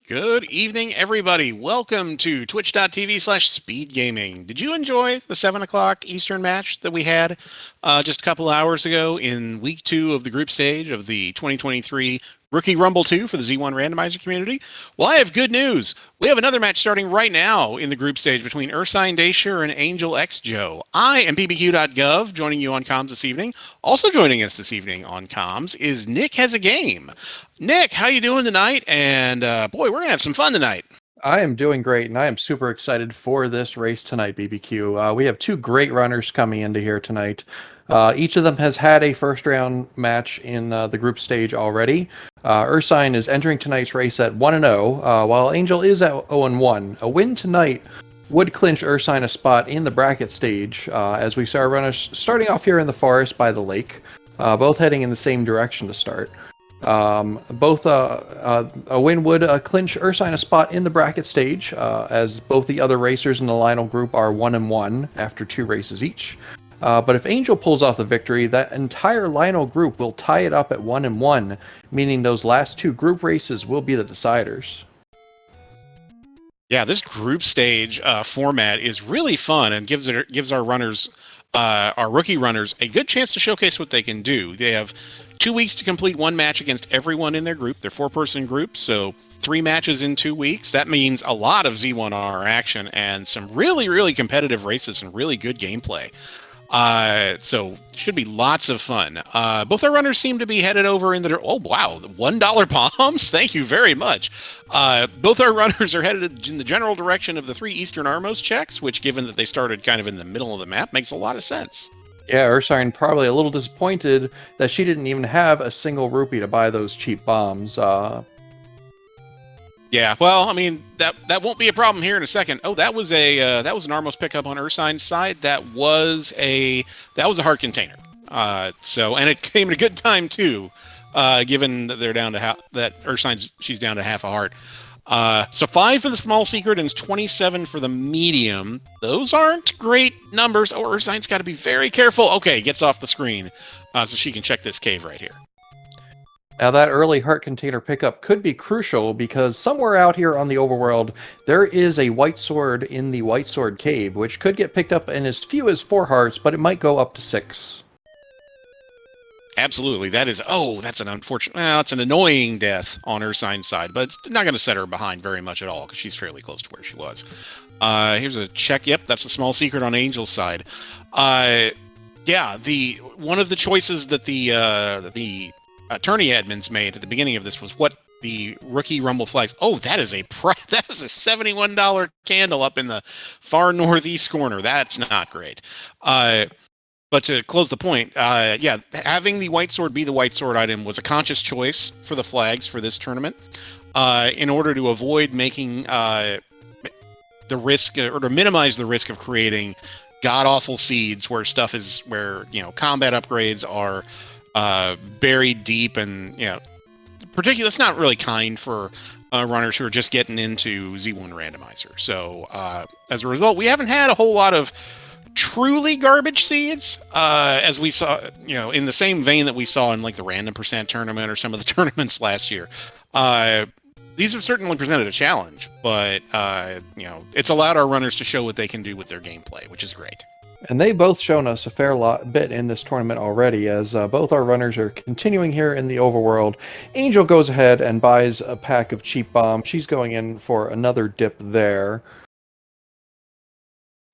Good evening, everybody. Welcome to twitch.tv/speedgaming. Did you enjoy the 7 o'clock Eastern match that we had just a couple hours ago in week 2 of the group stage of the 2023 Rookie Rumble 2 for the Z1 Randomizer community? Well, I have good news. We have another match starting right now in the group stage between ursinedasyure and angelxjo. I am bbq.gov, joining you on comms this evening. Also joining us this evening on comms is Nick Has a Game. Nick, how you doing tonight? And boy, we're gonna have some fun tonight. I am doing great, and I am super excited for this race tonight, BBQ. We have two great runners coming into here tonight. Each of them has had a first-round match in the group stage already. Ursine is entering tonight's race at 1-0, while Angel is at 0-1. A win tonight would clinch Ursine a spot in the bracket stage, as we saw our runners starting off here in the forest by the lake, both heading in the same direction to start. Both a win would clinch Ursine a spot in the bracket stage, as both the other racers in the Lionel group are 1-1 after 2 races each. But if Angel pulls off the victory, that entire Lionel group will tie it up at 1-1, meaning those last 2 group races will be the deciders. Yeah, this group stage format is really fun and gives our runners, our rookie runners, a good chance to showcase what they can do. They have 2 weeks to complete 1 match against everyone in their group. They're 4-person groups, so 3 matches in 2 weeks. That means a lot of Z1R action and some really, really competitive races and really good gameplay. So should be lots of fun. Both our runners seem to be headed over in the, oh wow, the $1 bombs. Thank you very much. Both our runners are headed in the general direction of the 3 Eastern Armos checks, which, given that they started kind of in the middle of the map, makes a lot of sense. Yeah, Ursine probably a little disappointed that she didn't even have a single rupee to buy those cheap bombs. Yeah, well, I mean that won't be a problem here in a second. Oh, that was an Armos pickup on Ursine's side. That was a heart container. And it came at a good time too, given that they're down to she's down to half a heart. So 5 for the small secret and 27 for the medium. Those aren't great numbers. Oh, Ursine's got to be very careful. Okay, gets off the screen, so she can check this cave right here. Now that early heart container pickup could be crucial because somewhere out here on the overworld, there is a white sword in the white sword cave, which could get picked up in as few as 4 hearts, but it might go up to 6. Absolutely. That's an unfortunate, it's an annoying death on Ursine's side, but it's not going to set her behind very much at all because she's fairly close to where she was. Here's a check. Yep, that's a small secret on Angel's side. Yeah, one of the choices that the attorney admins made at the beginning of this was what the rookie rumble flags. Oh, that is a $71 candle up in the far northeast corner. That's not great. But to close the point, having the white sword be the white sword item was a conscious choice for the flags for this tournament, in order to avoid making the risk, or to minimize the risk of creating god-awful seeds where combat upgrades are buried deep, and particularly that's not really kind for runners who are just getting into Z1 Randomizer. So as a result, we haven't had a whole lot of truly garbage seeds, as we saw, in the same vein that we saw in like the Random Percent tournament or some of the tournaments last year. These have certainly presented a challenge, but it's allowed our runners to show what they can do with their gameplay, which is great. And they've both shown us a fair bit in this tournament already, as both our runners are continuing here in the overworld. Angel goes ahead and buys a pack of cheap bombs. She's going in for another dip there.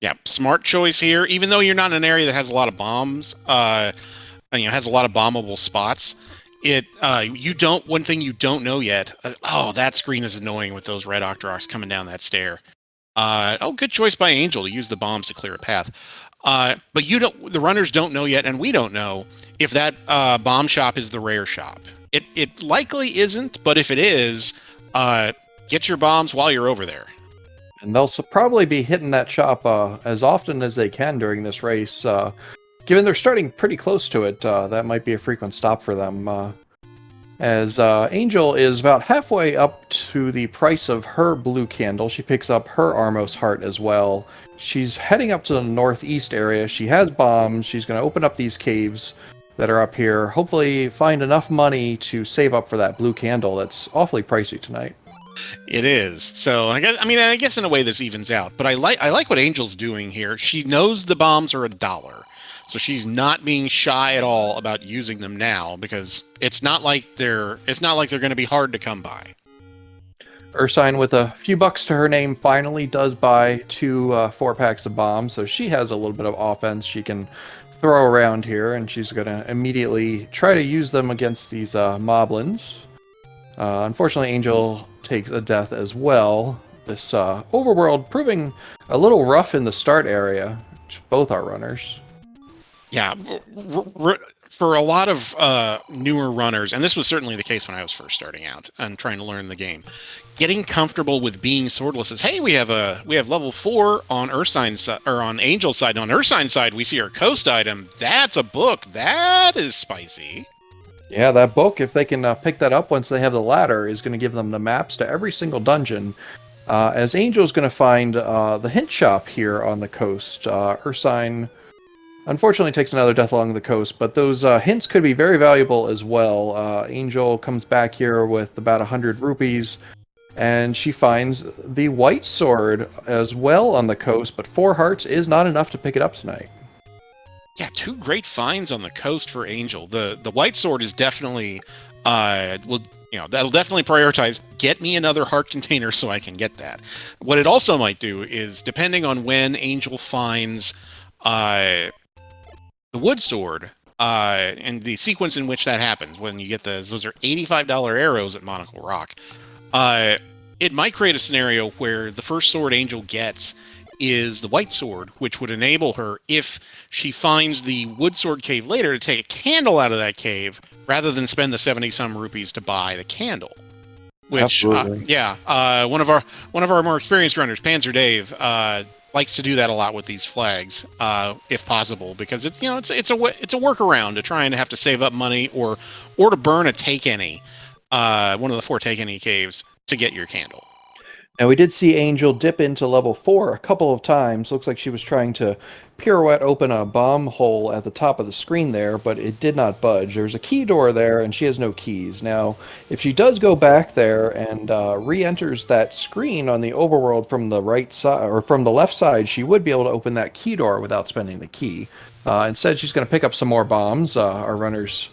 Yeah, smart choice here. Even though you're not in an area that has a lot of bombs, has a lot of bombable spots, one thing you don't know yet. That screen is annoying with those red Octoroks coming down that stair. Good choice by Angel to use the bombs to clear a path. But the runners don't know yet, and we don't know if that bomb shop is the rare shop. It likely isn't, but if it is, get your bombs while you're over there. And they'll probably be hitting that shop as often as they can during this race. Given they're starting pretty close to it, that might be a frequent stop for them. As Angel is about halfway up to the price of her blue candle, she picks up her Armos heart as well. She's heading up to the northeast area. She has bombs. She's going to open up these caves that are up here. Hopefully find enough money to save up for that blue candle that's awfully pricey tonight. It is. So I guess in a way this evens out. But I like what Angel's doing here. She knows the bombs are $1, so she's not being shy at all about using them now because it's not like they're going to be hard to come by. Ursine, with a few bucks to her name, finally does buy 2 4-packs of bombs, so she has a little bit of offense she can throw around here, and she's going to immediately try to use them against these moblins. Unfortunately, Angel takes a death as well. This overworld proving a little rough in the start area, both our runners. Yeah, for a lot of newer runners, and this was certainly the case when I was first starting out and trying to learn the game, getting comfortable with being swordless is, hey, we have level 4 on Ursine's or on Angel's side. On Ursine's side, we see our coast item. That's a book. That is spicy. Yeah, that book, if they can pick that up once they have the ladder, is going to give them the maps to every single dungeon. As Angel's going to find the hint shop here on the coast, Ursine unfortunately takes another death along the coast, but those hints could be very valuable as well. Angel comes back here with about 100 rupees, and she finds the white sword as well on the coast, but 4 hearts is not enough to pick it up tonight. Yeah, 2 great finds on the coast for Angel. The white sword is definitely that'll definitely prioritize get me another heart container so I can get that. What it also might do is, depending on when Angel finds the wood sword, and the sequence in which that happens, when you get those are $85 arrows at Monocle Rock, it might create a scenario where the first sword Angel gets is the white sword, which would enable her, if she finds the wood sword cave later, to take a candle out of that cave rather than spend the 70-some rupees to buy the candle. Which, one of our more experienced runners, Panzer Dave, likes to do that a lot with these flags, if possible, because it's a workaround to try and have to save up money or to burn a take any, one of the 4 take any caves to get your candle. Now, we did see Angel dip into level 4 a couple of times. Looks like she was trying to pirouette open a bomb hole at the top of the screen there, but it did not budge. There's a key door there, and she has no keys. Now, if she does go back there and re-enters that screen on the overworld from the right side, or from the left side, she would be able to open that key door without spending the key. Instead, she's going to pick up some more bombs. Our runners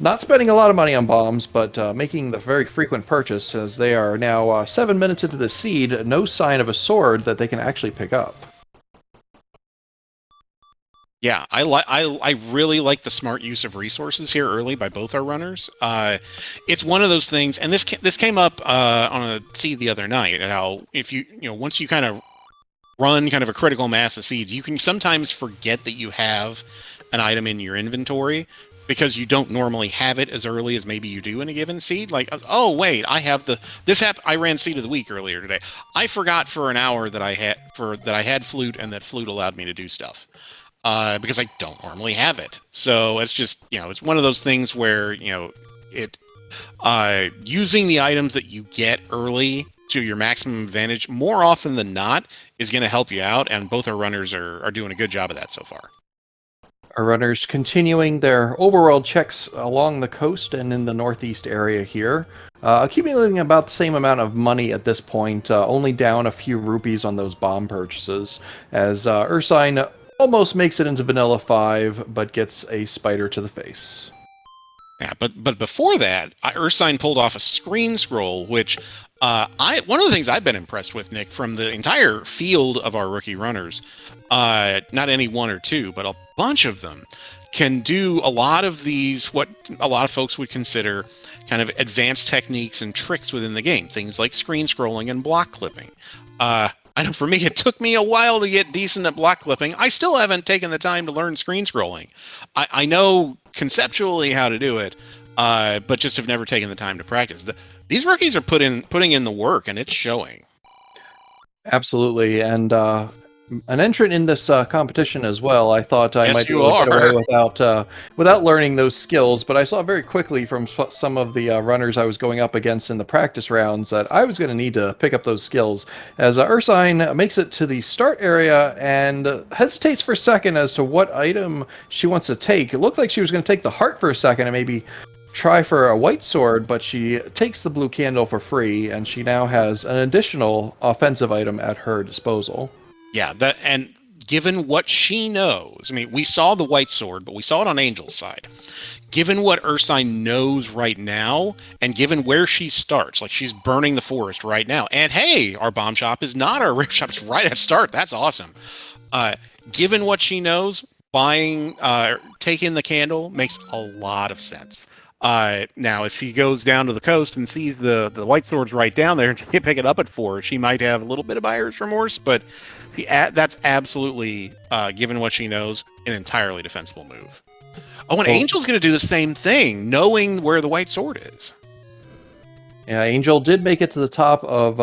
not spending a lot of money on bombs, but making the very frequent purchase, as they are now 7 minutes into the seed, no sign of a sword that they can actually pick up. Yeah, I really like the smart use of resources here early by both our runners. It's one of those things, and this came up on a seed the other night. How if once you kind of run kind of a critical mass of seeds, you can sometimes forget that you have an item in your inventory, because you don't normally have it as early as maybe you do in a given seed. Like, oh wait, I have I ran seed of the week earlier today. I forgot for an hour that I had flute, and that flute allowed me to do stuff. Because I don't normally have it. So it's just, it's one of those things where, using the items that you get early to your maximum advantage more often than not is going to help you out, and both our runners are doing a good job of that so far. Our runners continuing their overworld checks along the coast and in the northeast area here, accumulating about the same amount of money at this point, only down a few rupees on those bomb purchases, as Ursine almost makes it into Vanilla 5, but gets a spider to the face. Yeah, but before that, Ursine pulled off a screen scroll, which one of the things I've been impressed with, Nick, from the entire field of our rookie runners, not any 1 or 2, but a bunch of them can do a lot of these, what a lot of folks would consider kind of advanced techniques and tricks within the game. Things like screen scrolling and block clipping. I know for me, it took me a while to get decent at block clipping. I still haven't taken the time to learn screen scrolling. I know conceptually how to do it, but just have never taken the time to practice. These rookies are putting in the work, and it's showing. Absolutely, and an entrant in this competition as well. I thought I might be able to get away without learning those skills, but I saw very quickly from some of the runners I was going up against in the practice rounds that I was going to need to pick up those skills. As Ursine makes it to the start area and hesitates for a second as to what item she wants to take. It looked like she was going to take the heart for a second and maybe try for a white sword, but she takes the blue candle for free, and she now has an additional offensive item at her disposal. Yeah, and given what she knows, I mean, we saw the white sword, but we saw it on Angel's side. Given what Ursine knows right now, and given where she starts, like she's burning the forest right now, and hey, our bomb shop is not our rip shop; it's right at start. That's awesome. Given what she knows, taking the candle makes a lot of sense. Now, if she goes down to the coast and sees the white swords right down there and she can't pick it up at 4, she might have a little bit of buyer's remorse, but that's absolutely, given what she knows, an entirely defensible move. Oh, and Angel's going to do the same thing, knowing where the white sword is. Yeah, Angel did make it to the top of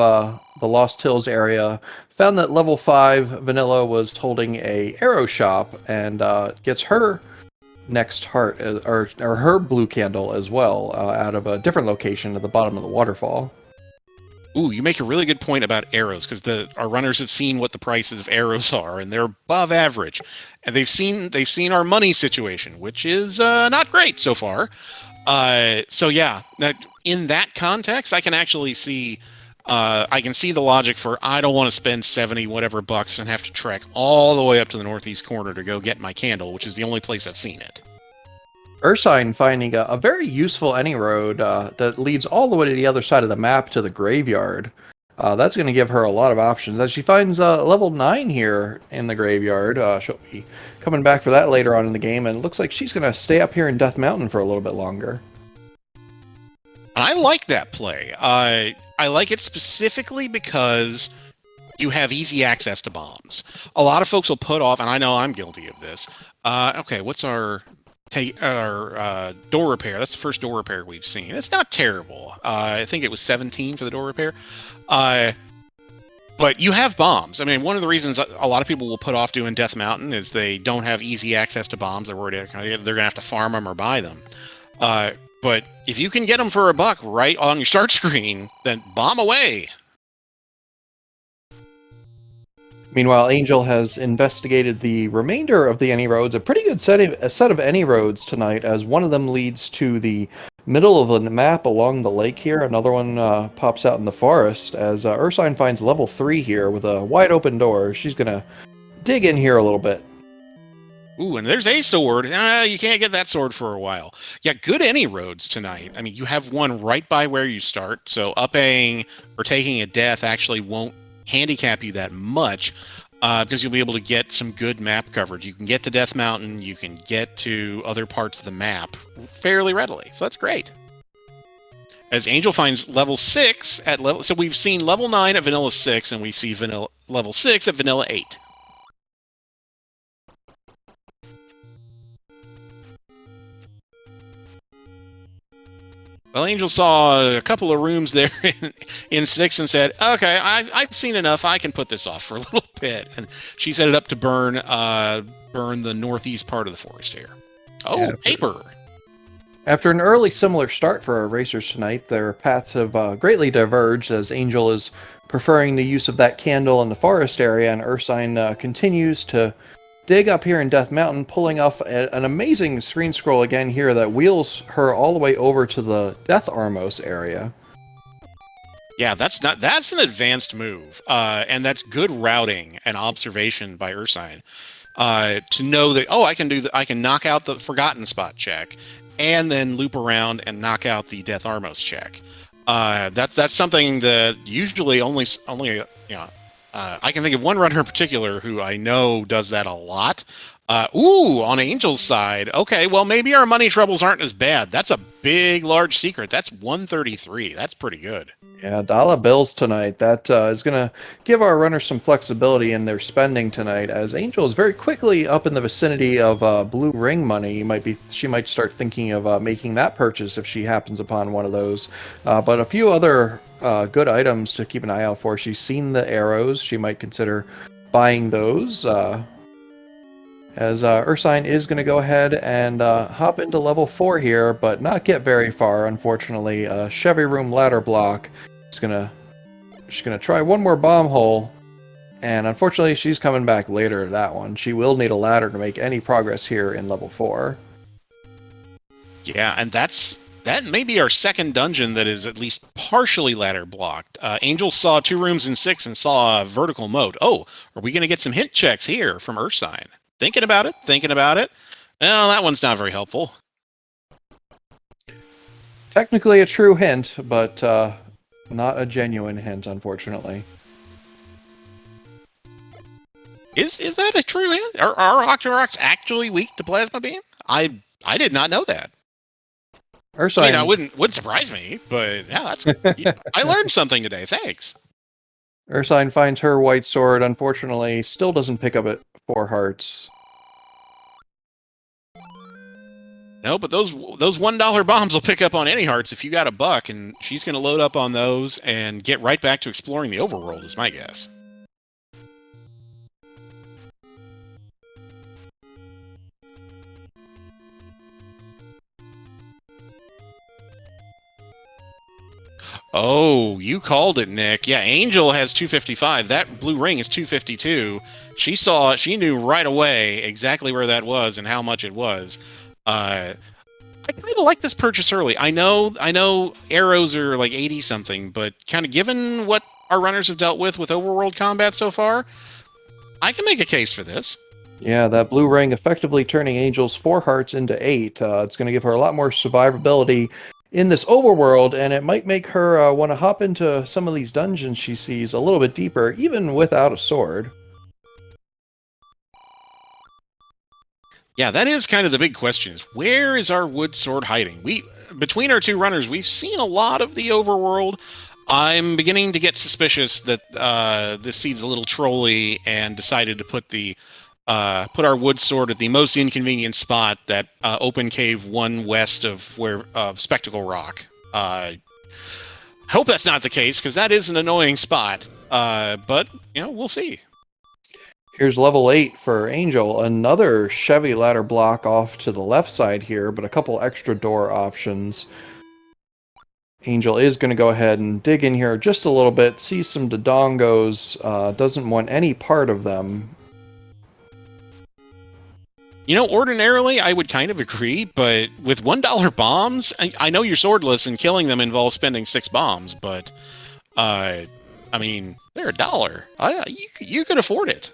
the Lost Hills area, found that level 5 Vanilla was holding a arrow shop, and gets her next heart, or her blue candle as well, out of a different location at the bottom of the waterfall. Ooh, you make a really good point about arrows, because our runners have seen what the prices of arrows are, and they're above average, and they've seen our money situation, which is not great so far. So yeah, in that context, I can actually see, the logic for I don't want to spend 70 whatever bucks and have to trek all the way up to the northeast corner to go get my candle, which is the only place I've seen it. Ursine finding a very useful any road that leads all the way to the other side of the map to the graveyard. That's going to give her a lot of options. As she finds level 9 here in the graveyard, she'll be coming back for that later on in the game, and it looks like she's going to stay up here in Death Mountain for a little bit longer. I like that play. I like it specifically because you have easy access to bombs. A lot of folks will put off, and I know I'm guilty of this. Okay, what's our door repair? That's the first door repair we've seen. It's not terrible. I think it was 17 for the door repair. But you have bombs. I mean, one of the reasons a lot of people will put off doing Death Mountain is they don't have easy access to bombs. They're worried they're going to have to farm them or buy them. But if you can get them for $1 right on your start screen, then bomb away. Meanwhile, Angel has investigated the remainder of the any roads, a pretty good set of any roads tonight, as one of them leads to the middle of the map along the lake here. Another one pops out in the forest, as Ursine finds level 3 here with a wide open door. She's going to dig in here a little bit. Ooh, and there's a sword. You can't get that sword for a while. Yeah, good any roads tonight. I mean, you have one right by where you start, so upping or taking a death actually won't handicap you that much, because you'll be able to get some good map coverage. You can get to Death Mountain, you can get to other parts of the map fairly readily, so that's great. As Angel finds level 6 at level, so we've seen level 9 at Vanilla 6, and we see level 6 at Vanilla 8. Well, Angel saw a couple of rooms there in 6 and said, okay, I've seen enough. I can put this off for a little bit. And she's headed up to burn the northeast part of the forest here. Oh, yeah, paper. After an early similar start for our racers tonight, their paths have greatly diverged, as Angel is preferring the use of that candle in the forest area, and Ursine continues to dig up here in Death Mountain, pulling off an amazing screen scroll again here that wheels her all the way over to the Death Armos area. Yeah, that's an advanced move, and that's good routing and observation by Ursine, to know that I can knock out the Forgotten Spot check, and then loop around and knock out the Death Armos check. That's something that usually only I can think of one runner in particular who I know does that a lot. On Angel's side, okay, well, maybe our money troubles aren't as bad. That's a big, large secret. That's 133. That's pretty good. Yeah, dollar bills tonight. That is going to give our runners some flexibility in their spending tonight, as Angel is very quickly up in the vicinity of blue ring money. She might start thinking of making that purchase if she happens upon one of those. But a few other good items to keep an eye out for. She's seen the arrows. She might consider buying those. As Ursine is going to go ahead and hop into level 4 here, but not get very far, unfortunately. Chevy Room ladder block. She's gonna try one more bomb hole, and unfortunately she's coming back later to that one. She will need a ladder to make any progress here in level 4. Yeah, and that's that may be our second dungeon that is at least partially ladder blocked. Angel saw 2 rooms in 6 and saw a vertical moat. Oh, are we going to get some hint checks here from Ursine? Thinking about it, thinking about it. Well, that one's not very helpful. Technically a true hint, but not a genuine hint, unfortunately. Is that a true hint? Are Octoroks actually weak to plasma beam? I did not know that. Ursine, I mean, wouldn't surprise me, but yeah, that's I learned something today. Thanks. Ursine finds her white sword. Unfortunately, still doesn't pick up at 4 hearts. No, but those $1 bombs will pick up on any hearts if you got a buck, and she's going to load up on those and get right back to exploring the overworld, is my guess. Oh, you called it, Nick. Yeah, Angel has 255. That blue ring is 252. She knew right away exactly where that was and how much it was. I kind of like this purchase early. I know arrows are like 80 something, but kind of given what our runners have dealt with overworld combat so far, I can make a case for this. Yeah, that blue ring effectively turning Angel's 4 hearts into 8. It's going to give her a lot more survivability in this overworld, and it might make her want to hop into some of these dungeons she sees a little bit deeper, even without a sword. Yeah, that is kind of the big question: is where is our wood sword hiding? Between our 2 runners, we've seen a lot of the overworld. I'm beginning to get suspicious that this seed's a little trolly and decided to put our wood sword at the most inconvenient spot, that open cave 1 west of Spectacle Rock. I hope that's not the case, because that is an annoying spot. But we'll see. Here's level 8 for Angel. Another Chevy ladder block off to the left side here, but a couple extra door options. Angel is going to go ahead and dig in here just a little bit, see some Dodongos, doesn't want any part of them. Ordinarily I would kind of agree, but with $1 bombs, I know you're swordless and killing them involves spending 6 bombs, but I mean, they're $1. You could afford it.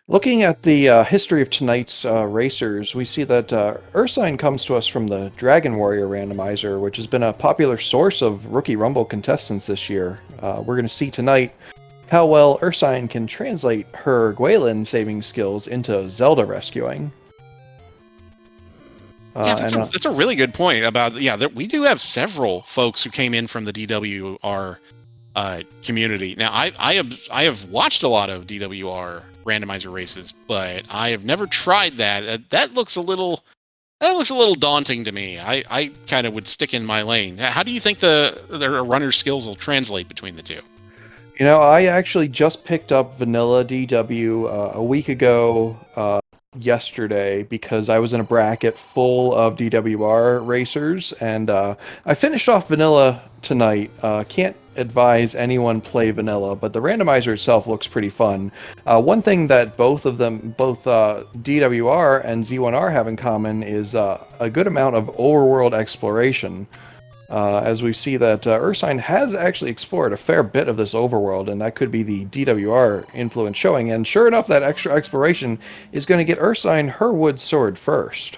Looking at the history of tonight's racers, we see that Ursine comes to us from the Dragon Warrior Randomizer, which has been a popular source of Rookie Rumble contestants this year. We're going to see tonight how well Ursine can translate her Gwaelin saving skills into Zelda rescuing. Yeah, that's a really good point about, we do have several folks who came in from the DWR community. Now, I have watched a lot of DWR randomizer races, but I have never tried that. That looks a little daunting to me. I kind of would stick in my lane. How do you think their runner skills will translate between the 2? I actually just picked up Vanilla DW a week ago yesterday, because I was in a bracket full of DWR racers, and I finished off Vanilla tonight. Can't advise anyone play Vanilla, but the randomizer itself looks pretty fun. One thing that both DWR and Z1R have in common is a good amount of overworld exploration. As we see that Ursine has actually explored a fair bit of this overworld, and that could be the DWR influence showing. And sure enough, that extra exploration is going to get Ursine her wood sword first.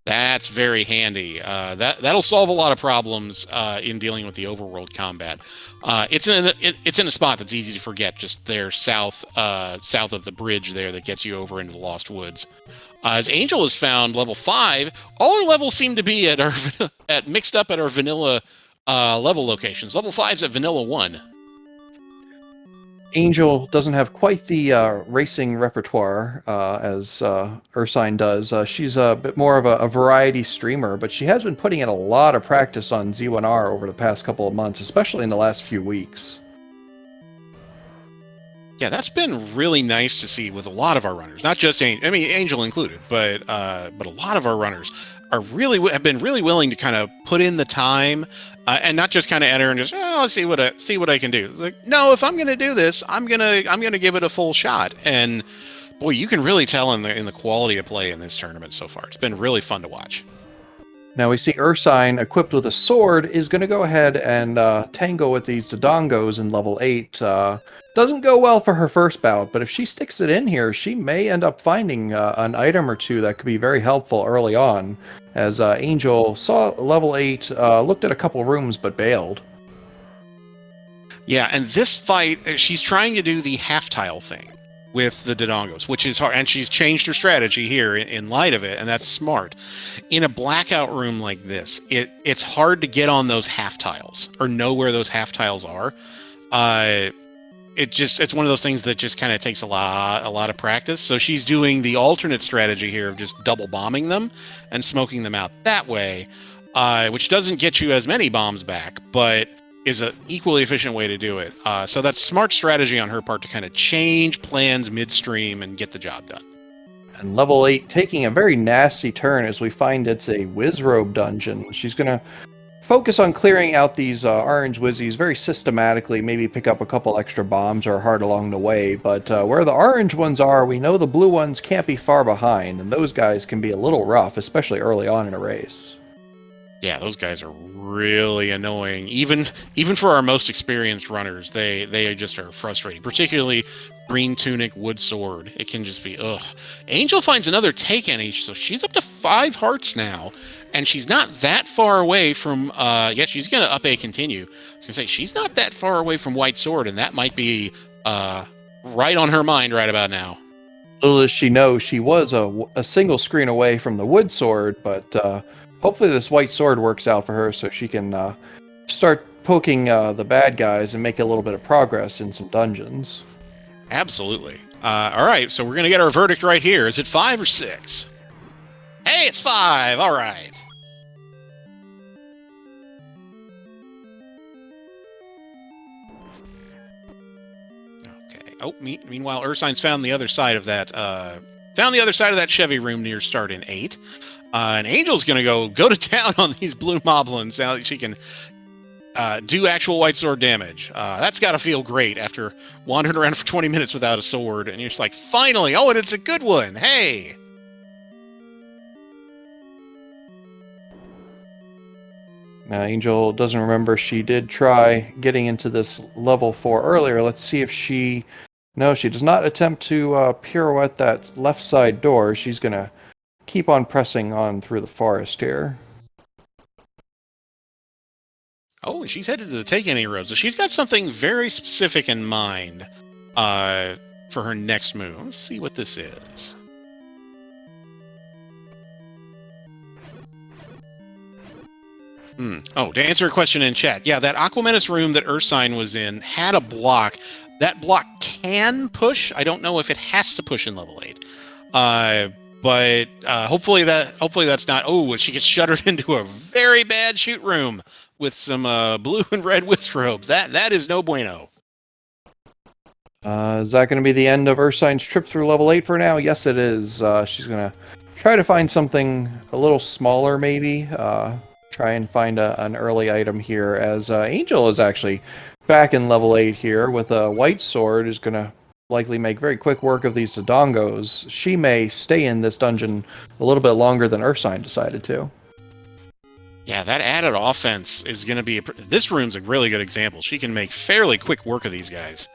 That's very handy. That'll solve a lot of problems in dealing with the overworld combat. It's in a spot that's easy to forget, just there south of the bridge there that gets you over into the Lost Woods. As Angel has found level 5, all our levels seem to be mixed up at our vanilla level locations. Level 5's at vanilla 1. Angel doesn't have quite the racing repertoire as Ursine does. She's a bit more of a variety streamer, but she has been putting in a lot of practice on Z1R over the past couple of months, especially in the last few weeks. Yeah, that's been really nice to see with a lot of our runners, not just Angel included, but a lot of our runners have been really willing to kind of put in the time and not just kind of enter and just see what I can do. It's like, no, if I'm going to do this, I'm gonna give it a full shot. And Boy, you can really tell in the quality of play in this tournament so far. It's been really fun to watch. Now we see Ursine, equipped with a sword, is going to go ahead and tango with these Dodongos in level 8. Doesn't go well for her first bout, but if she sticks it in here, she may end up finding an item or two that could be very helpful early on, as Angel saw level 8, looked at a couple rooms, but bailed. Yeah, and this fight, she's trying to do the half-tile thing with the Dodongos, which is hard, and she's changed her strategy here in light of it, and that's smart. In a blackout room like this, it's hard to get on those half tiles or know where those half tiles are. It's one of those things that just kind of takes a lot of practice. So she's doing the alternate strategy here of just double bombing them and smoking them out that way, which doesn't get you as many bombs back, but is an equally efficient way to do it. So that's smart strategy on her part to kind of change plans midstream and get the job done. And level 8 taking a very nasty turn as we find it's a Wizrobe dungeon. She's going to focus on clearing out these orange Wizzies very systematically, maybe pick up a couple extra bombs or heart along the way, but where the orange ones are, we know the blue ones can't be far behind, and those guys can be a little rough, especially early on in a race. Yeah, those guys are really annoying. Even for our most experienced runners, they just are frustrating. Particularly Green Tunic Wood Sword. It can just be ugh. Angel finds another take on each, so she's up to 5 hearts now, and she's not that far away from. Yeah, she's gonna up a continue. I was gonna say she's not that far away from White Sword, and that might be right on her mind right about now. Little does she know, she was a single screen away from the Wood Sword, but hopefully this White Sword works out for her so she can start poking the bad guys and make a little bit of progress in some dungeons. Absolutely. All right, so we're going to get our verdict right here. Is it 5 or 6? Hey, it's 5. All right. Okay. Oh, meanwhile, Ursine's found the other side of that. Chevy room near start in 8. And Angel's going to go to town on these blue moblins now that she can do actual White Sword damage. That's got to feel great after wandering around for 20 minutes without a sword, and you're just like, finally! Oh, and it's a good one! Hey! Now, Angel doesn't remember she did try getting into this level 4 earlier. Let's see if she... No, she does not attempt to pirouette that left side door. She's going to keep on pressing on through the forest here. Oh, and she's headed to the Take Any Road, so she's got something very specific in mind for her next move. Let's see what this is. Oh, to answer a question in chat, yeah, that Aquamenus room that Ursine was in had a block. That block can push. I don't know if it has to push in level 8. But hopefully that's not. Oh, she gets shuttered into a very bad shoot room with some blue and red Wizrobes. That is no bueno. Is that going to be the end of Ursine's trip through level 8 for now? Yes, it is. She's going to try to find something a little smaller, maybe. Try and find an early item here, as Angel is actually back in level 8 here with a White Sword, is going to likely make very quick work of these Dodongos. She may stay in this dungeon a little bit longer than Ursine decided to. Yeah, that added offense is going to be... This room's a really good example. She can make fairly quick work of these guys.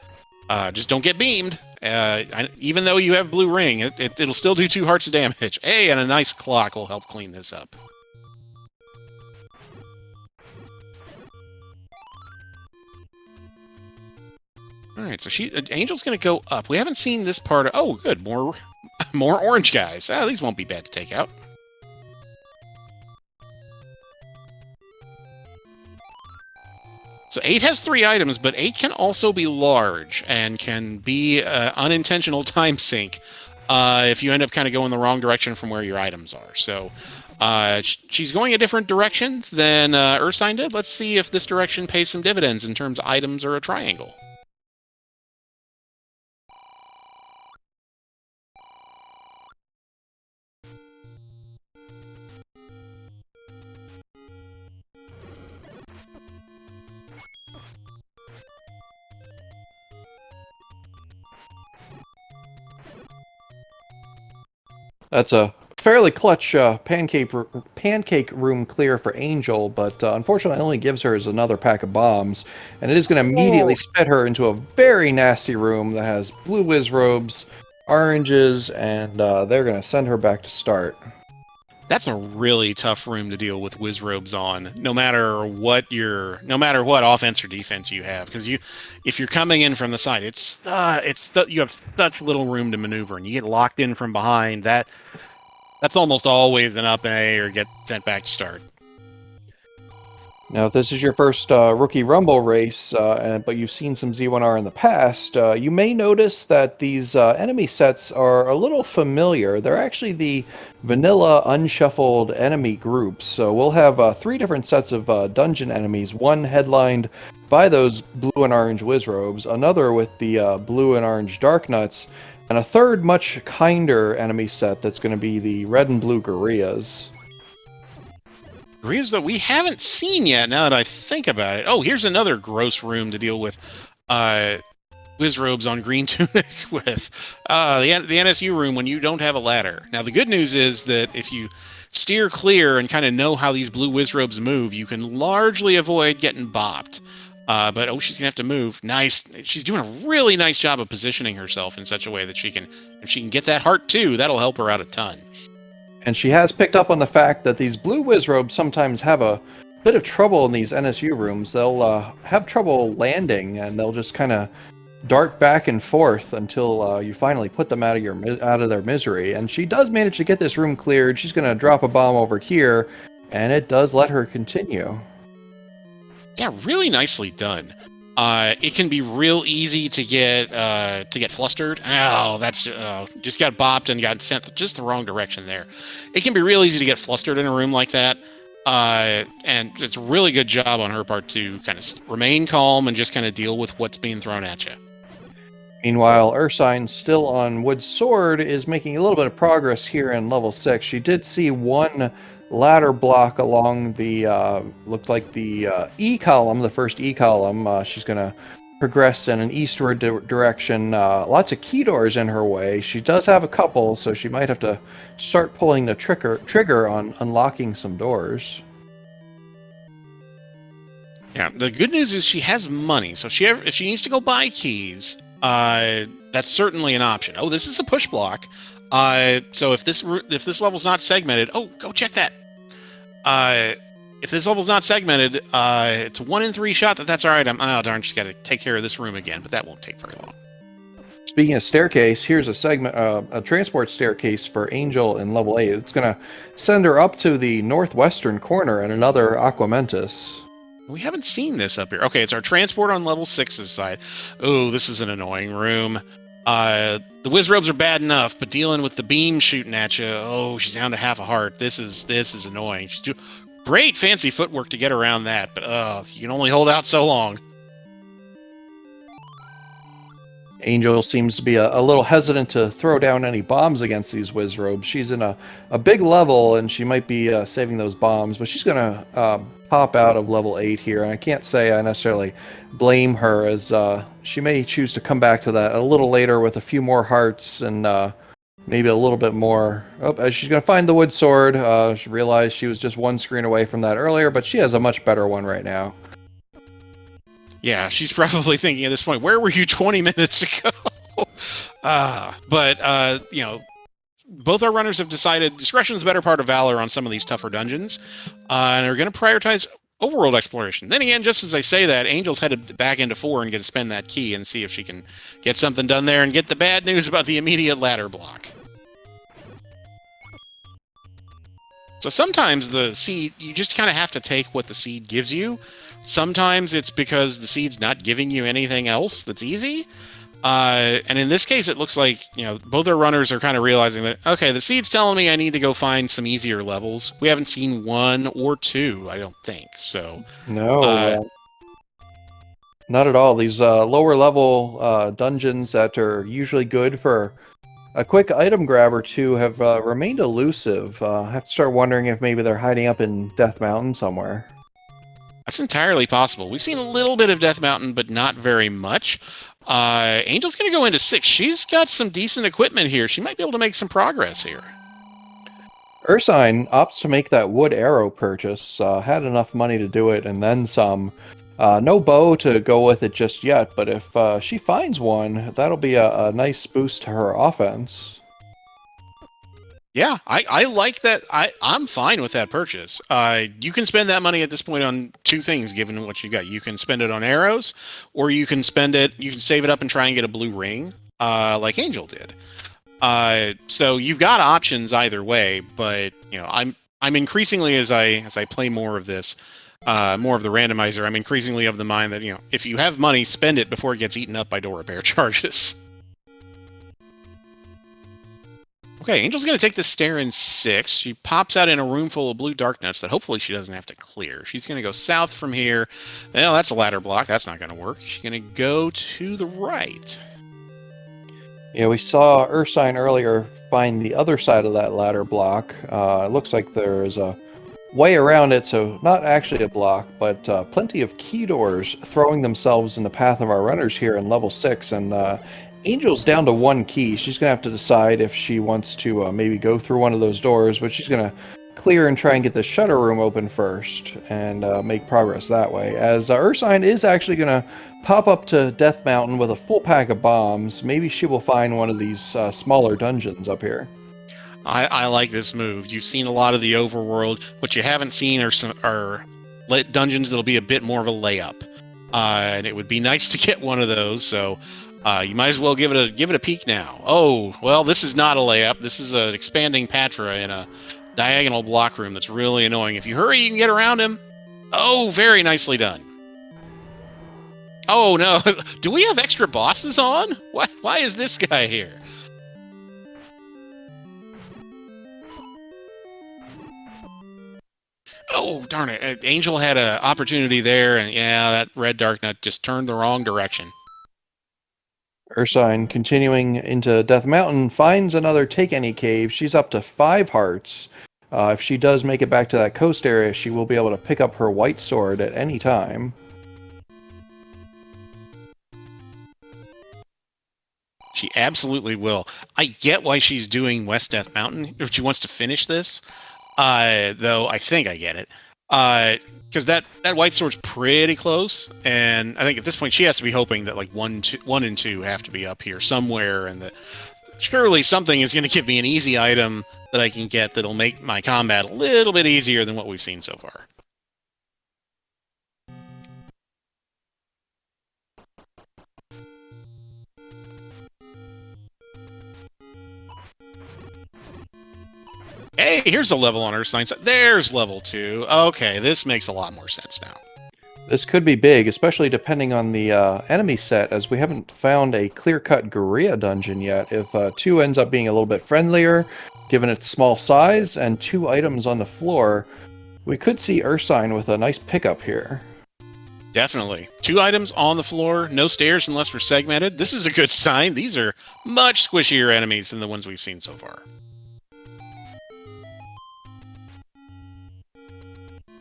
Just don't get beamed. Even though you have blue ring, it'll still do 2 hearts of damage. Hey, and a nice clock will help clean this up. Alright, so Angel's going to go up. We haven't seen this part of... Oh, good. More orange guys. These won't be bad to take out. So 8 has 3 items, but 8 can also be large and can be unintentional time sink if you end up kind of going the wrong direction from where your items are. So she's going a different direction than Ursine did. Let's see if this direction pays some dividends in terms of items or a triangle. That's a fairly clutch pancake room clear for Angel, but unfortunately only gives her another pack of bombs, and it is going to immediately Oh, spit her into a very nasty room that has blue whiz robes, oranges, and they're going to send her back to start. that's a really tough room to deal with whiz robes on, no matter what offense or defense you have, because if you're coming in from the side, you have such little room to maneuver, and you get locked in from behind. That's almost always an up and A or get sent back to start. Now, if this is your first Rookie Rumble race, but you've seen some Z1R in the past, you may notice that these enemy sets are a little familiar. They're actually the vanilla unshuffled enemy groups. So we'll have 3 different sets of dungeon enemies, one headlined by those blue and orange whiz robes, another with the blue and orange dark nuts, and a third much kinder enemy set that's going to be the red and blue gorillas. Areas that we haven't seen yet, now that I think about it. Oh, here's another gross room to deal with whiz robes on green tunic with. The NSU room when you don't have a ladder. Now, the good news is that if you steer clear and kind of know how these blue whiz robes move, you can largely avoid getting bopped. But she's gonna have to move. Nice. She's doing a really nice job of positioning herself in such a way that if she can get that heart too, that'll help her out a ton. And she has picked up on the fact that these blue whiz robes sometimes have a bit of trouble in these NSU rooms. They'll have trouble landing, and they'll just kind of dart back and forth until you finally put them out of their misery. And she does manage to get this room cleared. She's going to drop a bomb over here, and it does let her continue. Yeah, really nicely done. It can be real easy to get flustered. Oh, that's just got bopped and got sent just the wrong direction there. It can be real easy to get flustered in a room like that. And it's a really good job on her part to kind of remain calm and just kind of deal with what's being thrown at you. Meanwhile, Ursine, still on Wood's Sword, is making a little bit of progress here in level 6. She did see one ladder block along the, looked like the E column, the first E column. She's going to progress in an eastward direction. Lots of key doors in her way. She does have a couple, so she might have to start pulling the trigger on unlocking some doors. Yeah, the good news is she has money, so if she needs to go buy keys, that's certainly an option. Oh, this is a push block. So if this level's not segmented, go check that. If this level's not segmented, it's a 1 in 3 shot that's all right. Darn, she's got to take care of this room again, but that won't take very long. Speaking of staircase, here's a transport staircase for Angel in level 8. It's going to send her up to the northwestern corner and another Aquamentus. We haven't seen this up here. Okay, it's our transport on level 6's side. Oh, this is an annoying room. The whiz robes are bad enough, but dealing with the beam shooting at you, she's down to half a heart. This is annoying. She's doing great fancy footwork to get around that, but you can only hold out so long. Angel seems to be a little hesitant to throw down any bombs against these whiz robes. She's in a big level, and she might be saving those bombs, but she's going to pop out of level 8 here, and I can't say I necessarily blame her, as she may choose to come back to that a little later with a few more hearts and maybe a little bit more. She's going to find the wood sword. She realized she was just one screen away from that earlier, but she has a much better one right now. Yeah, she's probably thinking at this point, where were you 20 minutes ago? But both our runners have decided discretion is the better part of valor on some of these tougher dungeons, and are going to prioritize overworld exploration. Then again, just as I say that, Angel's headed back into 4 and going to spend that key and see if she can get something done there and get the bad news about the immediate ladder block. So sometimes the seed, you just kind of have to take what the seed gives you. Sometimes it's because the seed's not giving you anything else that's easy. And in this case, it looks like, both our runners are kind of realizing that, okay, the seed's telling me I need to go find some easier levels. We haven't seen 1 or 2, I don't think. So no, not at all. These lower level dungeons that are usually good for a quick item grab or two have remained elusive. I have to start wondering if maybe they're hiding up in Death Mountain somewhere. That's entirely possible. We've seen a little bit of Death Mountain, but not very much. Angel's going to go into 6. She's got some decent equipment here. She might be able to make some progress here. Ursine opts to make that wood arrow purchase, had enough money to do it and then some. No bow to go with it just yet, but if she finds one, that'll be a nice boost to her offense. Yeah, I like that. I'm fine with that purchase. You can spend that money at this point on two things, given what you got. You can spend it on arrows, or you can save it up and try and get a blue ring, like Angel did. So you've got options either way, but I'm increasingly as I play more of this, more of the randomizer, I'm increasingly of the mind that if you have money, spend it before it gets eaten up by door repair charges. Okay, Angel's going to take this stair in 6. She pops out in a room full of blue dark nuts that hopefully she doesn't have to clear. She's going to go south from here. Well, that's a ladder block. That's not going to work. She's going to go to the right. Yeah, we saw Ursine earlier find the other side of that ladder block. It looks like there's a way around it, so not actually a block, but plenty of key doors throwing themselves in the path of our runners here in level 6, and Angel's down to 1 key. She's going to have to decide if she wants to maybe go through one of those doors, but she's going to clear and try and get the shutter room open first and make progress that way. As Ursine is actually going to pop up to Death Mountain with a full pack of bombs. Maybe she will find one of these smaller dungeons up here. I like this move. You've seen a lot of the overworld. What you haven't seen are dungeons that'll be a bit more of a layup. And it would be nice to get one of those, so you might as well give it a peek now. Oh, well, this is not a layup. This is an expanding Patra in a diagonal block room that's really annoying. If you hurry, you can get around him. Oh, very nicely done. Oh, no. Do we have extra bosses on? Why is this guy here? Oh, darn it. Angel had an opportunity there, and yeah, that red dark nut just turned the wrong direction. Ursine, continuing into Death Mountain, finds another Take Any cave. She's up to 5 hearts. If she does make it back to that coast area, she will be able to pick up her white sword at any time. She absolutely will. I get why she's doing West Death Mountain, if she wants to finish this. Though I think I get it. Because that white sword's pretty close, and I think at this point she has to be hoping that like 1 and 2 have to be up here somewhere, and that surely something is going to give me an easy item that I can get that'll make my combat a little bit easier than what we've seen so far. Hey, here's a level on Ursine's side. There's level 2. Okay, this makes a lot more sense now. This could be big, especially depending on the enemy set, as we haven't found a clear-cut Gorilla dungeon yet. If 2 ends up being a little bit friendlier, given its small size, and 2 items on the floor, we could see Ursine with a nice pickup here. Definitely. 2 items on the floor, no stairs unless we're segmented. This is a good sign. These are much squishier enemies than the ones we've seen so far.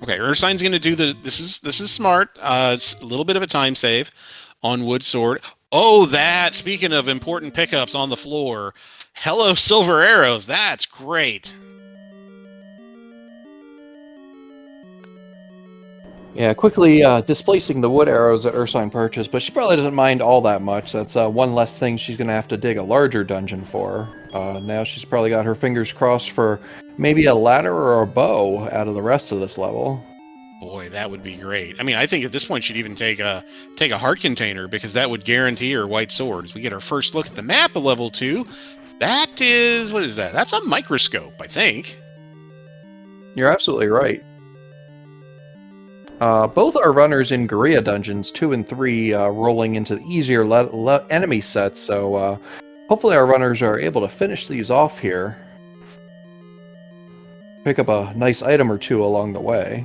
Okay, Ursine's going to do this is smart. It's a little bit of a time save on Wood Sword. Oh, speaking of important pickups on the floor, hello silver arrows. That's great. Yeah, quickly displacing the wood arrows that Ursine purchased, but she probably doesn't mind all that much. That's one less thing she's going to have to dig a larger dungeon for. Now she's probably got her fingers crossed for maybe a ladder or a bow out of the rest of this level. Boy, that would be great. I mean, I think at this point she'd even take a heart container, because that would guarantee her white swords. We get our first look at the map of level 2. That is, what is that? That's a microscope, I think. You're absolutely right. Both our runners in Gorilla dungeons 2 and 3 rolling into the easier enemy sets, so hopefully our runners are able to finish these off here. Pick up a nice item or 2 along the way.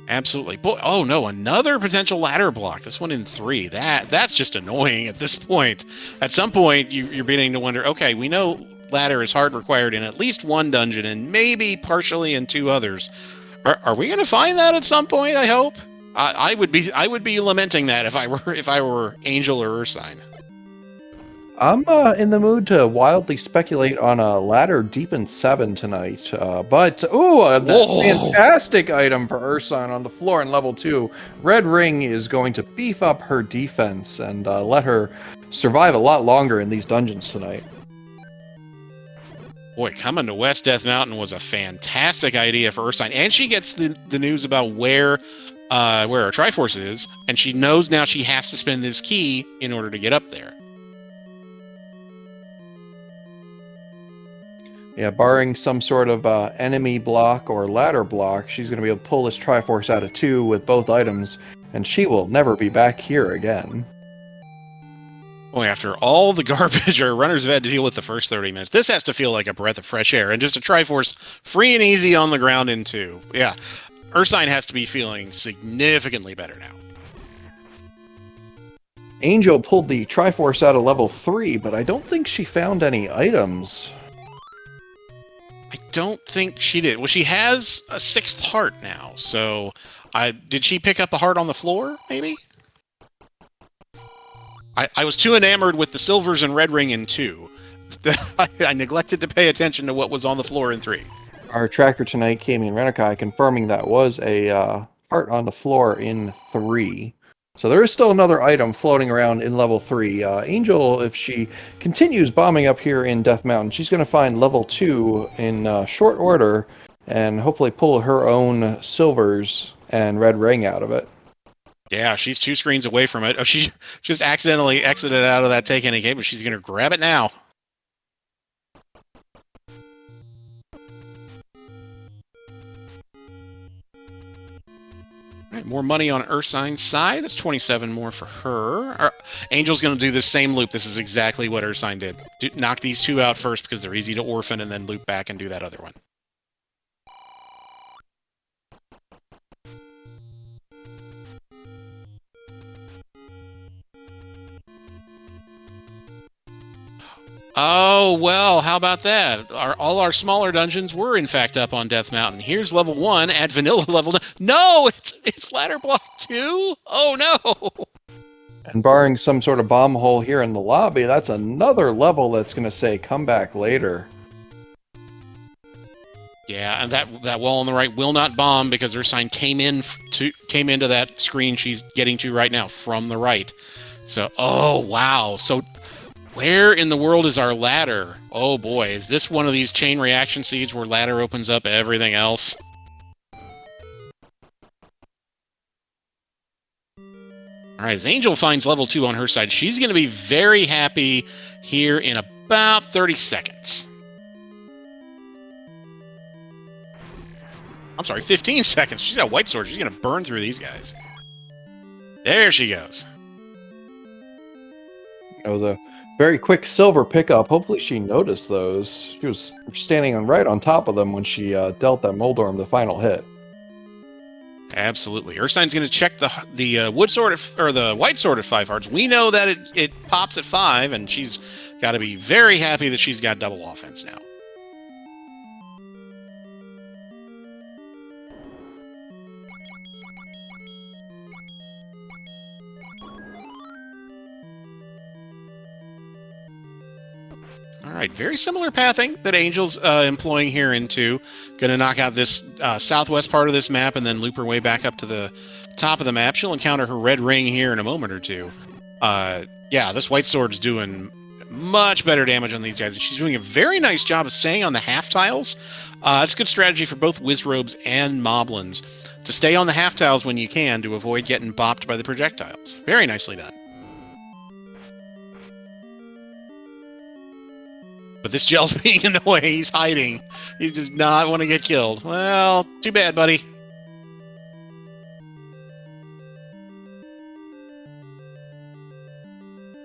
Absolutely. Boy, oh no, another potential ladder block. This one in 3. That's just annoying at this point. At some point, you're beginning to wonder, okay, we know ladder is hard required in at least 1 dungeon and maybe partially in 2 others. Are we going to find that at some point? I hope. I would be lamenting that if I were Angel or Ursine. I'm in the mood to wildly speculate on a ladder deep in 7 tonight. That Whoa! fantastic item for Ursine on the floor in level 2. Red Ring is going to beef up her defense and let her survive a lot longer in these dungeons tonight. Boy, coming to West Death Mountain was a fantastic idea for Ursine, and she gets the news about where her Triforce is, and she knows now she has to spend this key in order to get up there. Yeah, barring some sort of enemy block or ladder block, she's going to be able to pull this Triforce out of 2 with both items, and she will never be back here again. Boy, after all the garbage our runners have had to deal with the first 30 minutes, this has to feel like a breath of fresh air, and just a Triforce free and easy on the ground in 2. Yeah, Ursine has to be feeling significantly better now. Angel pulled the Triforce out of level 3, but I don't think she found any items. I don't think she did. Well, she has a 6th heart now, so did she pick up a heart on the floor, maybe? I was too enamored with the silvers and red ring in 2. I neglected to pay attention to what was on the floor in 3. Our tracker tonight, Kami and Renikai, confirming that was a heart on the floor in 3. So there is still another item floating around in level 3. Angel, if she continues bombing up here in Death Mountain, she's going to find level 2 in short order and hopefully pull her own silvers and red ring out of it. Yeah, she's 2 screens away from it. Oh, she just accidentally exited out of that take any game, but she's going to grab it now. All right, more money on Ursine's side. That's 27 more for her. Angel's going to do the same loop. This is exactly what Ursine did. Knock these 2 out first because they're easy to orphan, and then loop back and do that other one. Oh, well, how about that? All our smaller dungeons were, in fact, up on Death Mountain. Here's level 1 at vanilla level. No, it's ladder block 2? Oh, no! And barring some sort of bomb hole here in the lobby, that's another level that's going to say, come back later. Yeah, and that wall on the right will not bomb because Ursine came into that screen she's getting to right now from the right. So, oh, wow. So where in the world is our ladder? Oh boy, is this one of these chain reaction seeds where ladder opens up everything else? Alright, as Angel finds level 2 on her side, she's going to be very happy here in about 30 seconds. I'm sorry, 15 seconds. She's got a white sword. She's going to burn through these guys. There she goes. That was a very quick silver pickup. Hopefully she noticed those. She was standing right on top of them when she dealt that Moldorm the final hit. Absolutely. Ursine's going to check the wood sword or the white sword at 5 hearts. We know that it pops at 5, and she's got to be very happy that she's got double offense now. Alright, very similar pathing that Angel's employing here in 2. Gonna knock out this southwest part of this map and then loop her way back up to the top of the map. She'll encounter her red ring here in a moment or 2. Yeah, this white sword's doing much better damage on these guys. She's doing a very nice job of staying on the half tiles. It's a good strategy for both Wizrobes and Moblins to stay on the half tiles when you can to avoid getting bopped by the projectiles. Very nicely done. But this gel's being in the way. He's hiding. He does not want to get killed. Well, too bad, buddy.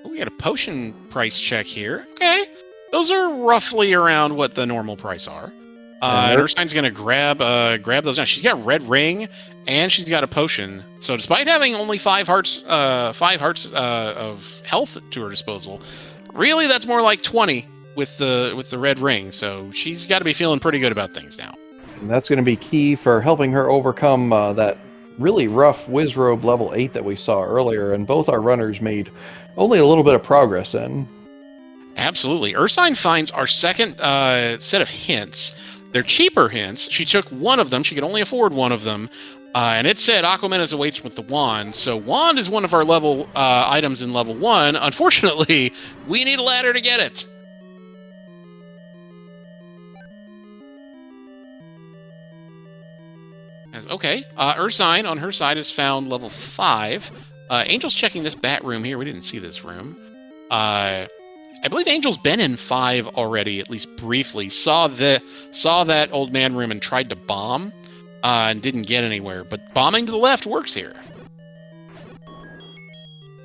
We got a potion price check here. Okay. Those are roughly around what the normal price are. And Ursine's going to grab those now. She's got red ring, and she's got a potion. So despite having only 5 hearts of health to her disposal, really that's more like 20. With the red ring, so she's got to be feeling pretty good about things now. And that's going to be key for helping her overcome that really rough Wizrobe level 8 that we saw earlier, and both our runners made only a little bit of progress in. Absolutely. Ursine finds our second set of hints. They're cheaper hints. She took one of them. She could only afford one of them. And it said Aquamenes awaits with the wand. So wand is one of our level items in level 1. Unfortunately, we need a ladder to get it. Okay, Ursine on her side has found level 5. Angel's checking this bat room here. We didn't see this room. I believe Angel's been in 5 already, at least briefly. Saw that old man room and tried to bomb, and didn't get anywhere. But bombing to the left works here.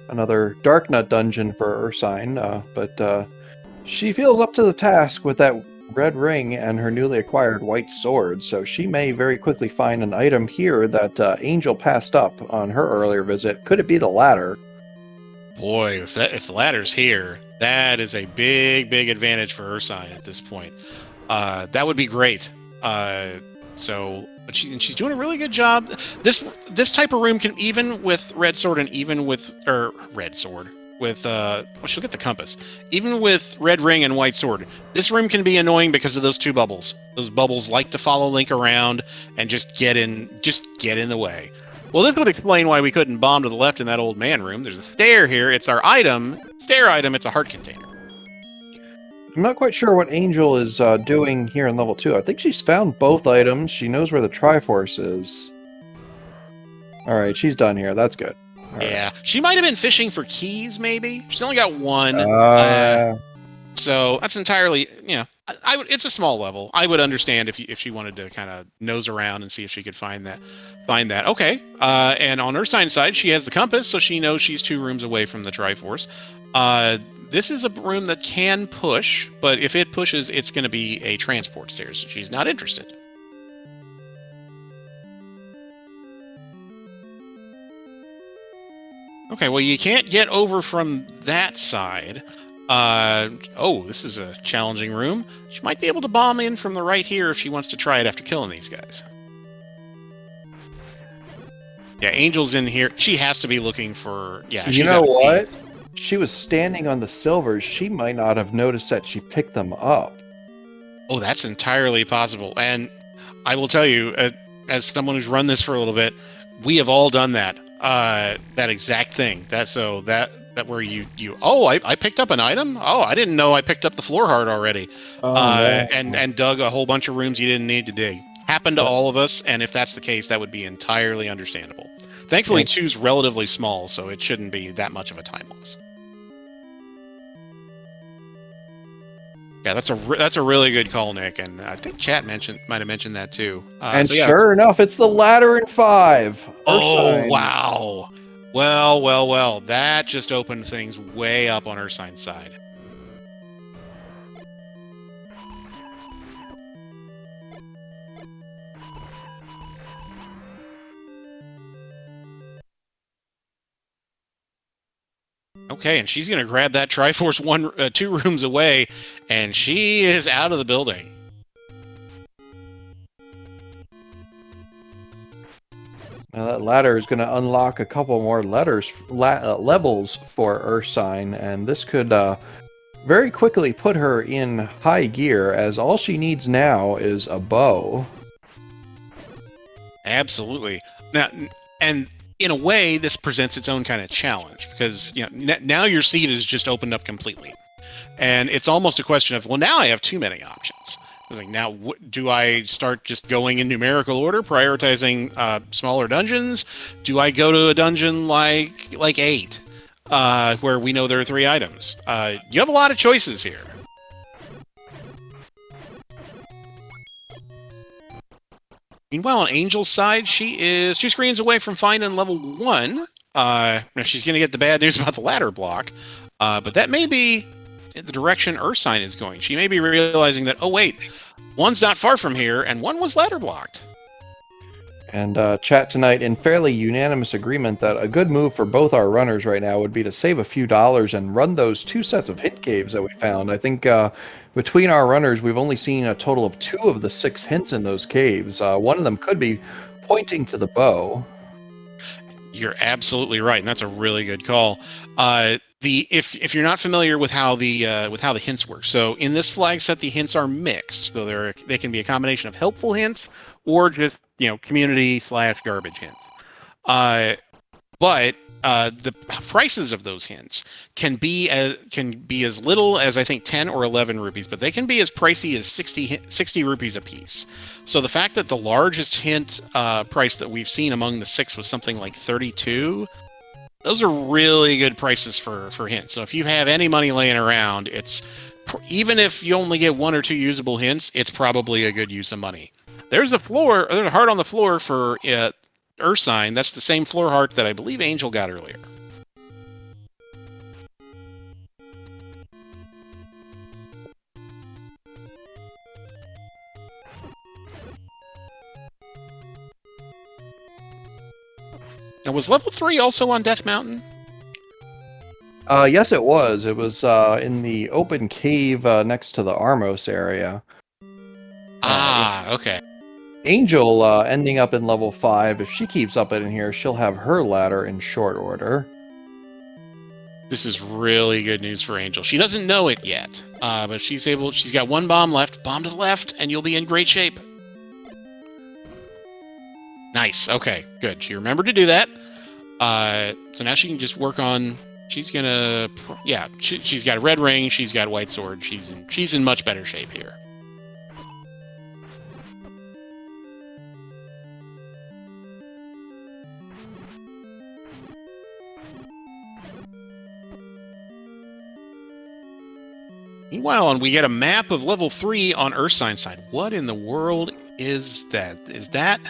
Another Dark Nut dungeon for Ursine, but she feels up to the task with that red ring and her newly acquired white sword, so she may very quickly find an item here that Angel passed up on her earlier visit. Could it be the ladder? Boy, if the ladder's here, that is a big advantage for Ursine at this point. That would be great. But she's doing a really good job. This type of room can, even with red sword and even with red sword with she'll get the compass. Even with red ring and white sword, this room can be annoying because of those two bubbles. Those bubbles like to follow Link around and just get in the way. Well, this would explain why we couldn't bomb to the left in that old man room. There's a stair here. It's our stair item. It's a heart container. I'm not quite sure what Angel is doing here in level 2. I think she's found both items. She knows where the Triforce is. Alright, she's done here. That's good. Yeah, she might have been fishing for keys, maybe. She's only got one. So that's entirely, it's a small level. I would understand if she wanted to kind of nose around and see if she could find that. Okay. And on Ursine's side, she has the compass, so she knows she's 2 rooms away from the Triforce. This is a room that can push, but if it pushes, it's going to be a transport stairs. So she's not interested. Okay, well, you can't get over from that side. This is a challenging room. She might be able to bomb in from the right here if she wants to try it after killing these guys. Yeah, Angel's in here. She has to be looking for... Yeah, you know what? She was standing on the silvers. She might not have noticed that she picked them up. Oh, that's entirely possible. And I will tell you, as someone who's run this for a little bit, we have all done that. That exact thing. That where you I picked up an item. Oh, I didn't know I picked up the floor heart already. And dug a whole bunch of rooms you didn't need to dig. Happened to all of us, and if that's the case, that would be entirely understandable. Thankfully, 2's relatively small, so it shouldn't be that much of a time loss. Yeah, that's a really good call, Nick, and I think chat might have mentioned that too. Sure enough, it's the ladder in 5. Oh, wow. Well, that just opened things way up on Ursine's side. Okay, and she's going to grab that Triforce 2 rooms away, and she is out of the building. Now that ladder is going to unlock a couple more levels for Ursine, and this could very quickly put her in high gear, as all she needs now is a bow. Absolutely. Now, and in a way, this presents its own kind of challenge, because now your seed is just opened up completely, and it's almost a question of, well, now I have too many options. I was like, now do I start just going in numerical order, prioritizing smaller dungeons? Do I go to a dungeon like 8, where we know there are 3 items? You have a lot of choices here. Meanwhile, on Angel's side, she is 2 screens away from finding level 1. She's going to get the bad news about the ladder block, but that may be in the direction Ursine is going. She may be realizing that, oh wait, 1's not far from here, and 1 was ladder blocked. And chat tonight in fairly unanimous agreement that a good move for both our runners right now would be to save a few dollars and run those 2 sets of hint caves that we found. I think between our runners, we've only seen a total of 2 of the 6 hints in those caves. One of them could be pointing to the bow. You're absolutely right, and that's a really good call. if you're not familiar with how the hints work, so in this flag set the hints are mixed, so they can be a combination of helpful hints or just community / garbage hints. But the prices of those hints can be as little as I think 10 or 11 rupees, but they can be as pricey as 60 rupees a piece. So the fact that the largest hint price that we've seen among the 6 was something like 32. Those are really good prices for hints. So if you have any money laying around, even if you only get 1 or 2 usable hints, it's probably a good use of money. There's a heart on the floor for Ursine. That's the same floor heart that I believe Angel got earlier. Now, was level 3 also on Death Mountain? Yes, it was. It was in the open cave next to the Armos area. Okay. Angel ending up in level 5. If she keeps up in here, she'll have her ladder in short order. This is really good news for Angel. She doesn't know it yet, but she's got 1 bomb left. Bomb to the left, and you'll be in great shape. Nice. Okay, good. She remembered to do that. So now she can just work on. She's gonna. Yeah, she's got a red ring. She's got white sword. She's in much better shape here. Meanwhile, we get a map of level 3 on Ursine's side. What in the world is that? Is that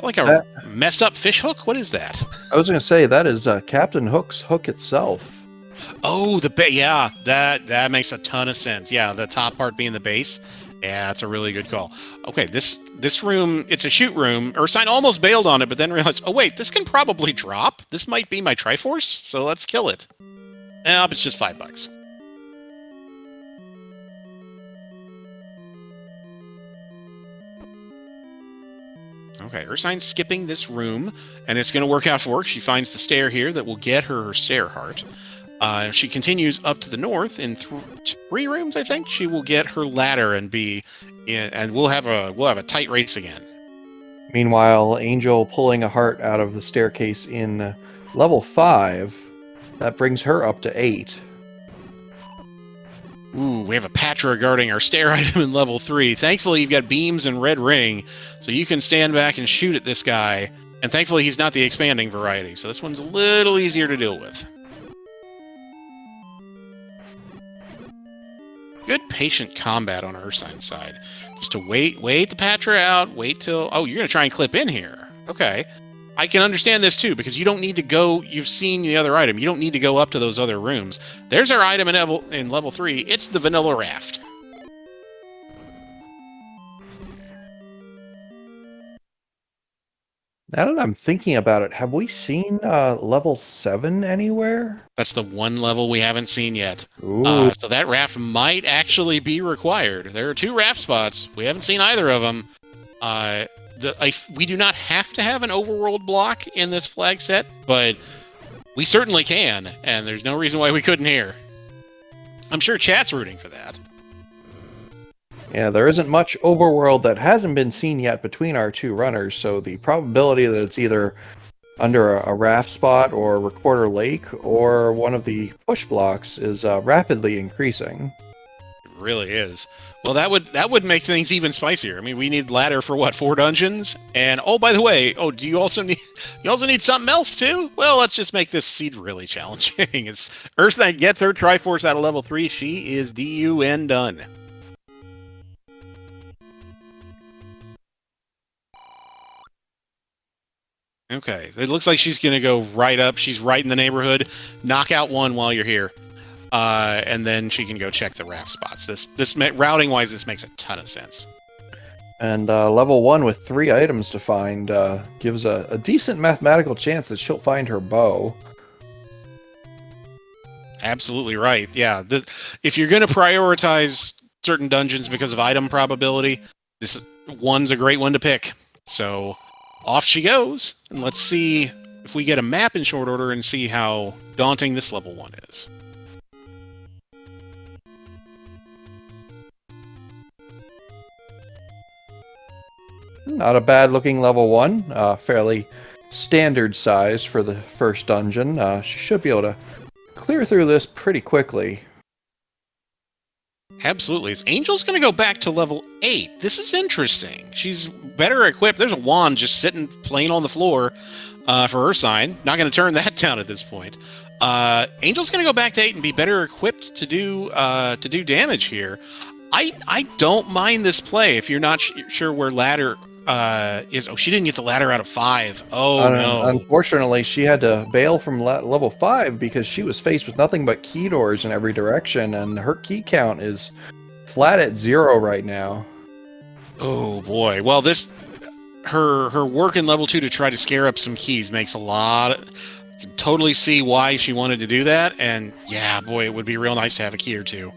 like a messed up fish hook? What is that? I was going to say that is Captain Hook's hook itself. Oh, yeah, that makes a ton of sense. Yeah, the top part being the base. Yeah, that's a really good call. Okay, this room, it's a shoot room. Ursine almost bailed on it, but then realized, oh wait, this can probably drop. This might be my Triforce, so let's kill it. Nope, it's just $5. Okay, Ursine's skipping this room, and it's going to work out for her. She finds the stair here that will get her stair heart. If she continues up to the north in 3 rooms, I think she will get her ladder and we'll have a tight race again. Meanwhile, Angel pulling a heart out of the staircase in level 5, that brings her up to 8. Ooh, we have a Patra guarding our stair item in level 3. Thankfully, you've got beams and red ring, so you can stand back and shoot at this guy. And thankfully, he's not the expanding variety, so this one's a little easier to deal with. Good patient combat on Ursine's side. Just to wait the Patra out, wait till... Oh, you're going to try and clip in here. Okay. I can understand this too, because you don't need to go... You've seen the other item. You don't need to go up to those other rooms. There's our item in level 3. It's the vanilla raft. Now that I'm thinking about it, have we seen level 7 anywhere? That's the one level we haven't seen yet. Ooh. So that raft might actually be required. There are 2 raft spots. We haven't seen either of them. We do not have to have an overworld block in this flag set, but we certainly can, and there's no reason why we couldn't here. I'm sure chat's rooting for that. Yeah, there isn't much overworld that hasn't been seen yet between our 2 runners, so the probability that it's either under a raft spot or Recorder Lake or one of the push blocks is rapidly increasing. It really is. Well, that would make things even spicier. I mean, we need ladder for what, 4 dungeons? And oh, by the way, do you also need something else too? Well, let's just make this seed really challenging. As Ursine gets her Triforce out of level 3, she is DUN done. Okay, it looks like she's going to go right up. She's right in the neighborhood. Knock out 1 while you're here. And then she can go check the raft spots. This routing-wise, this makes a ton of sense. And level 1 with 3 items to find gives a decent mathematical chance that she'll find her bow. Absolutely right. Yeah, if you're going to prioritize certain dungeons because of item probability, this one's a great one to pick. So... off she goes, and let's see if we get a map in short order and see how daunting this level 1 is. Not a bad looking level 1. Fairly standard size for the first dungeon. She should be able to clear through this pretty quickly. Absolutely. Angel's going to go back to level 8. This is interesting. She's better equipped. There's a wand just sitting plain on the floor for Ursine. Not going to turn that down at this point. Angel's going to go back to 8 and be better equipped to do damage here. I don't mind this play if you're not sure where ladder is. Oh, she didn't get the ladder out of 5. Oh, no. Unfortunately, she had to bail from level 5 because she was faced with nothing but key doors in every direction, and her key count is flat at 0 right now. Oh, boy. Well, her work in level 2 to try to scare up some keys makes a lot of... I can totally see why she wanted to do that, and yeah, boy, it would be real nice to have a key or two.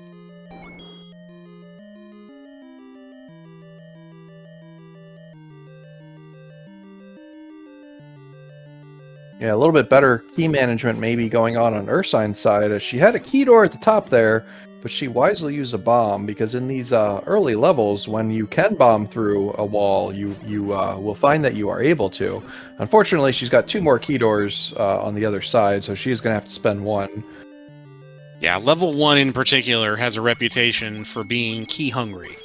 Yeah, a little bit better key management maybe going on Ursine's side, as she had a key door at the top there, but she wisely used a bomb, because in these early levels, when you can bomb through a wall, you will find that you are able to. Unfortunately, she's got 2 more key doors on the other side, so she's going to have to spend 1. Yeah, level 1 in particular has a reputation for being key hungry.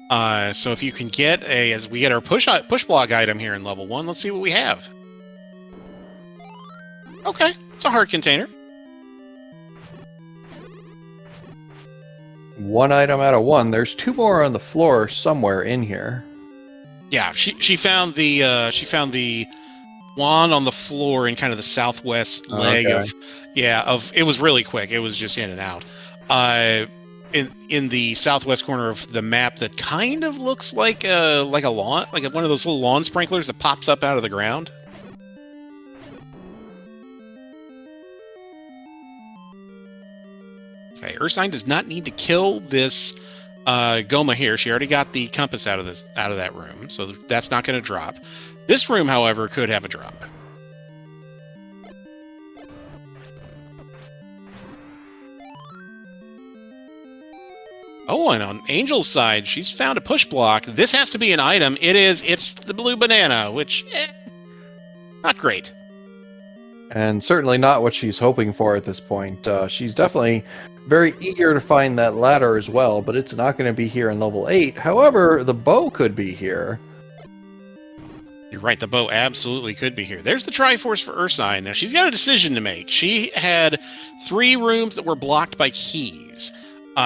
So if you can get as we get our push block item here in level 1, let's see what we have. Okay, it's a heart container. 1 item out of 1. There's 2 more on the floor somewhere in here. Yeah, she found the wand on the floor in kind of the southwest leg of it was really quick. It was just in and out. In the southwest corner of the map that kind of looks like a lawn, like one of those little lawn sprinklers that pops up out of the ground. Okay, Ursine does not need to kill this Goma here. She already got the compass out of that room, so that's not going to drop. This room, however, could have a drop. Oh, and on Angel's side, she's found a push block. This has to be an item. It's the blue banana, which, not great. And certainly not what she's hoping for at this point. She's definitely very eager to find that ladder as well, but it's not going to be here in level 8. However, the bow could be here. You're right, the bow absolutely could be here. There's the Triforce for Ursine. Now, she's got a decision to make. She had 3 rooms that were blocked by keys.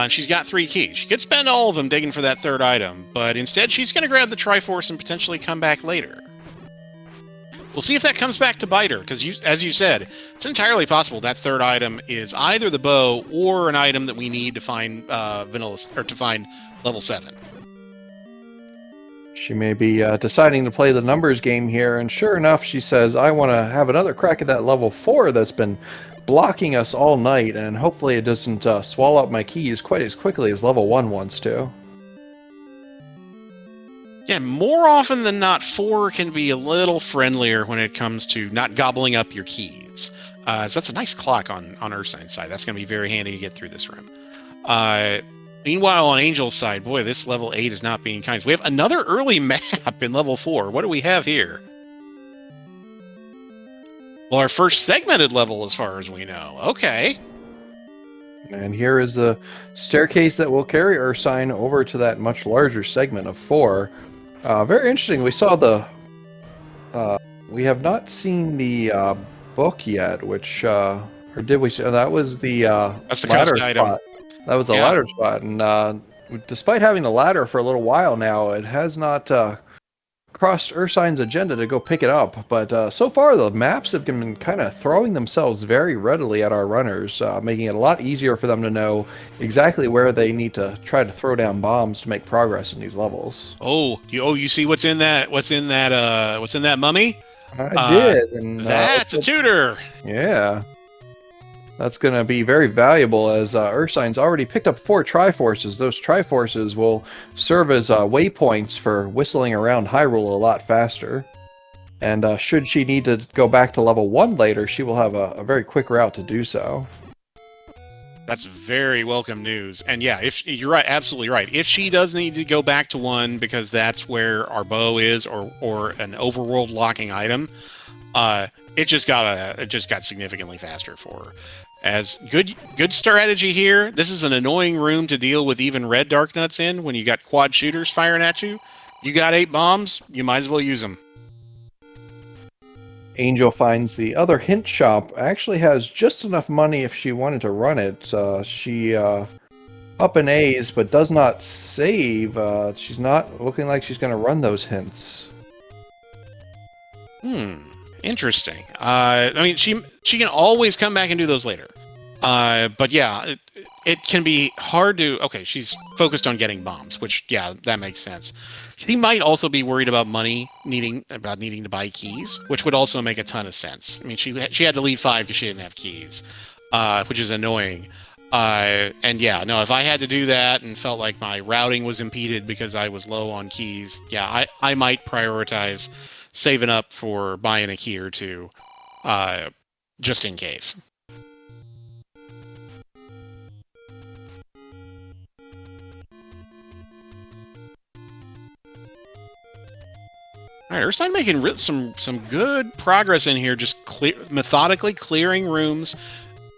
She's got 3 keys. She could spend all of them digging for that 3rd item, but instead she's going to grab the Triforce and potentially come back later. We'll see if that comes back to bite her, because as you said, it's entirely possible that 3rd item is either the bow or an item that we need to find to find level 7. She may be deciding to play the numbers game here, and sure enough, she says, I want to have another crack at that level 4 that's been blocking us all night, and hopefully it doesn't swallow up my keys quite as quickly as level 1 wants to. Yeah, more often than not, 4 can be a little friendlier when it comes to not gobbling up your keys. So that's a nice clock on Ursine's side. That's going to be very handy to get through this room. Meanwhile, on Angel's side, boy, this level 8 is not being kind. We have another early map in level 4. What do we have here? Well, our first segmented level as far as we know. Okay. And here is the staircase that will carry Ursine over to that much larger segment of 4. Very interesting. We saw the... we have not seen the book yet, which... or did we see? That was the that's the ladder item. spot. That was the ladder spot. And despite having the ladder for a little while now, it has not crossed Ursine's agenda to go pick it up. But so far, the maps have been kind of throwing themselves very readily at our runners, making it a lot easier for them to know exactly where they need to try to throw down bombs to make progress in these levels. Oh, you see what's in that mummy? I did. And, that's a tutor. Yeah. That's going to be very valuable, as Ursine's already picked up 4 Triforces. Those Triforces will serve as waypoints for whistling around Hyrule a lot faster. And should she need to go back to level 1 later, she will have a very quick route to do so. That's very welcome news. And yeah, you're right, absolutely right. If she does need to go back to 1 because that's where our bow is, or an overworld locking item, it just got significantly faster for her. As good strategy here. This is an annoying room to deal with even red dark nuts in when you got quad shooters firing at you. You got 8 bombs, you might as well use them. Angel finds the other hint shop actually has just enough money if she wanted to run it. She up in A's, but does not save. She's not looking like she's going to run those hints. Interesting. I mean, she can always come back and do those later. But yeah, it can be hard to... Okay, she's focused on getting bombs, which, yeah, that makes sense. She might also be worried about needing to buy keys, which would also make a ton of sense. I mean, she had to leave 5 because she didn't have keys, which is annoying. And yeah, no, if I had to do that and felt like my routing was impeded because I was low on keys, yeah, I might prioritize saving up for buying a key or two, just in case. All right, Ursine making some good progress in here, just methodically clearing rooms.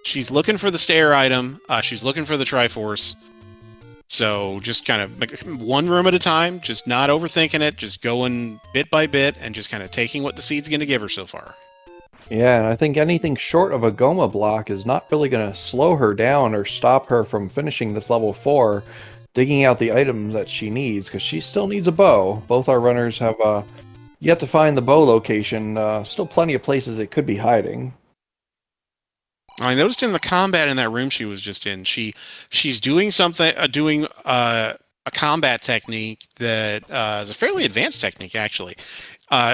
She's looking for the stair item. She's looking for the Triforce. So just kind of one room at a time, just not overthinking it, just going bit by bit and just kind of taking what the seed's going to give her so far. Yeah, and I think anything short of a Goma block is not really going to slow her down or stop her from finishing this level 4, digging out the items that she needs, because she still needs a bow. Both our runners have yet to find the bow location. Still plenty of places it could be hiding. I noticed in the combat in that room she was just in, she's doing something, a combat technique that is a fairly advanced technique, actually.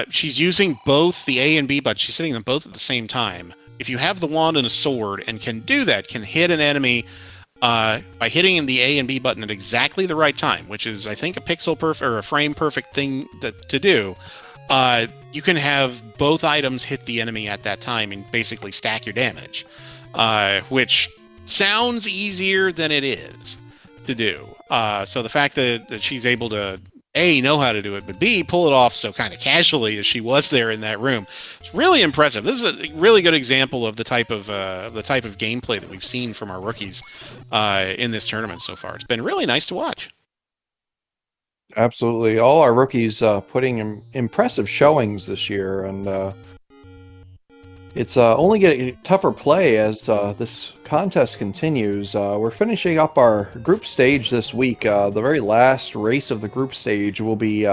She's using both the A and B buttons. She's hitting them both at the same time. If you have the wand and a sword and can do that, can hit an enemy by hitting the A and B button at exactly the right time, which is, I think, a pixel perfect or a frame perfect thing to do. You can have both items hit the enemy at that time and basically stack your damage, which sounds easier than it is to do. So the fact that she's able to A, know how to do it, but B, pull it off so kind of casually as she was there in that room, it's really impressive. This is a really good example of the type of gameplay that we've seen from our rookies in this tournament so far. It's been really nice to watch. Absolutely. All our rookies putting in impressive showings this year, and it's only getting tougher play as this contest continues. We're finishing up our group stage this week. The very last race of the group stage will be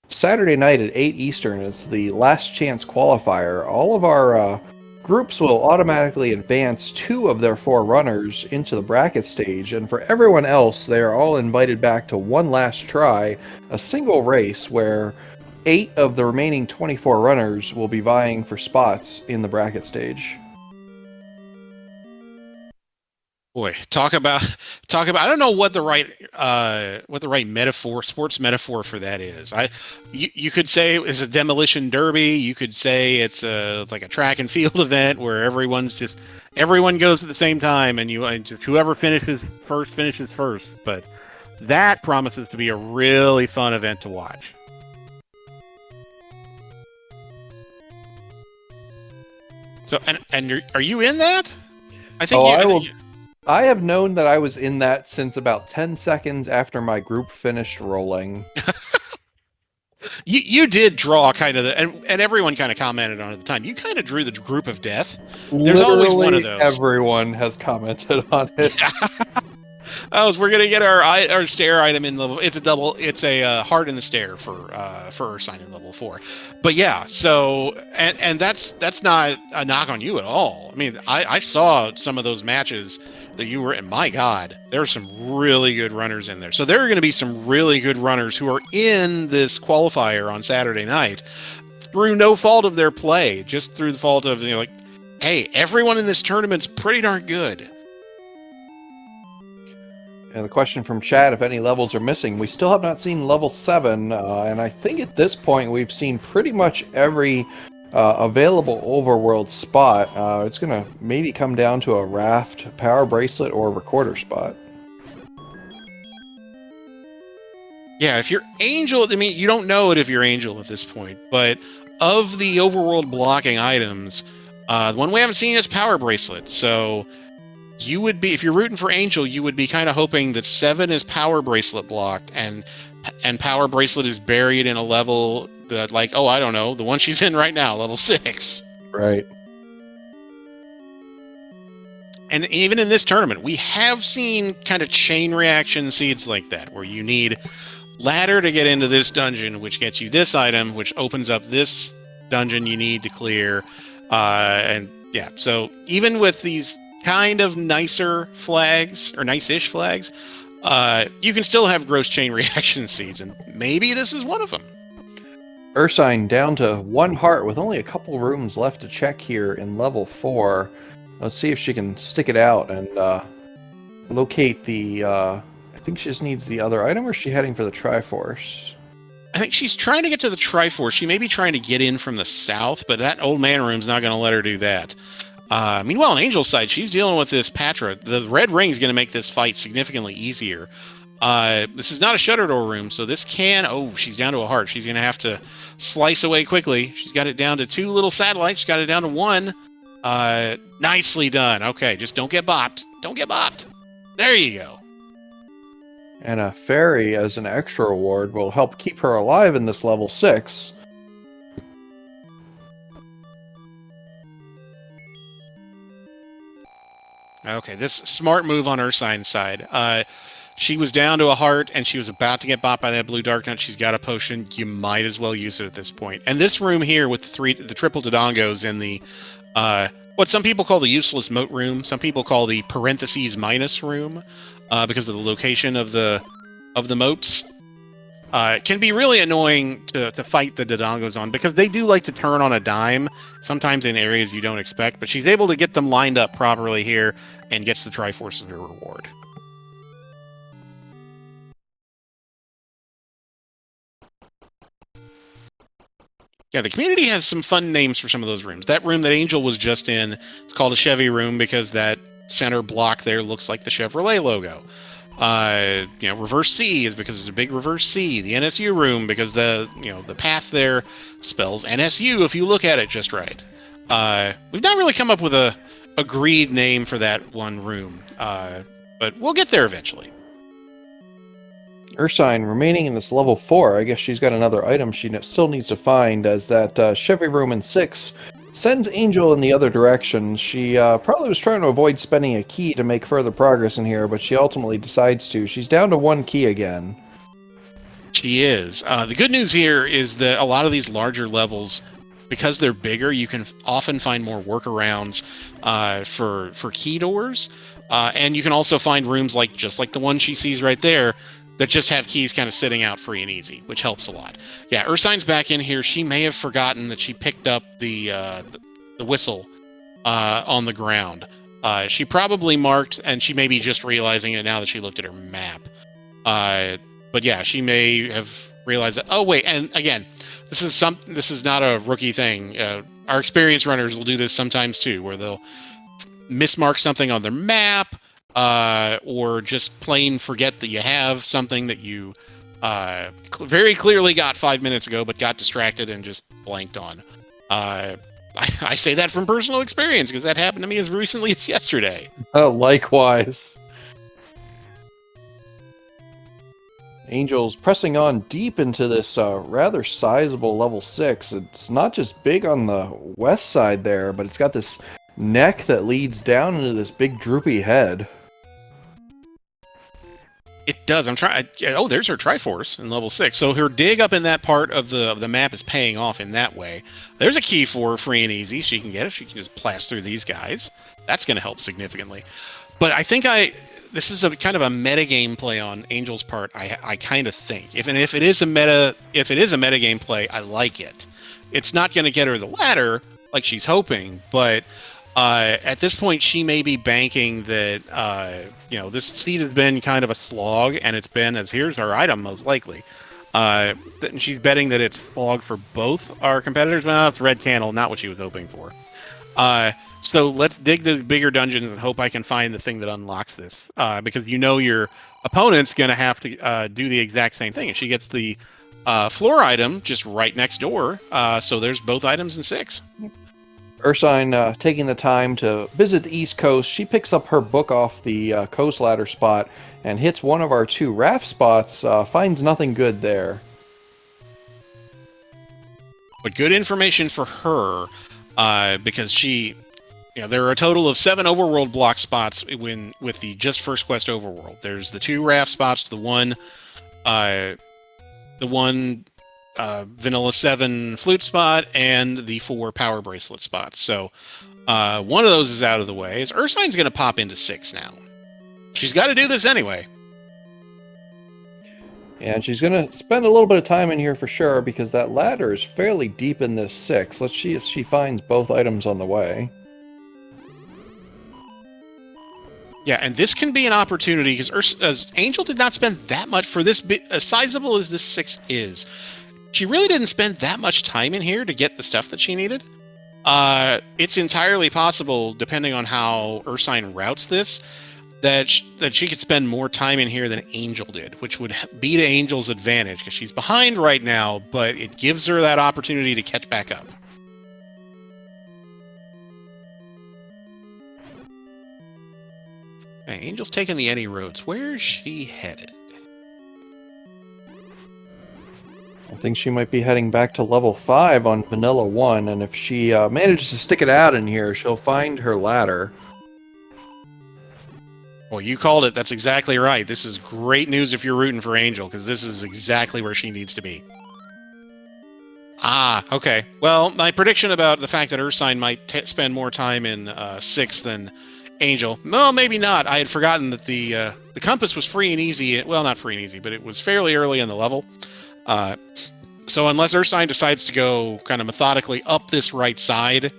Saturday night at 8 Eastern. It's the last chance qualifier. All of our groups will automatically advance 2 of their 4 runners into the bracket stage, and for everyone else, they are all invited back to one last try, a single race where 8 of the remaining 24 runners will be vying for spots in the bracket stage. Boy, talk about I don't know what the right sports metaphor for that is. You could say it's a demolition derby, you could say it's like a track and field event where everyone goes at the same time and just whoever finishes first, but that promises to be a really fun event to watch. So and are you in that? I think I have known that I was in that since about 10 seconds after my group finished rolling. You did draw kind of and everyone kind of commented on it at the time. You kind of drew the group of death. There's always one of those. Everyone has commented on it. We're gonna get our stair item in level. It's a heart in the stair for Ursine in level 4. But yeah, so and that's not a knock on you at all. I mean, I saw some of those matches that you were in. My God, there are some really good runners in there. So there are going to be some really good runners who are in this qualifier on Saturday night through no fault of their play, just through the fault of, like, hey, everyone in this tournament's pretty darn good. And the question from chat, if any levels are missing, we still have not seen level 7, and I think at this point we've seen pretty much every available overworld spot. It's going to maybe come down to a raft, power bracelet, or recorder spot. Yeah, if you're Angel, I mean, you don't know it if you're Angel at this point, but of the overworld blocking items, the one we haven't seen is Power Bracelet, so you would be, if you're rooting for Angel, you would be kind of hoping that 7 is Power Bracelet blocked, and Power Bracelet is buried in a level that, like, oh, I don't know, the one she's in right now, level 6. Right. And even in this tournament, we have seen kind of chain reaction seeds like that, where you need ladder to get into this dungeon, which gets you this item, which opens up this dungeon you need to clear. And yeah, so even with these kind of nicer flags, or nice-ish flags, you can still have gross chain reaction seeds, and maybe this is one of them. Ursine down to 1 heart with only a couple rooms left to check here in level 4. Let's see if she can stick it out and locate the... I think she just needs the other item, or is she heading for the Triforce? I think she's trying to get to the Triforce. She may be trying to get in from the south, but that old man room's not going to let her do that. Meanwhile, on Angel's side, she's dealing with this Patra. The red ring is going to make this fight significantly easier. This is not a shutter door room, so this can... Oh, she's down to a heart. She's going to have to slice away quickly. She's got it down to 2 little satellites. She's got it down to 1. Nicely done. Okay, just don't get bopped. Don't get bopped. There you go. And a fairy as an extra reward will help keep her alive in this level 6. Okay, this smart move on Ursine's side. She was down to a heart, and she was about to get bopped by that blue dark nut. She's got a potion. You might as well use it at this point. And this room here with the triple Dodongos in the what some people call the useless moat room, some people call the parentheses minus room, because of the location of the moats. It can be really annoying to fight the Dodongos on, because they do like to turn on a dime, sometimes in areas you don't expect, but she's able to get them lined up properly here and gets the Triforce as a reward. Yeah, the community has some fun names for some of those rooms. That room that Angel was just in, it's called a Chevy room because that center block there looks like the Chevrolet logo. Reverse C is because there's a big reverse C. The NSU room because the path there spells NSU if you look at it just right. We've not really come up with a agreed name for that one room, but we'll get there eventually. Ursine remaining in this level 4. I guess she's got another item she still needs to find, as that Chevy room in 6 sends Angel in the other direction. She probably was trying to avoid spending a key to make further progress in here, but she ultimately decides to. She's down to 1 key again. She is. The good news here is that a lot of these larger levels, because they're bigger, you can often find more workarounds for key doors, and you can also find rooms just like the one she sees right there that just have keys kind of sitting out free and easy, which helps a lot. Yeah, Ursine's back in here. She may have forgotten that she picked up the whistle on the ground. She probably marked, and she may be just realizing it now that she looked at her map. But yeah, she may have realized that. Oh wait, and again, this is not a rookie thing. Our experienced runners will do this sometimes too, where they'll mismark something on their map, or just plain forget that you have something that you very clearly got 5 minutes ago, but got distracted and just blanked on. I say that from personal experience, because that happened to me as recently as yesterday. Likewise. Angel's pressing on deep into this rather sizable level 6. It's not just big on the west side there, but it's got this neck that leads down into this big droopy head. It does. I'm trying. Oh, there's her Triforce in level 6. So her dig up in that part of the map is paying off in that way. There's a key for her, free and easy. She can get it. She can just blast through these guys. That's going to help significantly. But I think this is a kind of a meta game play on Angel's part. I kind of think if it is a meta game play, I like it. It's not going to get her the ladder like she's hoping, but At this point, she may be banking that, this seed has been kind of a slog, and it's been as here's our item, most likely. She's betting that it's slog for both our competitors. Well, it's red candle, not what she was hoping for. So let's dig the bigger dungeons and hope I can find the thing that unlocks this. Because your opponent's going to have to do the exact same thing. And she gets the floor item just right next door. So there's both items in 6. Ursine taking the time to visit the East Coast. She picks up her book off the coast ladder spot and hits one of our 2 raft spots. Finds nothing good there. But good information for her because she... there are a total of 7 overworld block spots with the just first quest overworld. There's the 2 raft spots, the one vanilla 7 flute spot, and the 4 power bracelet spots. So one of those is out of the way. Ursine's going to pop into 6 now. She's got to do this anyway. And she's going to spend a little bit of time in here for sure, because that ladder is fairly deep in this 6. Let's see if she finds both items on the way. Yeah, and this can be an opportunity, because Angel did not spend that much for this bit, as sizable as this 6 is. She really didn't spend that much time in here to get the stuff that she needed. It's entirely possible, depending on how Ursine routes this, that she could spend more time in here than Angel did, which would be to Angel's advantage, because she's behind right now, but it gives her that opportunity to catch back up. Okay, Angel's taking the any roads. Where's she headed? I think she might be heading back to level 5 on Vanilla 1, and if she manages to stick it out in here, she'll find her ladder. Well, you called it. That's exactly right. This is great news if you're rooting for Angel, because this is exactly where she needs to be. Ah, okay. Well, my prediction about the fact that Ursine might spend more time in 6 than Angel, well, maybe not. I had forgotten that the compass was free and easy. Well, not free and easy, but it was fairly early in the level. So unless Ursine decides to go kind of methodically up this right side,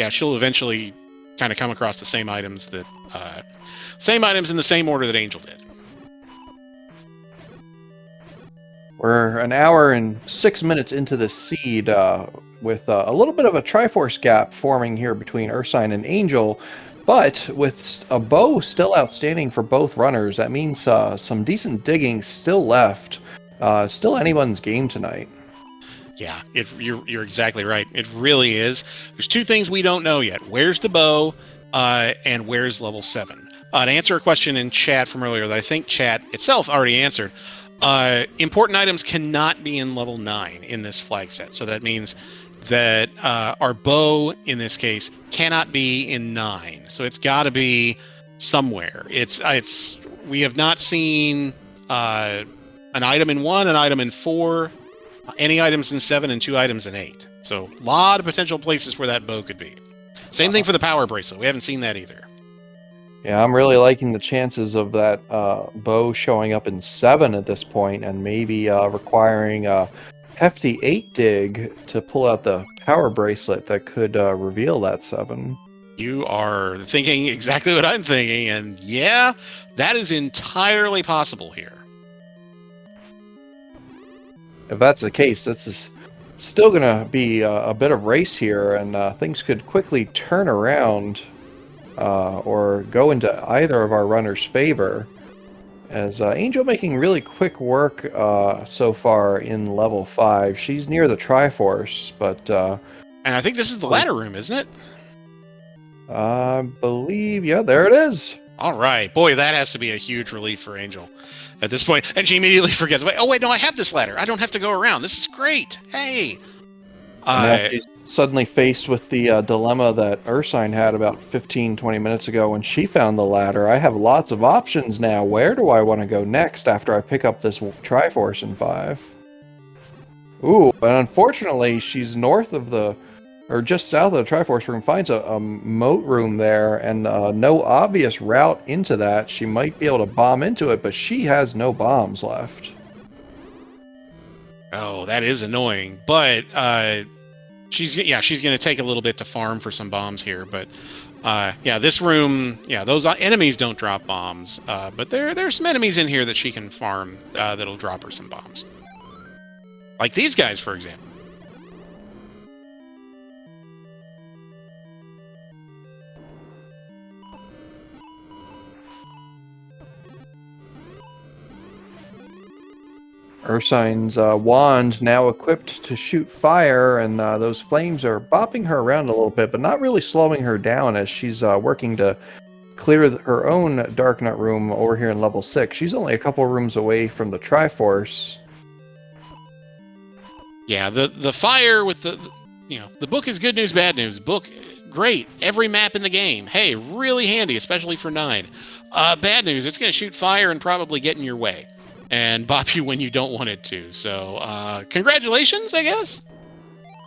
she'll eventually kind of come across the same items in the same order that Angel did. We're an hour and 6 minutes into the seed with a little bit of a Triforce gap forming here between Ursine and Angel, but with a bow still outstanding for both runners. That means some decent digging still left. Still anyone's game tonight. Yeah, you're exactly right. It really is. There's 2 things we don't know yet. Where's the bow, and where's level 7? To answer a question in chat from earlier that I think chat itself already answered, important items cannot be in level 9 in this flag set. So that means that our bow, in this case, cannot be in 9. So it's got to be somewhere. We have not seen an item in 1, an item in 4, any items in 7, and 2 items in 8. So a lot of potential places where that bow could be. Same thing for the power bracelet. We haven't seen that either. Yeah, I'm really liking the chances of that bow showing up in 7 at this point, and maybe requiring a hefty 8 dig to pull out the power bracelet that could reveal that 7. You are thinking exactly what I'm thinking, and yeah, that is entirely possible here. If that's the case, this is still going to be a bit of race here, and things could quickly turn around or go into either of our runners' favor. As Angel making really quick work so far in level 5. She's near the Triforce, but... and I think this is the ladder room, isn't it? I believe, yeah, there it is. All right. Boy, that has to be a huge relief for Angel at this point. And she immediately forgets. Oh, wait, no, I have this ladder. I don't have to go around. This is great. Hey. She's suddenly faced with the dilemma that Ursine had about 15-20 minutes ago when she found the ladder. I have lots of options now. Where do I want to go next after I pick up this Triforce in 5? Ooh, and unfortunately, she's north of or just south of the Triforce room, finds a moat room there, and no obvious route into that. She might be able to bomb into it, but she has no bombs left. Oh, that is annoying. But she's going to take a little bit to farm for some bombs here, but yeah, this room, yeah, those enemies don't drop bombs, but there's some enemies in here that she can farm that'll drop her some bombs, like these guys, for example. Ursine's wand now equipped to shoot fire, and those flames are bopping her around a little bit, but not really slowing her down as she's working to clear her own Dark Nut room over here in level 6. She's only a couple rooms away from the Triforce. Yeah, the fire with the book is good news, bad news. Book, great. Every map in the game. Hey, really handy, especially for 9. Bad news, it's going to shoot fire and probably get in your way and bop you when you don't want it to. So, congratulations, I guess.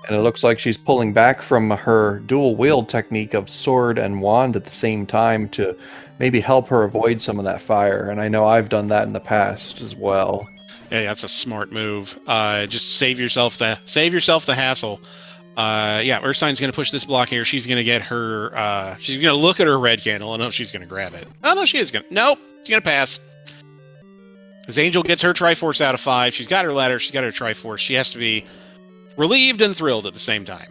And it looks like she's pulling back from her dual wield technique of sword and wand at the same time to maybe help her avoid some of that fire. And I know I've done that in the past as well. Yeah, that's a smart move. Just save yourself the hassle. Yeah, Ursine's going to push this block here. She's going to get her. She's going to look at her red candle. I know she's going to grab it. Oh no, she is going to. Nope, she's going to pass. As Angel gets her Triforce out of 5, she's got her ladder. She's got her Triforce. She has to be relieved and thrilled at the same time.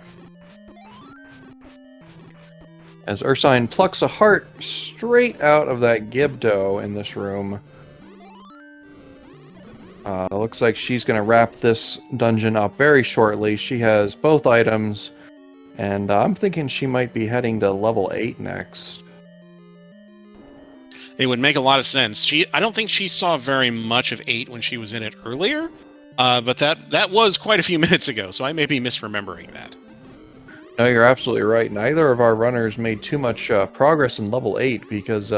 As Ursine plucks a heart straight out of that Gibdo in this room. Looks like she's going to wrap this dungeon up very shortly. She has both items, and I'm thinking she might be heading to level 8 next. It would make a lot of sense. I don't think she saw very much of 8 when she was in it earlier, but that was quite a few minutes ago, so I may be misremembering that. No, you're absolutely right. Neither of our runners made too much progress in level 8 because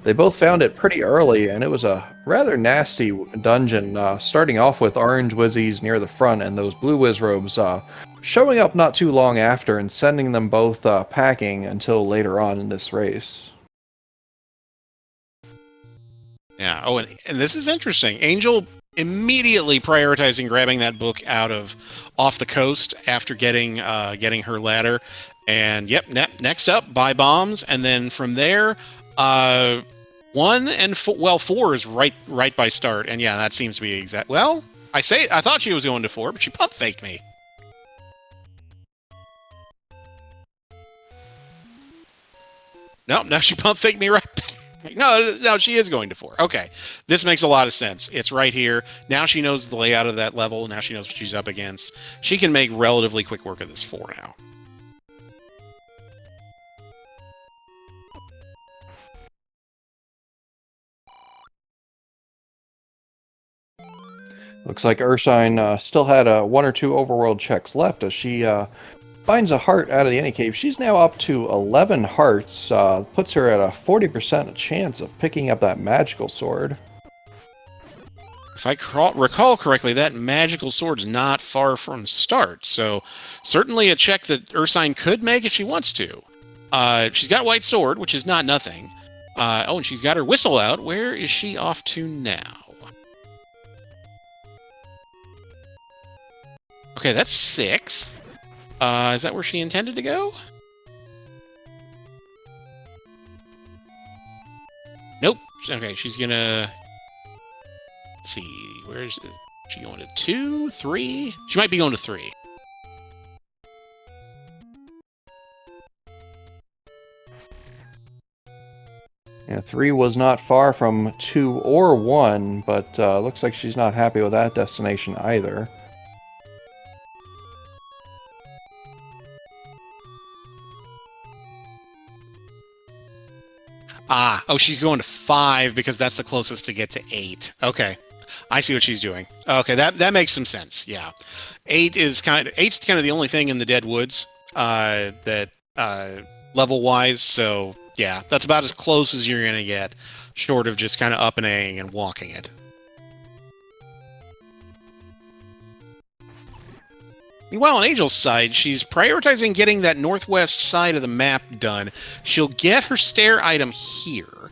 they both found it pretty early, and it was a rather nasty dungeon, starting off with orange Wizzies near the front and those blue Wizrobes showing up not too long after and sending them both packing until later on in this race. Yeah. Oh, and this is interesting. Angel immediately prioritizing grabbing that book off the coast after getting her ladder, and yep. Next up, buy bombs, and then from there, 1 and 4 is right by start, and yeah, that seems to be exact. Well, I thought she was going to 4, but she pump faked me. No, she pump faked me right back. No, she is going to 4. Okay, this makes a lot of sense. It's right here. Now she knows the layout of that level. Now she knows what she's up against. She can make relatively quick work of this 4 now. Looks like Ursine still had 1 or 2 overworld checks left as she finds a heart out of the any cave. She's now up to 11 hearts, puts her at a 40% chance of picking up that magical sword. If I recall correctly, that magical sword's not far from start, so certainly a check that Ursine could make if she wants to. She's got white sword, which is not nothing. Oh, and she's got her whistle out. Where is she off to now? Okay, that's 6. Is that where she intended to go? Nope. Okay, she's gonna... Let's see, where is she going to? 2, 3? She might be going to 3. Yeah, 3 was not far from 2 or 1, but looks like she's not happy with that destination either. Ah, she's going to 5 because that's the closest to get to 8. Okay, I see what she's doing. Okay, that makes some sense. Yeah, 8's kind of the only thing in the Dead Woods that level wise. So yeah, that's about as close as you're gonna get, short of just kind of up and A-ing and walking it. Meanwhile, on Angel's side, she's prioritizing getting that northwest side of the map done. She'll get her stair item here,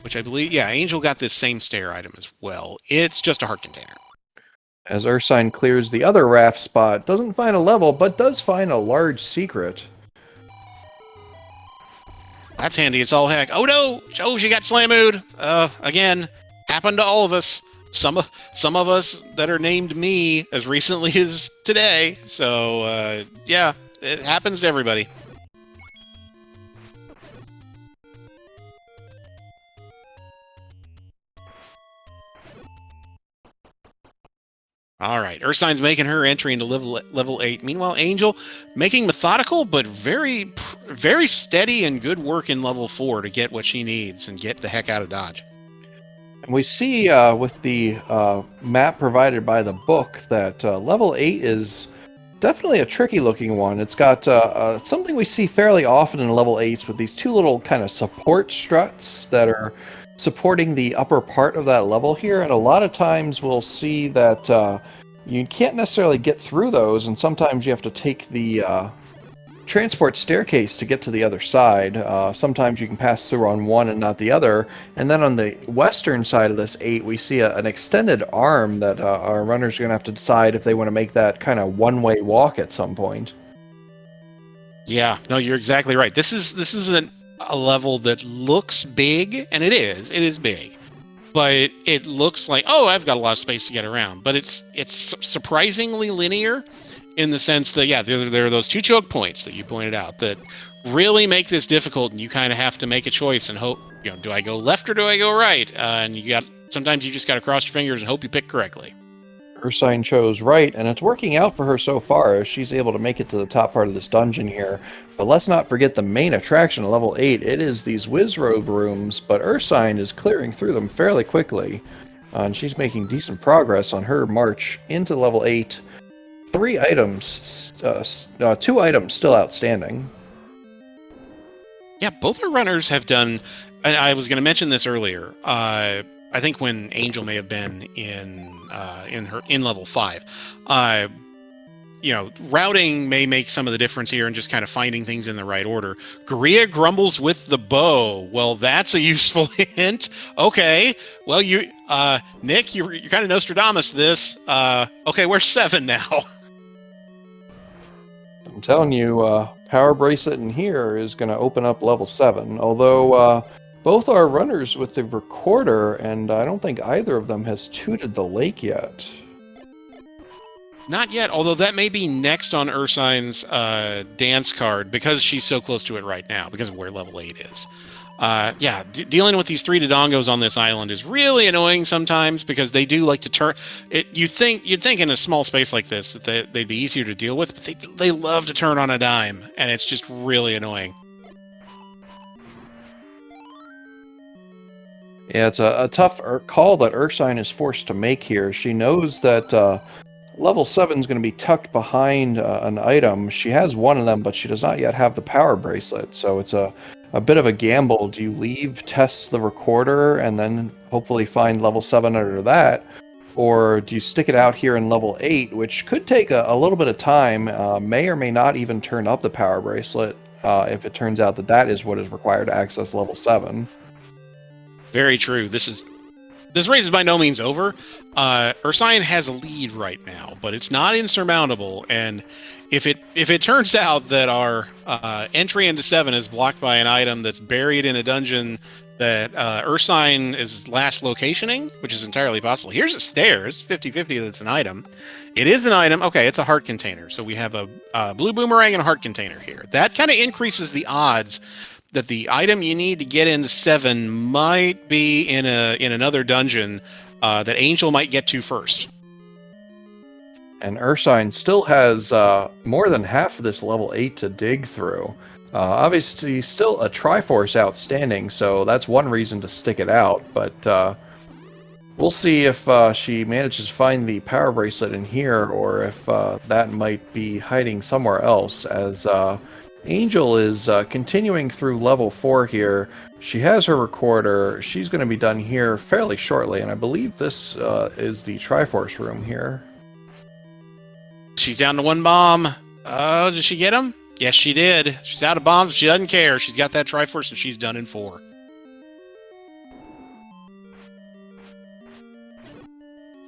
which I believe, yeah, Angel got this same stair item as well. It's just a heart container. As Ursine clears the other raft spot, doesn't find a level, but does find a large secret. That's handy as all heck. Oh no! Oh, she got slamooed. Again, happened to all of us. Some of us that are named me as recently as today. So yeah, it happens to everybody. All right, Ursine's making her entry into level 8. Meanwhile, Angel making methodical but very steady and good work in level 4 to get what she needs and get the heck out of Dodge. And we see with the map provided by the book that level 8 is definitely a tricky looking one. It's got something we see fairly often in level 8s with these two little kind of support struts that are supporting the upper part of that level here, and a lot of times we'll see that you can't necessarily get through those, and sometimes you have to take the transport staircase to get to the other side. Sometimes you can pass through on one and not the other, and then on the western side of this 8 we see an extended arm that our runners are going to have to decide if they want to make that kind of one-way walk at some point. Yeah, no, you're exactly right. This is a level that looks big, and it is big, but it looks like, oh, I've got a lot of space to get around, but it's surprisingly linear in the sense that, yeah, there are those two choke points that you pointed out that really make this difficult, and you kind of have to make a choice and hope, do I go left or do I go right? And sometimes you just got to cross your fingers and hope you pick correctly. Ursine chose right, and it's working out for her so far as she's able to make it to the top part of this dungeon here. But let's not forget the main attraction of level 8. It is these Wizrobe rooms, but Ursine is clearing through them fairly quickly. And she's making decent progress on her march into level 8. 2 items still outstanding. Yeah, both our runners have done. I was going to mention this earlier. I think when Angel may have been in level 5. Routing may make some of the difference here and just kind of finding things in the right order. Guria grumbles with the bow. Well, that's a useful hint. Okay. Well, Nick, you're kind of Nostradamus this. Okay, where's 7 now? I'm telling you, Power Bracelet in here is going to open up level 7. Although both are runners with the recorder, and I don't think either of them has tooted the lake yet. Not yet, although that may be next on Ursine's dance card because she's so close to it right now because of where level 8 is. Dealing with these 3 Dodongos on this island is really annoying sometimes because they do like to turn. You'd think in a small space like this that they'd be easier to deal with, but they love to turn on a dime, and it's just really annoying. Yeah, it's a tough call that Ursine is forced to make here. She knows that level 7 is going to be tucked behind an item. She has one of them, but she does not yet have the Power Bracelet, so it's a bit of a gamble. Do you leave, test the recorder, and then hopefully find level 7 under that? Or do you stick it out here in level 8, which could take a little bit of time, may or may not even turn up the Power Bracelet if it turns out that is what is required to access level 7. Very true. This race is by no means over. Ursine has a lead right now, but it's not insurmountable, and if it turns out that our entry into 7 is blocked by an item that's buried in a dungeon that Ursine is last locationing, which is entirely possible. Here's a stair. It's 50-50 that's an item. It is an item. Okay, it's a heart container. So we have a blue boomerang and a heart container here. That kind of increases the odds that the item you need to get into 7 might be in another dungeon that Angel might get to first. And Ursine still has more than half of this level 8 to dig through. Obviously, still a Triforce outstanding, so that's one reason to stick it out. But we'll see if she manages to find the Power Bracelet in here, or if that might be hiding somewhere else, as Angel is continuing through level 4 here. She has her recorder. She's going to be done here fairly shortly, and I believe this is the Triforce room here. She's down to 1 bomb. Oh, did she get him? Yes, she did. She's out of bombs. She doesn't care. She's got that Triforce, and she's done in 4.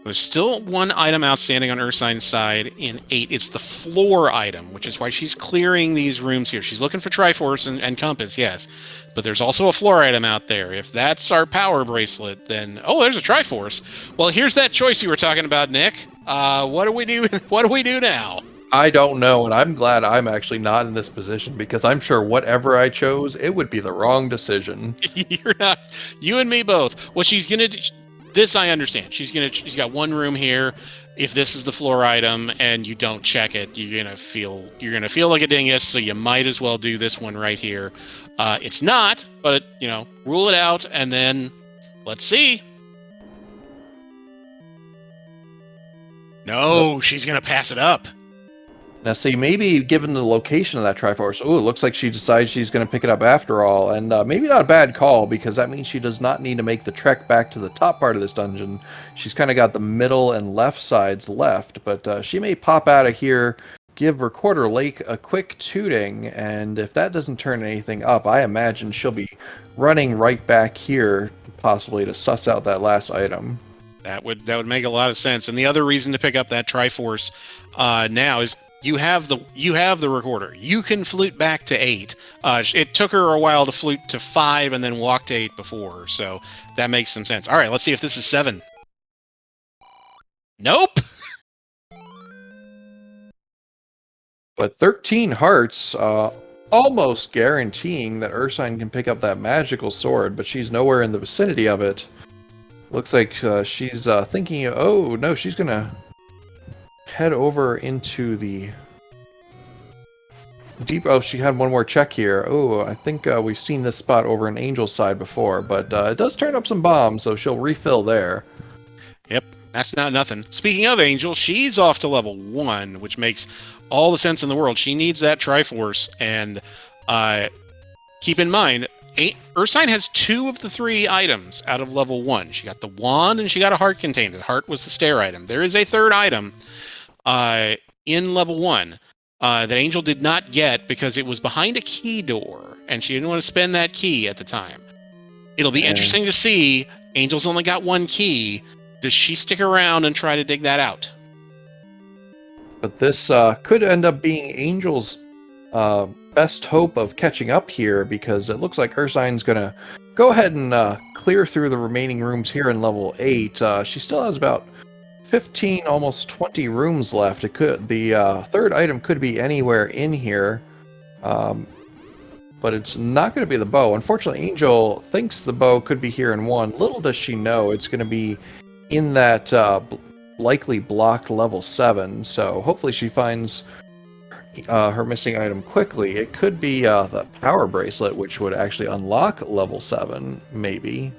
There's still one item outstanding on Ursine's side in 8. It's the floor item, which is why she's clearing these rooms here. She's looking for Triforce and Compass, yes. But there's also a floor item out there. If that's our power bracelet, then... Oh, there's a Triforce. Well, here's that choice you were talking about, Nick. What do we do? What do we do now? I don't know, and I'm glad I'm actually not in this position because I'm sure whatever I chose, it would be the wrong decision. You're not... You and me both. What she's going to do... This I understand. She's got one room here. If this is the floor item and you don't check it, you're gonna feel like a dingus. So you might as well do this one right here. It's not, but rule it out and then let's see. No, she's gonna pass it up. Now, see, maybe given the location of that Triforce, it looks like she decides she's going to pick it up after all, and maybe not a bad call, because that means she does not need to make the trek back to the top part of this dungeon. She's kind of got the middle and left sides left, but she may pop out of here, give Recorder Lake a quick tooting, and if that doesn't turn anything up, I imagine she'll be running right back here, possibly to suss out that last item. That would make a lot of sense, and the other reason to pick up that Triforce now is... You have the recorder. You can flute back to 8. It took her a while to flute to 5 and then walk to 8 before, so that makes some sense. All right, let's see if this is 7. Nope. But 13 hearts, almost guaranteeing that Ursine can pick up that magical sword, but she's nowhere in the vicinity of it. Looks like she's thinking, oh no, she's gonna head over into the deep... Oh, she had one more check here. Oh, I think we've seen this spot over in Angel's side before, but it does turn up some bombs, so she'll refill there. Yep, that's not nothing. Speaking of Angel, she's off to level 1, which makes all the sense in the world. She needs that Triforce, and keep in mind, Ursine has 2 of the 3 items out of level 1. She got the wand, and she got a heart container. The heart was the stair item. There is a 3rd item in level 1 that Angel did not get because it was behind a key door, and she didn't want to spend that key at the time. It'll be interesting to see. Angel's only got 1 key. Does she stick around and try to dig that out? But this could end up being Angel's best hope of catching up here, because it looks like Ursine's going to go ahead and clear through the remaining rooms here in level 8. She still has about 15, almost 20 rooms left. The 3rd item could be anywhere in here, but it's not going to be the bow. Unfortunately, Angel thinks the bow could be here in 1. Little does she know it's going to be in that likely blocked level 7, so hopefully she finds her missing item quickly. It could be the power bracelet, which would actually unlock level 7, maybe.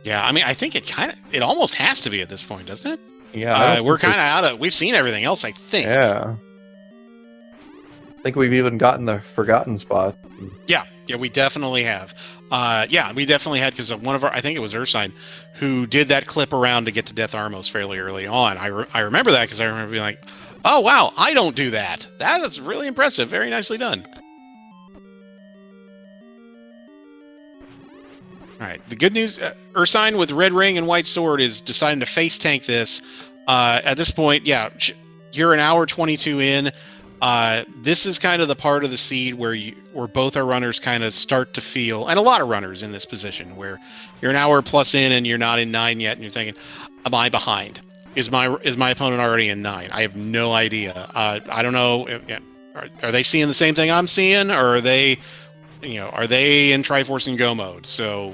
Yeah, I mean, I think it almost has to be at this point, doesn't it? Yeah, we're kind of out of... We've seen everything else, I think. Yeah. I think we've even gotten the forgotten spot. Yeah, we definitely have. We definitely had, because one of I think it was Ursine, who did that clip around to get to Death Armos fairly early on. I remember that because I remember being like, oh, wow, I don't do that. That is really impressive. Very nicely done. All right, the good news, Ursine with red ring and white sword is deciding to face tank this. At this point, you're an hour 22 in. This is kind of the part of the seed where both our runners kind of start to feel, and a lot of runners in this position, where you're an hour plus in and you're not in 9 yet, and you're thinking, am I behind? Is my opponent already in 9? I have no idea. I don't know. Are they seeing the same thing I'm seeing, or are they in Triforce and Go mode? So,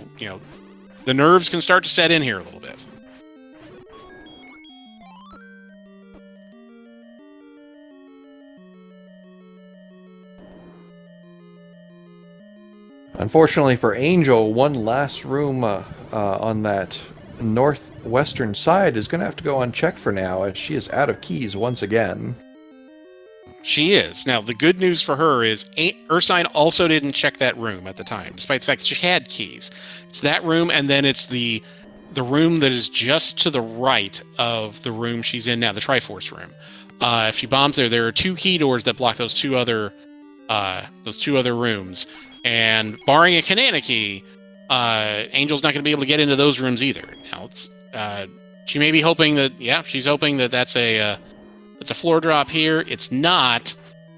the nerves can start to set in here a little bit. Unfortunately for Angel, one last room on that northwestern side is going to have to go unchecked for now, as she is out of keys once again. She is. Now, the good news for her is Ursine also didn't check that room at the time, despite the fact that she had keys. It's that room, and then it's the room that is just to the right of the room she's in now, the Triforce room. If she bombs there are 2 key doors that block those two other rooms. And barring a Kanana key, Angel's not going to be able to get into those rooms either. Now, She may be hoping that, yeah, she's hoping that that's a floor drop here. It's not.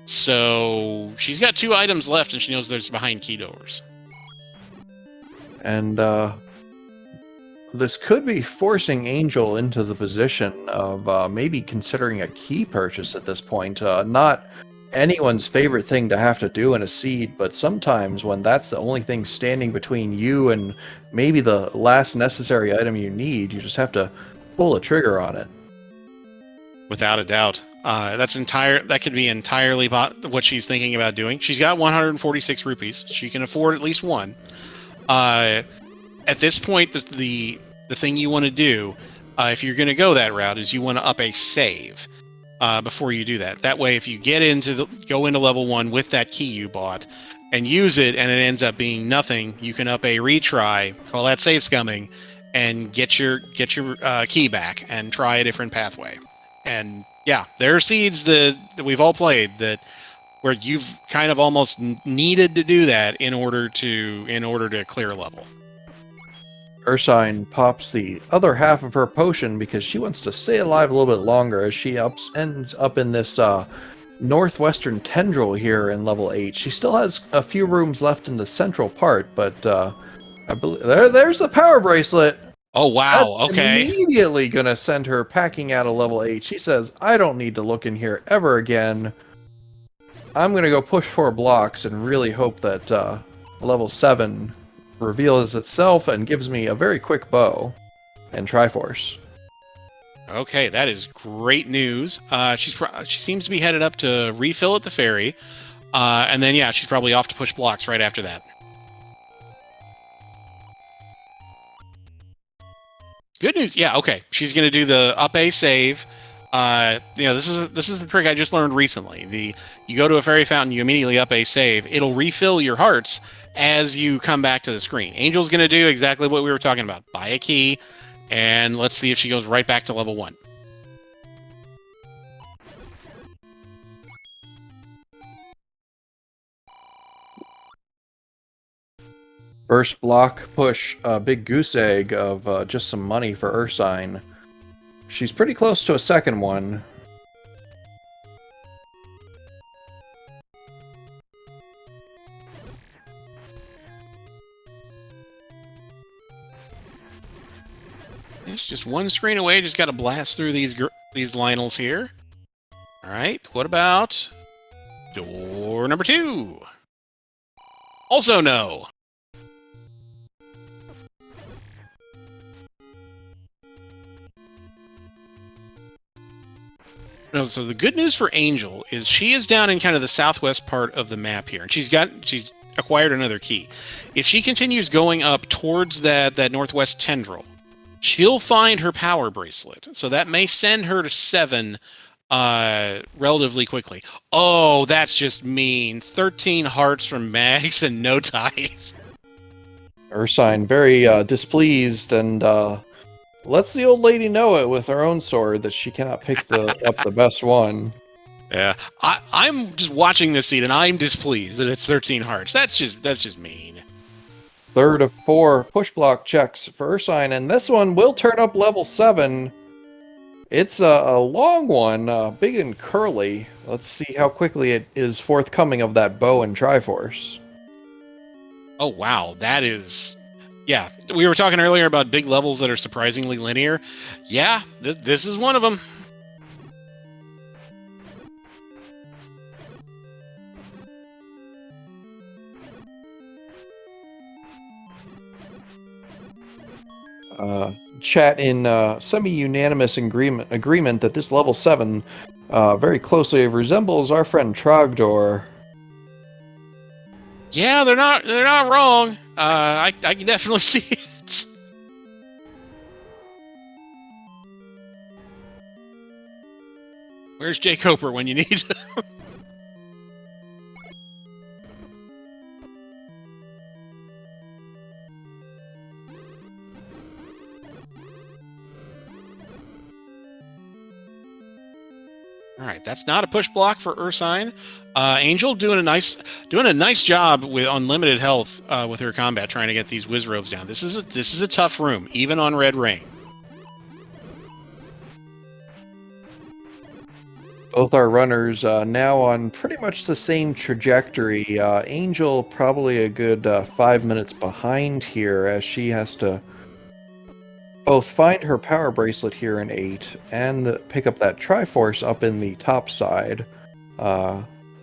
So she's got 2 items left, and she knows there's behind key doors. And this could be forcing Angel into the position of maybe considering a key purchase at this point. Not anyone's favorite thing to have to do in a seed, but sometimes when that's the only thing standing between you and maybe the last necessary item you need, you just have to pull a trigger on it. Without a doubt. That could be entirely what she's thinking about doing. She's got 146 rupees. She can afford at least one. At this point, the thing you want to do, if you're going to go that route, is you want to up a save before you do that. That way, if you go into level 1 with that key you bought and use it, and it ends up being nothing, you can up a retry, call that save scumming, and get your key back and try a different pathway. And yeah, there are seeds that we've all played where you've kind of almost needed to do that in order to clear a level. Ursine pops the other half of her potion because she wants to stay alive a little bit longer as she ends up in this northwestern tendril here in level 8. She still has a few rooms left in the central part, but I believe there's the power bracelet. Oh wow! That's okay. Immediately gonna send her packing out of level 8. She says, "I don't need to look in here ever again. I'm gonna go push 4 blocks and really hope that level 7 reveals itself and gives me a very quick bow and Triforce." Okay, that is great news. She seems to be headed up to refill at the ferry, and then yeah, she's probably off to push blocks right after that. Good news, yeah. Okay, she's gonna do the up a save. This is a trick I just learned recently. You go to a fairy fountain, you immediately up a save. It'll refill your hearts as you come back to the screen. Angel's gonna do exactly what we were talking about. Buy a key, and let's see if she goes right back to level 1. First block push, a big goose egg of just some money for Ursine. She's pretty close to a second one. It's just one screen away. Just got to blast through these Lionels here. All right. What about door number 2? Also no. No, so the good news for Angel is she is down in kind of the southwest part of the map here, and she's acquired another key. If she continues going up towards that northwest tendril, she'll find her power bracelet. So that may send her to 7 relatively quickly. Oh, that's just mean. 13 hearts from Mags and no ties. Ursine very displeased and lets the old lady know it with her own sword that she cannot pick up the best one. Yeah, I'm just watching this scene and I'm displeased that it's 13 hearts. That's just mean. Third of 4 push block checks for Ursine, and this one will turn up level 7. It's a long one, big and curly. Let's see how quickly it is forthcoming of that bow and Triforce. Oh wow, that is... Yeah, we were talking earlier about big levels that are surprisingly linear. Yeah, this is one of them. Chat in semi-unanimous agreement that this level 7 very closely resembles our friend Trogdor. Yeah, they're not wrong. I can definitely see it. Where's Jay Coper when you need him? All right, that's not a push block for Ursine. Angel doing a nice job with unlimited health with her combat, trying to get these whiz robes down. This is a tough room, even on Red Ring. Both our runners now on pretty much the same trajectory. Angel probably a good 5 minutes behind here as she has to both find her power bracelet here in 8 and pick up that Triforce up in the top side.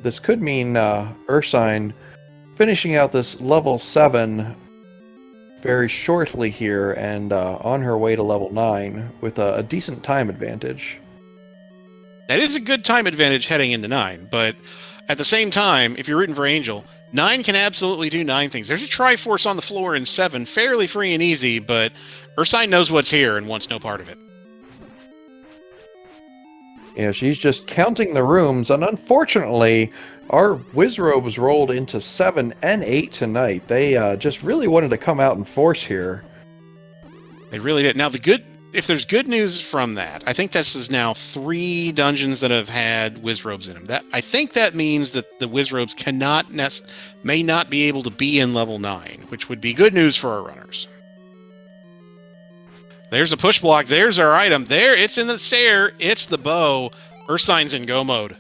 This could mean Ursine finishing out this level 7 very shortly here and on her way to level 9 with a decent time advantage. That is a good time advantage heading into 9, but at the same time, if you're rooting for Angel, 9 can absolutely do 9 things. There's a Triforce on the floor in 7, fairly free and easy, but Ursine knows what's here and wants no part of it. Yeah, she's just counting the rooms, and unfortunately, our Wizrobes rolled into 7 and 8 tonight. They just really wanted to come out in force here. They really did. Now, if there's good news from that, I think this is now 3 dungeons that have had Wizrobes in them. I think that means that the Wizrobes may not be able to be in level 9, which would be good news for our runners. There's a push block. There's our item. There, it's in the stair. It's the bow. Ursine's in go mode.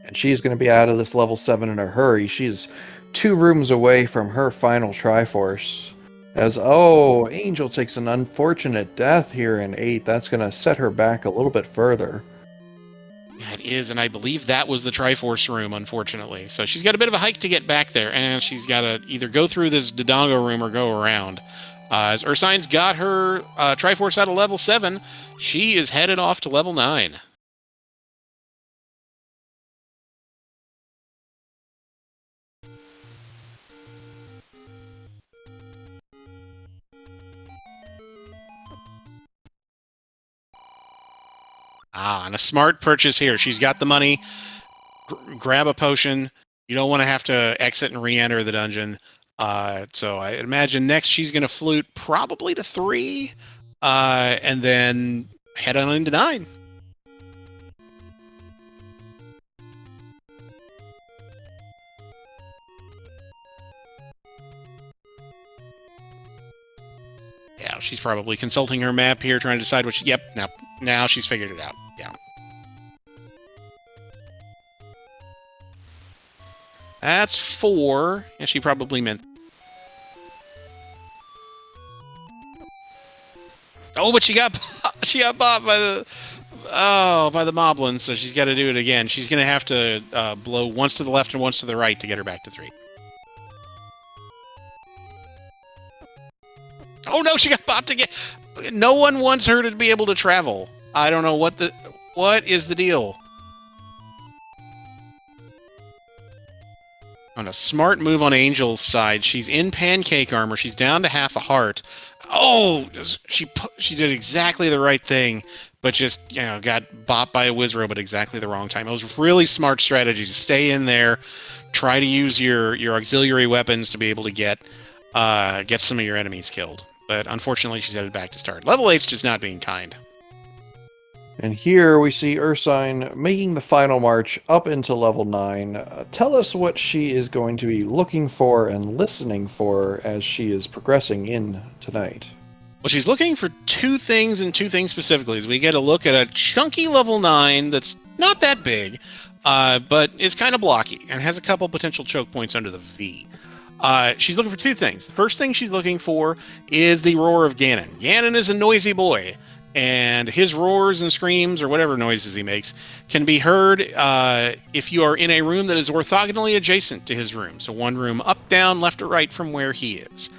And she's going to be out of this level 7 in a hurry. She's 2 rooms away from her final Triforce. As, Angel takes an unfortunate death here in 8. That's going to set her back a little bit further. Yeah, it is, and I believe that was the Triforce room, unfortunately. So she's got a bit of a hike to get back there, and she's got to either go through this Dodongo room or go around. As Ursine's got her Triforce out of level 7, she is headed off to level 9. And a smart purchase here. She's got the money. Grab a potion. You don't want to have to exit and re-enter the dungeon. So I imagine next she's going to flute probably to 3, and then head on into 9. Yeah, she's probably consulting her map here, trying to decide what she... Yep, now she's figured it out. Yeah. That's 4, and she probably meant... Oh, but she got bopped by the moblins, so she's got to do it again. She's going to have to blow once to the left and once to the right to get her back to 3. Oh no, she got bopped again. No one wants her to be able to travel. I don't know what is the deal. On a smart move on Angel's side, she's in pancake armor. She's down to half a heart. Oh, she did exactly the right thing, but just got bopped by a Wizrobe at exactly the wrong time. It was really smart strategy to stay in there, try to use your auxiliary weapons to be able to get some of your enemies killed. But unfortunately, she's headed back to start. Level 8's just not being kind. And here we see Ursine making the final march up into level 9. Tell us what she is going to be looking for and listening for as she is progressing in tonight. Well, she's looking for 2 things, and 2 things specifically. As we get a look at a chunky level 9 that's not that big, but is kind of blocky and has a couple potential choke points under the V. She's looking for 2 things. The first thing she's looking for is the roar of Ganon. Ganon is a noisy boy, and his roars and screams, or whatever noises he makes, can be heard if you are in a room that is orthogonally adjacent to his room. So one room up, down, left, or right from where he is.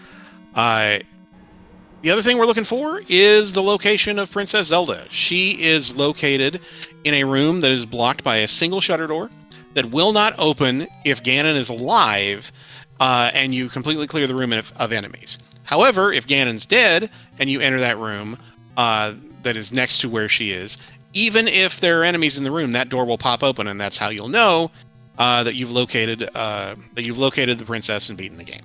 The other thing we're looking for is the location of Princess Zelda. She is located in a room that is blocked by a single shutter door that will not open if Ganon is alive, and you completely clear the room of enemies. However, if Ganon's dead and you enter that room that is next to where she is, even if there are enemies in the room, that door will pop open, and that's how you'll know that you've located the princess and beaten the game.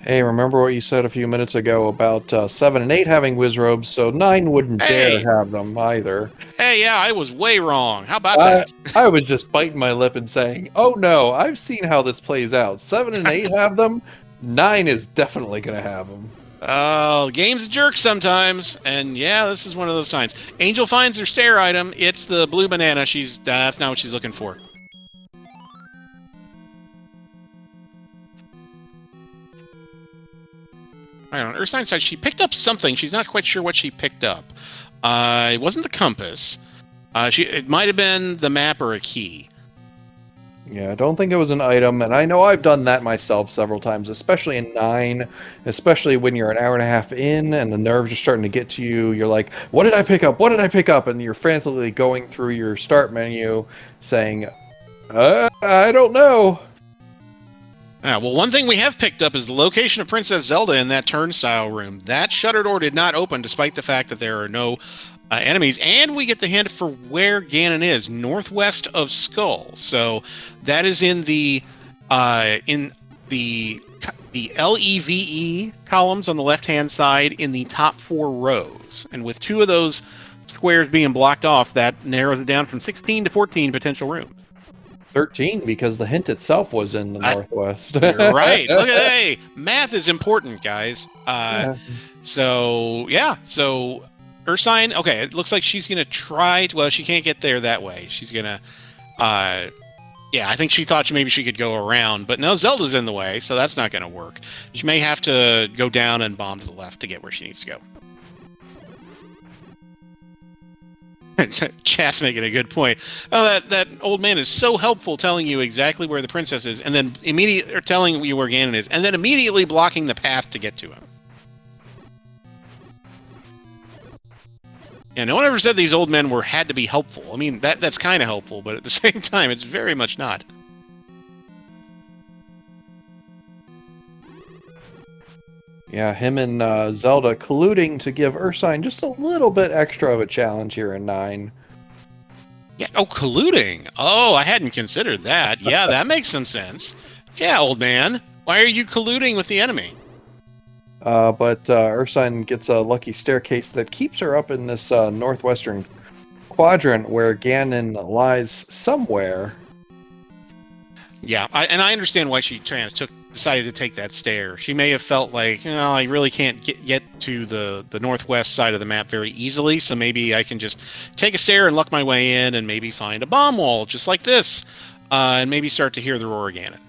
Hey, remember what you said a few minutes ago about 7 and 8 having Wizrobes, so 9 wouldn't dare have them either. Hey, yeah, I was way wrong. How about that? I was just biting my lip and saying, oh no, I've seen how this plays out. 7 and 8 have them, 9 is definitely going to have them. Oh, game's a jerk sometimes, and yeah, this is one of those times. Angel finds her stair item. It's the blue banana. That's not what she's looking for. All right, on Ursine's side, she picked up something. She's not quite sure what she picked up. It wasn't the compass. It might have been the map or a key. Yeah, I don't think it was an item, and I know I've done that myself several times, especially in 9, especially when you're an hour and a half in and the nerves are starting to get to you. You're like, what did I pick up? What did I pick up? And you're frantically going through your start menu saying, I don't know. Well, one thing we have picked up is the location of Princess Zelda in that turnstile room. That shutter door did not open despite the fact that there are no enemies, and we get the hint for where Ganon is, northwest of Skull. So that is in the LEVE columns on the left-hand side in the top 4 rows. And with 2 of those squares being blocked off, that narrows it down from 16 to 14 potential rooms. 13, because the hint itself was in the northwest. You're right. Look at hey, math is important, guys. Yeah. So yeah, so Ursine. Okay, it looks like she's gonna try. Well, she can't get there that way. She's gonna. Yeah, I think she thought maybe she could go around, but no, Zelda's in the way, so that's not gonna work. She may have to go down and bomb to the left to get where she needs to go. Chat's making a good point. Oh, that old man is so helpful, telling you exactly where the princess is, and then telling you where Ganon is, and then immediately blocking the path to get to him. Yeah, no one ever said these old men had to be helpful. I mean, that's kind of helpful, but at the same time, it's very much not. Yeah, him and Zelda colluding to give Ursine just a little bit extra of a challenge here in 9. Yeah, colluding. Oh, I hadn't considered that. Yeah, that makes some sense. Yeah, old man. Why are you colluding with the enemy? But Ursine gets a lucky staircase that keeps her up in this northwestern quadrant where Ganon lies somewhere. Yeah, I understand why she decided to take that stair. She may have felt like, I really can't get to the northwest side of the map very easily, so maybe I can just take a stair and luck my way in and maybe find a bomb wall just like this, and maybe start to hear the roar of Ganon.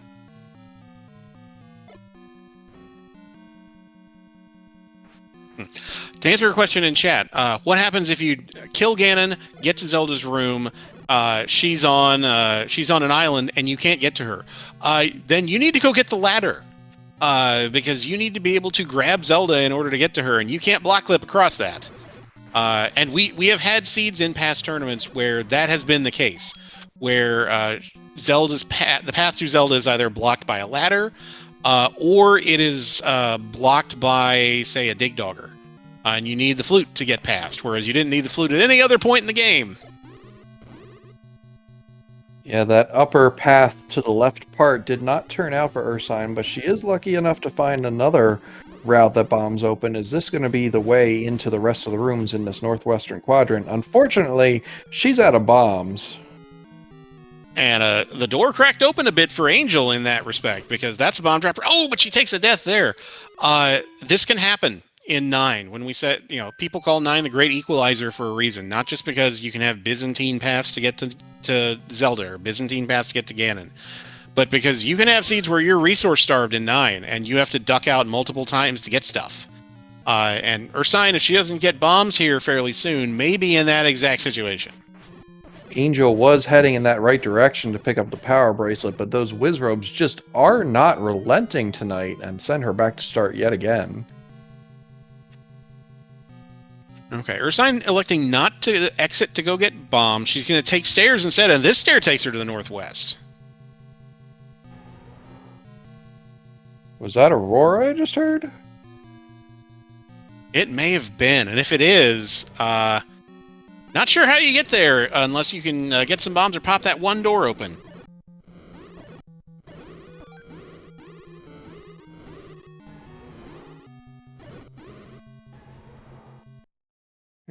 To answer your question in chat, what happens if you kill Ganon, get to Zelda's room, she's on an island and you can't get to her? Then you need to go get the ladder, because you need to be able to grab Zelda in order to get to her, and you can't block clip across that. And we have had seeds in past tournaments where that has been the case, where the path to Zelda is either blocked by a ladder, or it is blocked by, say, a dig dogger. And you need the flute to get past, whereas you didn't need the flute at any other point in the game. Yeah, that upper path to the left part did not turn out for Ursine, but she is lucky enough to find another route that bombs open. Is this going to be the way into the rest of the rooms in this northwestern quadrant? Unfortunately, she's out of bombs. And the door cracked open a bit for Angel in that respect, because that's a bomb dropper. Oh, but she takes a death there. This can happen in 9. When we said, people call 9 the great equalizer for a reason, not just because you can have Byzantine paths to get to Zelda or Byzantine paths to get to Ganon, but because you can have seeds where you're resource starved in 9 and you have to duck out multiple times to get stuff. And Ursine, if she doesn't get bombs here fairly soon, may be in that exact situation. Angel was heading in that right direction to pick up the power bracelet, but those Wizrobes just are not relenting tonight and send her back to start yet again. Okay, Ursine electing not to exit to go get bombs. She's going to take stairs instead, and this stair takes her to the northwest. Was that Aurora I just heard? It may have been, and if it is, not sure how you get there unless you can get some bombs or pop that one door open.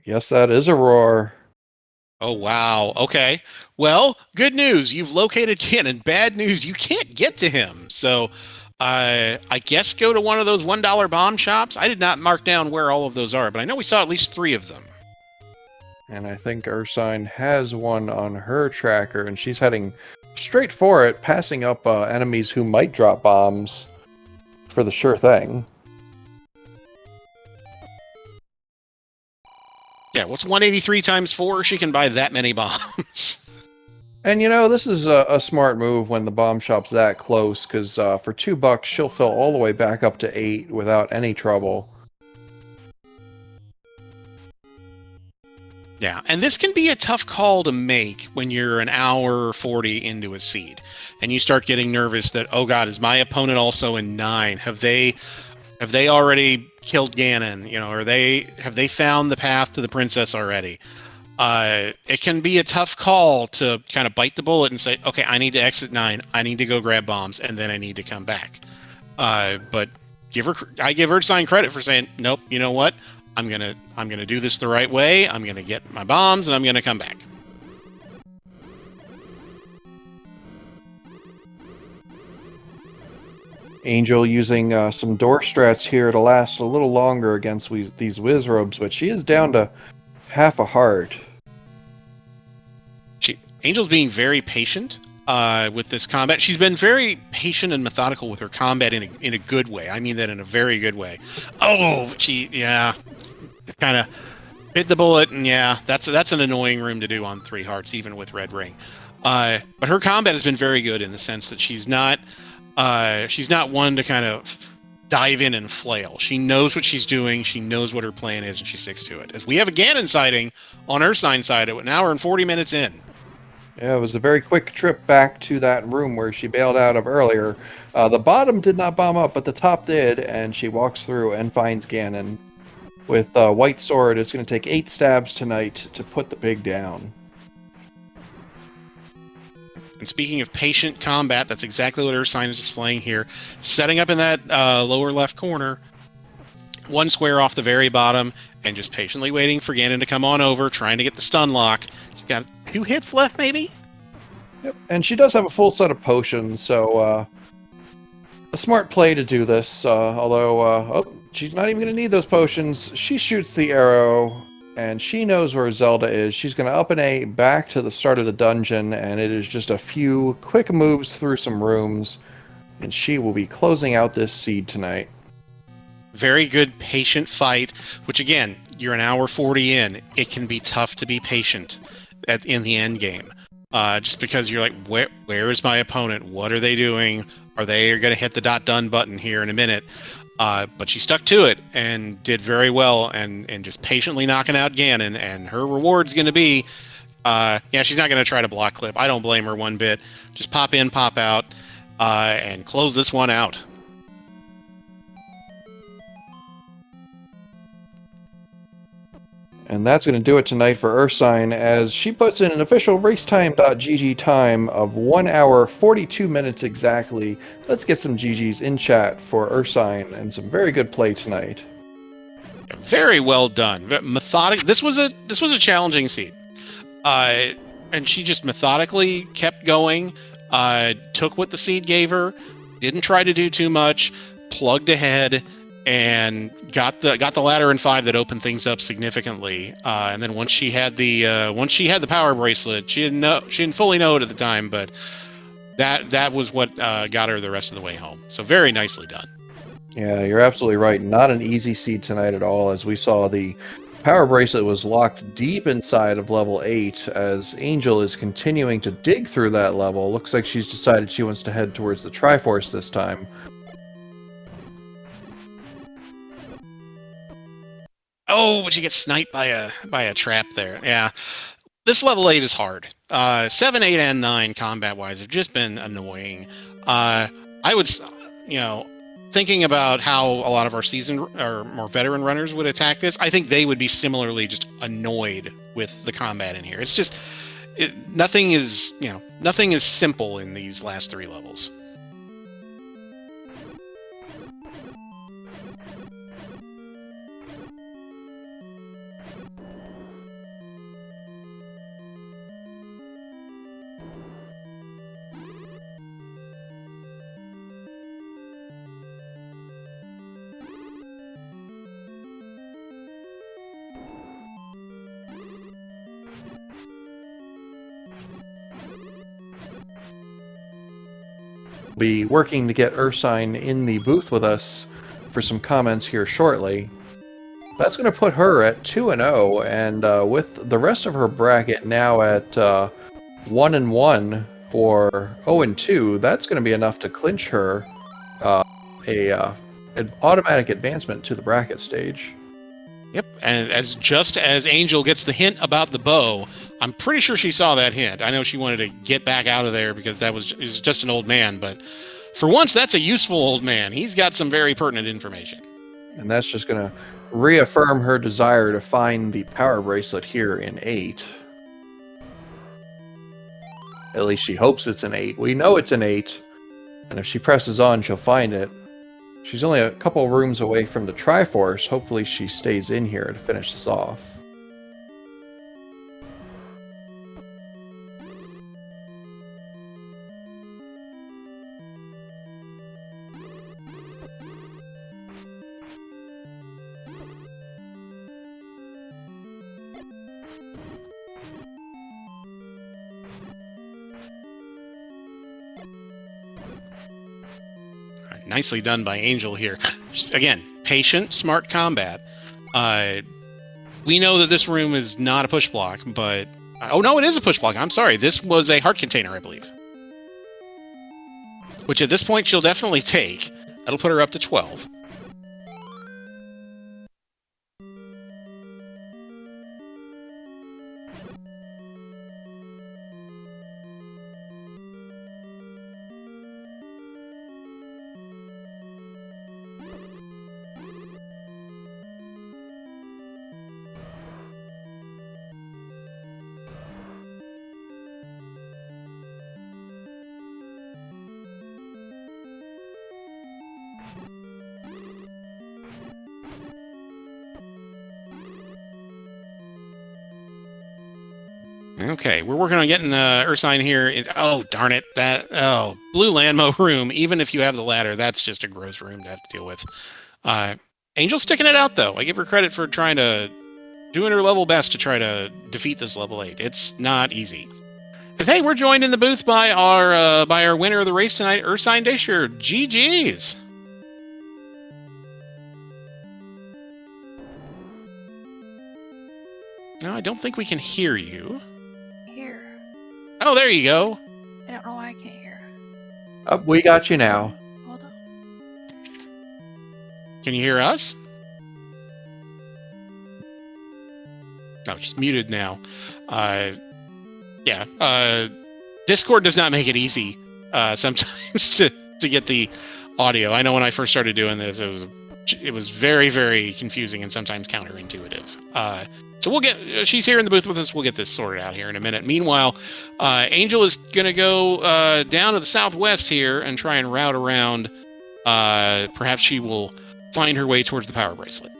Yes, that is a roar. Oh, wow. Okay. Well, good news. You've located Ganon. Bad news. You can't get to him. So I guess go to one of those $1 bomb shops. I did not mark down where all of those are, but I know we saw at least 3 of them. And I think Ursine has one on her tracker, and she's heading straight for it, passing up enemies who might drop bombs for the sure thing. Yeah, what's 183 times 4? She can buy that many bombs. And you know, this is a smart move when the bomb shop's that close, because for $2, she'll fill all the way back up to 8 without any trouble. Yeah, and this can be a tough call to make when you're an hour 40 into a seed, and you start getting nervous that, oh god, is my opponent also in 9? Have they already killed Ganon? You know, have they found the path to the princess already? It can be a tough call to kind of bite the bullet and say, okay, I need to exit 9, I need to go grab bombs, and then I need to come back. But I give Ursign credit for saying, nope, you know what? I'm gonna do this the right way. I'm gonna get my bombs, and I'm gonna come back. Angel using some door strats here to last a little longer against these Wizrobes, but she is down to half a heart. Angel's being very patient with this combat. She's been very patient and methodical with her combat in a good way. I mean that in a very good way. Oh, kind of bit the bullet, and yeah, that's an annoying room to do on 3 hearts, even with Red Ring. But her combat has been very good in the sense that she's not one to kind of dive in and flail. She knows what she's doing. She knows what her plan is, and she sticks to it. As we have a Ganon sighting on Ursine's side at 1 hour and 40 minutes in. Yeah, it was a very quick trip back to that room where she bailed out of earlier. The bottom did not bomb up, but the top did, and she walks through and finds Ganon. With White Sword, it's going to take 8 stabs tonight to put the pig down. And speaking of patient combat, that's exactly what Ursine is displaying here. Setting up in that lower left corner, 1 square off the very bottom, and just patiently waiting for Ganon to come on over, trying to get the stun lock. She's got 2 hits left, maybe? Yep, and she does have a full set of potions, so a smart play to do this, although she's not even going to need those potions. She shoots the arrow, and she knows where Zelda is. She's going to up an A back to the start of the dungeon, and it is just a few quick moves through some rooms, and she will be closing out this seed tonight. Very good patient fight, which again, you're an hour 40 in. It can be tough to be patient in the end game. Just because you're like, where is my opponent? What are they doing? Are they going to hit the .done button here in a minute? But she stuck to it and did very well, and just patiently knocking out Ganon. And her reward's going to be, she's not going to try to block clip. I don't blame her one bit. Just pop in, pop out, and close this one out. And that's going to do it tonight for Ursine, as she puts in an official racetime.gg time of 1 hour 42 minutes exactly. Let's get some GGs in chat for Ursine, and some very good play tonight. Very well done. Methodic. This was a challenging seed, and she just methodically kept going. Took what the seed gave her. Didn't try to do too much. Plugged ahead. And got the ladder in 5 that opened things up significantly. And then once she had the power bracelet, she didn't fully know it at the time, but that was what got her the rest of the way home. So very nicely done. Yeah, you're absolutely right. Not an easy seed tonight at all, as we saw the power bracelet was locked deep inside of level 8, as Angel is continuing to dig through that level. Looks like she's decided she wants to head towards the Triforce this time. Oh, but you get sniped by a trap there. Yeah, this level 8 is hard. 7, 8, and 9 combat-wise have just been annoying. I would, thinking about how a lot of our seasoned or more veteran runners would attack this, I think they would be similarly just annoyed with the combat in here. It's just nothing is simple in these last 3 levels. be working to get Ursine in the booth with us for some comments here shortly. That's going to put her at 2-0, and with the rest of her bracket now at 1-1 or 0-2, that's going to be enough to clinch her an automatic advancement to the bracket stage. Yep, and just as Angel gets the hint about the bow, I'm pretty sure she saw that hint. I know she wanted to get back out of there because that was just an old man, but for once, that's a useful old man. He's got some very pertinent information. And that's just going to reaffirm her desire to find the power bracelet here in 8. At least she hopes it's an 8. We know it's an 8, and if she presses on, she'll find it. She's only a couple rooms away from the Triforce. Hopefully she stays in here to finish this off. Nicely done by Angel here. Again, patient, smart combat. We know that this room is not a push block, but... oh, no, it is a push block. I'm sorry. This was a heart container, I believe. Which at this point she'll definitely take. That'll put her up to 12. Okay, we're working on getting Ursine here. Oh, darn it. Blue Landmo room. Even if you have the ladder, that's just a gross room to have to deal with. Angel's sticking it out, though. I give her credit for doing her level best to try to defeat this level 8. It's not easy. But hey, we're joined in the booth by our winner of the race tonight, ursinedasyure. GG's. No, I don't think we can hear you. Here. Oh, there you go. I don't know why I can't hear. We got you now. Hold on. Can you hear us? Oh, she's muted now. Discord does not make it easy sometimes to get the audio. I know when I first started doing this, it was very, very confusing and sometimes counterintuitive. So she's here in the booth with us. We'll get this sorted out here in a minute. Meanwhile, Angel is going to go down to the southwest here and try and route around. Perhaps she will find her way towards the power bracelet.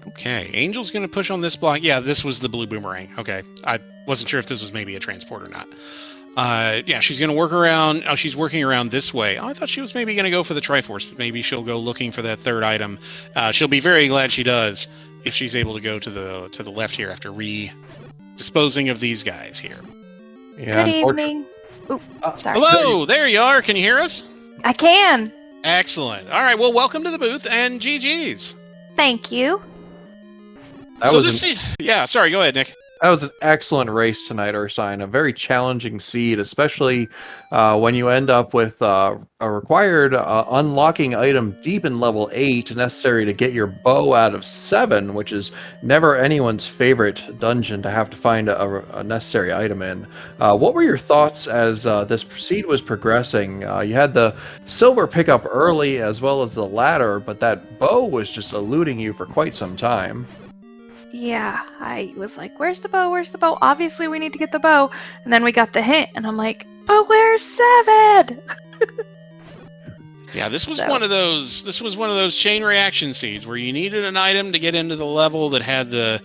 Okay, Angel's going to push on this block. Yeah, this was the blue boomerang. Okay, I wasn't sure if this was maybe a transport or not. Yeah, she's going to work around. Oh, she's working around this way. Oh, I thought she was maybe going to go for the Triforce, but maybe she'll go looking for that third item. She'll be very glad she does if she's able to go to the left here after disposing of these guys here. Yeah, Good evening. Ooh, sorry. Hello, there you are. Can you hear us? I can. Excellent. All right, well, welcome to the booth and GG's. Thank you. Yeah, sorry, go ahead, Nick. That was an excellent race tonight, Ursine. A very challenging seed, especially when you end up with a required unlocking item deep in level 8 necessary to get your bow out of 7, which is never anyone's favorite dungeon to have to find a necessary item in. What were your thoughts as this seed was progressing? You had the silver pickup early as well as the ladder, but that bow was just eluding you for quite some time. Yeah, I was like, where's the bow? Where's the bow? Obviously, we need to get the bow. And then we got the hint, and I'm like, but where's 7? Yeah, this was one of those chain reaction seeds where you needed an item to get into the level that had the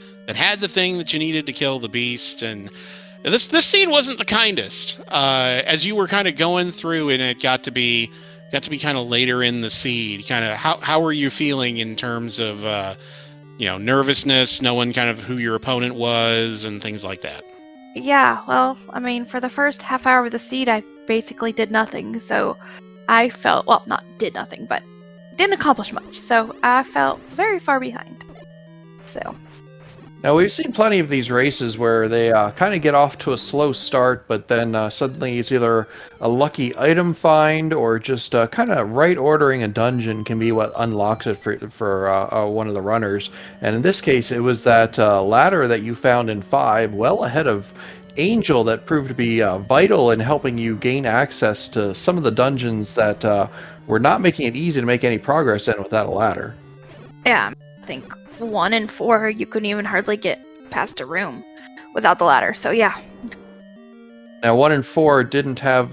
thing that you needed to kill the beast, and this seed wasn't the kindest. As you were kind of going through, and it got to be kind of later in the seed. Kind of how were you feeling in terms of nervousness, knowing kind of who your opponent was and things like that? Yeah, well, I mean, for the first half hour of the seed, I basically did nothing. So I felt, well, not did nothing, but didn't accomplish much. So I felt very far behind. So. Now, we've seen plenty of these races where they kind of get off to a slow start, but then suddenly it's either a lucky item find or just kind of right ordering a dungeon can be what unlocks it for one of the runners. And in this case, it was that ladder that you found in 5, well ahead of Angel, that proved to be vital in helping you gain access to some of the dungeons that were not making it easy to make any progress in without a ladder. Yeah, I think 1 and 4, you couldn't even hardly get past a room without the ladder. So yeah. Now 1 and 4 didn't have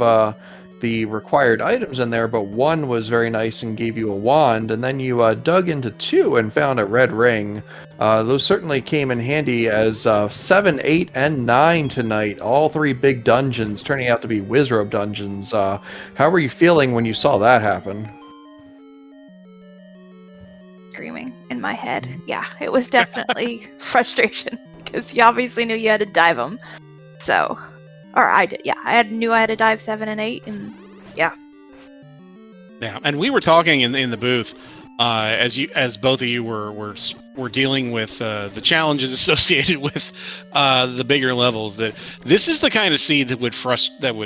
the required items in there, but 1 was very nice and gave you a wand, and then you dug into 2 and found a red ring. Those certainly came in handy as 7, 8, and 9 tonight, all 3 big dungeons turning out to be Wizrobe dungeons. How were you feeling when you saw that happen? Screaming in my head. Yeah, it was definitely frustration because you obviously knew you had to dive them. So, or I did. Yeah, knew I had to dive 7 and 8, and yeah. Yeah, and we were talking in the booth as both of you were dealing with the challenges associated with the bigger levels. That this is the kind of seed that would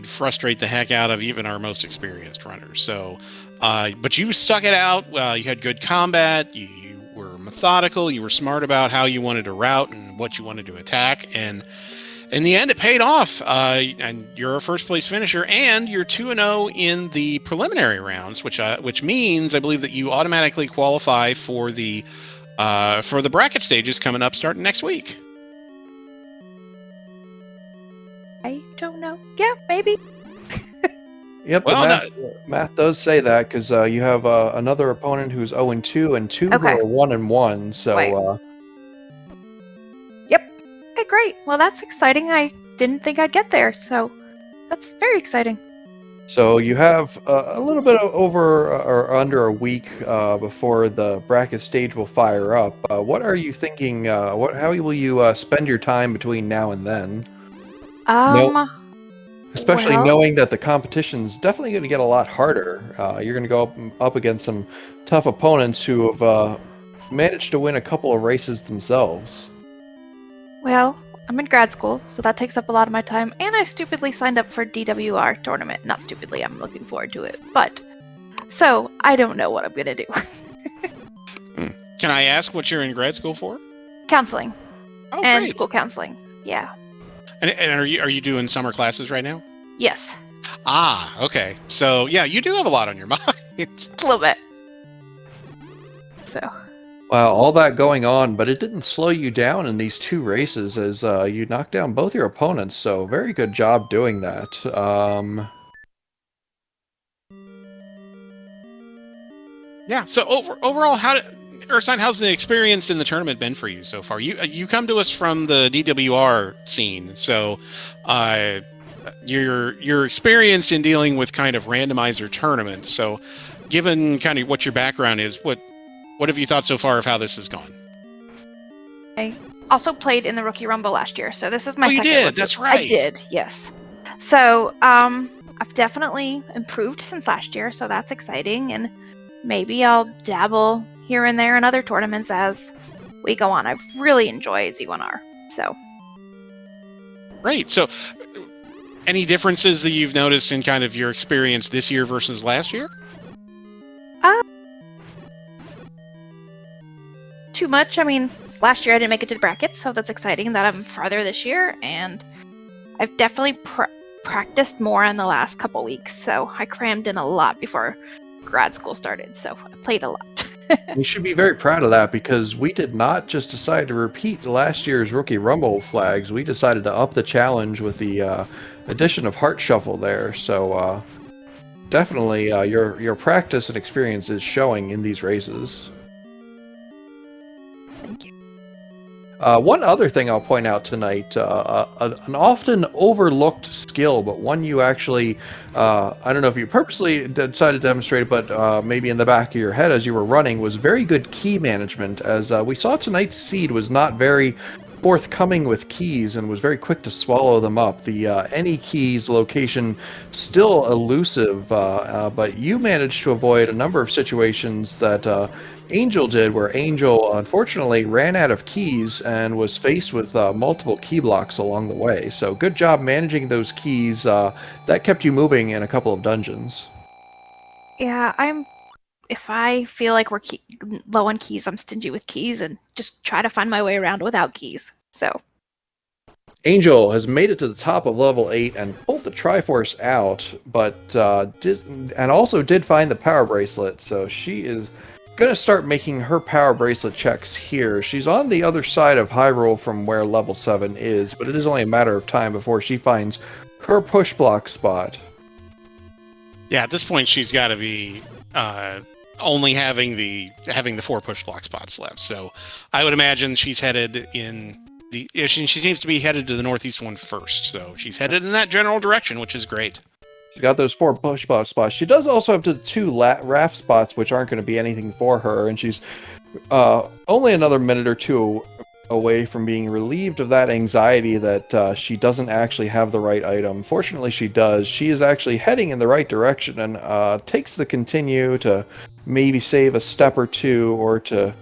frustrate the heck out of even our most experienced runners. So. But you stuck it out. You had good combat. You were methodical. You were smart about how you wanted to route and what you wanted to attack. And in the end, it paid off. And you're a first place finisher, and you're 2-0 in the preliminary rounds, which means I believe that you automatically qualify for the bracket stages coming up starting next week. I don't know. Yeah, maybe. Yep, well, math does say that because you have another opponent who's 0-2 and 2 okay. who are 1-1. So. Yep. Okay, great. Well, that's exciting. I didn't think I'd get there, so that's very exciting. So you have a little bit over or under a week before the bracket stage will fire up. What are you thinking? How will you spend your time between now and then? Especially knowing that the competition's definitely going to get a lot harder. You're going to go up against some tough opponents who have managed to win a couple of races themselves. Well, I'm in grad school, so that takes up a lot of my time, and I stupidly signed up for DWR tournament. Not stupidly, I'm looking forward to it. But, so, I don't know what I'm going to do. Can I ask what you're in grad school for? Counseling. Oh, and great. School counseling, yeah. And are you doing summer classes right now? Yes. Ah, okay. So yeah, you do have a lot on your mind. A little bit. So. Wow, all that going on, but it didn't slow you down in these 2 races as you knocked down both your opponents. So very good job doing that. Yeah. So overall, Ursine, how's the experience in the tournament been for you so far? You come to us from the DWR scene, so your experience in dealing with kind of randomizer tournaments. So, given kind of what your background is, what have you thought so far of how this has gone? I also played in the Rookie Rumble last year, so this is my second. You did. Rookie. That's right. I did. Yes. So I've definitely improved since last year, so that's exciting, and maybe I'll dabble here and there in other tournaments as we go on. I've really enjoyed Z1R. So, Great. So, any differences that you've noticed in kind of your experience this year versus last year? Too much. I mean, last year I didn't make it to the brackets, so that's exciting that I'm farther this year, and I've definitely practiced more in the last couple weeks, so I crammed in a lot before grad school started, so I played a lot. You should be very proud of that, because we did not just decide to repeat last year's Rookie Rumble flags. We decided to up the challenge with the addition of Heart Shuffle there. So definitely your practice and experience is showing in these races. Thank you. One other thing I'll point out tonight, an often overlooked skill, but one you actually, I don't know if you purposely decided to demonstrate it, but maybe in the back of your head as you were running, was very good key management, as we saw tonight's seed was not very forthcoming with keys and was very quick to swallow them up. The any keys location still elusive, but you managed to avoid a number of situations that Angel did, where Angel unfortunately ran out of keys and was faced with multiple key blocks along the way. So good job managing those keys. That kept you moving in a couple of dungeons. Yeah, if I feel like we're low on keys, I'm stingy with keys and just try to find my way around without keys. So Angel has made it to the top of level 8 and pulled the Triforce out, but also did find the power bracelet. So she is going to start making her power bracelet checks here. She's on the other side of Hyrule from where level 7 is, but it is only a matter of time before she finds her push block spot. Yeah, at this point she's got to be only having the 4 push block spots left. So I would imagine she's headed in the she seems to be headed to the northeast one first. So she's headed in that general direction, which is great. She got those 4 push block spots. She does also have the 2 raft spots, which aren't going to be anything for her, and she's only another minute or 2 away from being relieved of that anxiety that she doesn't actually have the right item. Fortunately, she does. She is actually heading in the right direction and takes the continue to maybe save a step or 2, or to...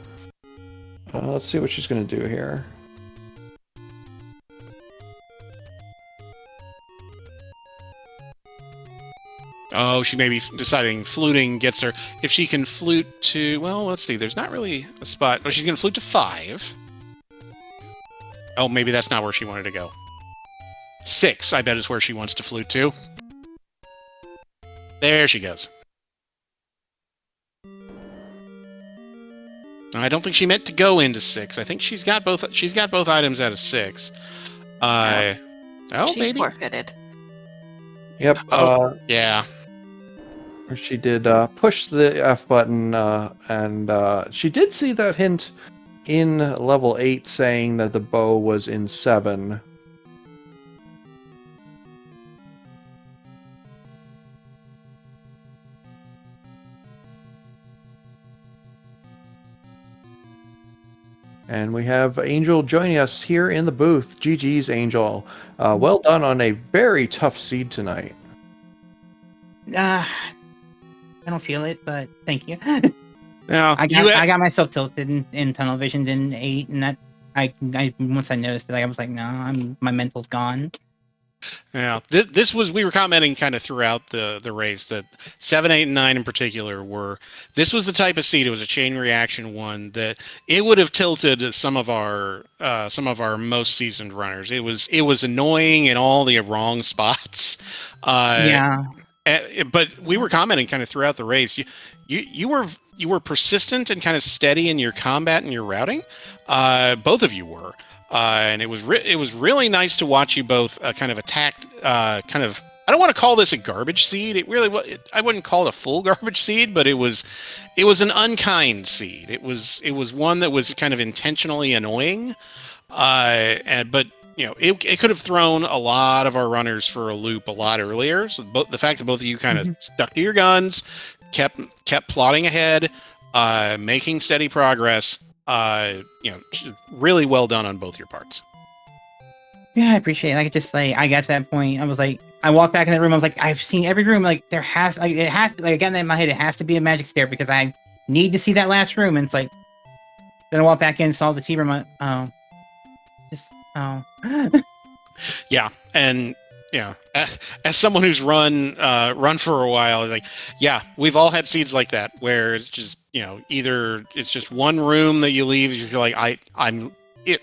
let's see what she's going to do here. Oh, she may be deciding fluting gets her. If she can flute to... Well, let's see. There's not really a spot. Oh, she's going to flute to 5. Oh, maybe that's not where she wanted to go. 6, I bet, is where she wants to flute to. There she goes. I don't think she meant to go into 6. I think she's got both items out of 6. Oh, she maybe. forfeited. Yep. Yeah. She did push the F button, and she did see that hint in level 8 saying that the bow was in 7. And we have Angel joining us here in the booth. GG's, Angel. Well done on a very tough seed tonight. I don't feel it, but thank you. Now, I got myself tilted in tunnel vision in 8, and that I once I noticed it, I was like, no, my mental's gone. Yeah, we were commenting kind of throughout the race that 7, 8, and 9 in particular this was the type of seed. It was a chain reaction one that it would have tilted some of our most seasoned runners. It was annoying in all the wrong spots. Yeah. But we were commenting kind of throughout the race. You were persistent and kind of steady in your combat and your routing. Both of you were. And it was really nice to watch you both kind of attack. I don't want to call this a garbage seed. It really was. I wouldn't call it a full garbage seed, but it was an unkind seed. It was one that was kind of intentionally annoying. But it could have thrown a lot of our runners for a loop a lot earlier. So the fact that both of you kind of stuck to your guns, kept plotting ahead, making steady progress. Really well done on both your parts. Yeah, I appreciate it. I got to that point. I was like, I walked back in the room. I was like, I've seen every room. Like, it has to, again, in my head, it has to be a magic stare because I need to see that last room. And it's like, Then I walked back in, saw the T room. Oh. Yeah, and as someone who's run for a while, like, yeah, we've all had seeds like that where it's just either it's just one room that you leave, you're like,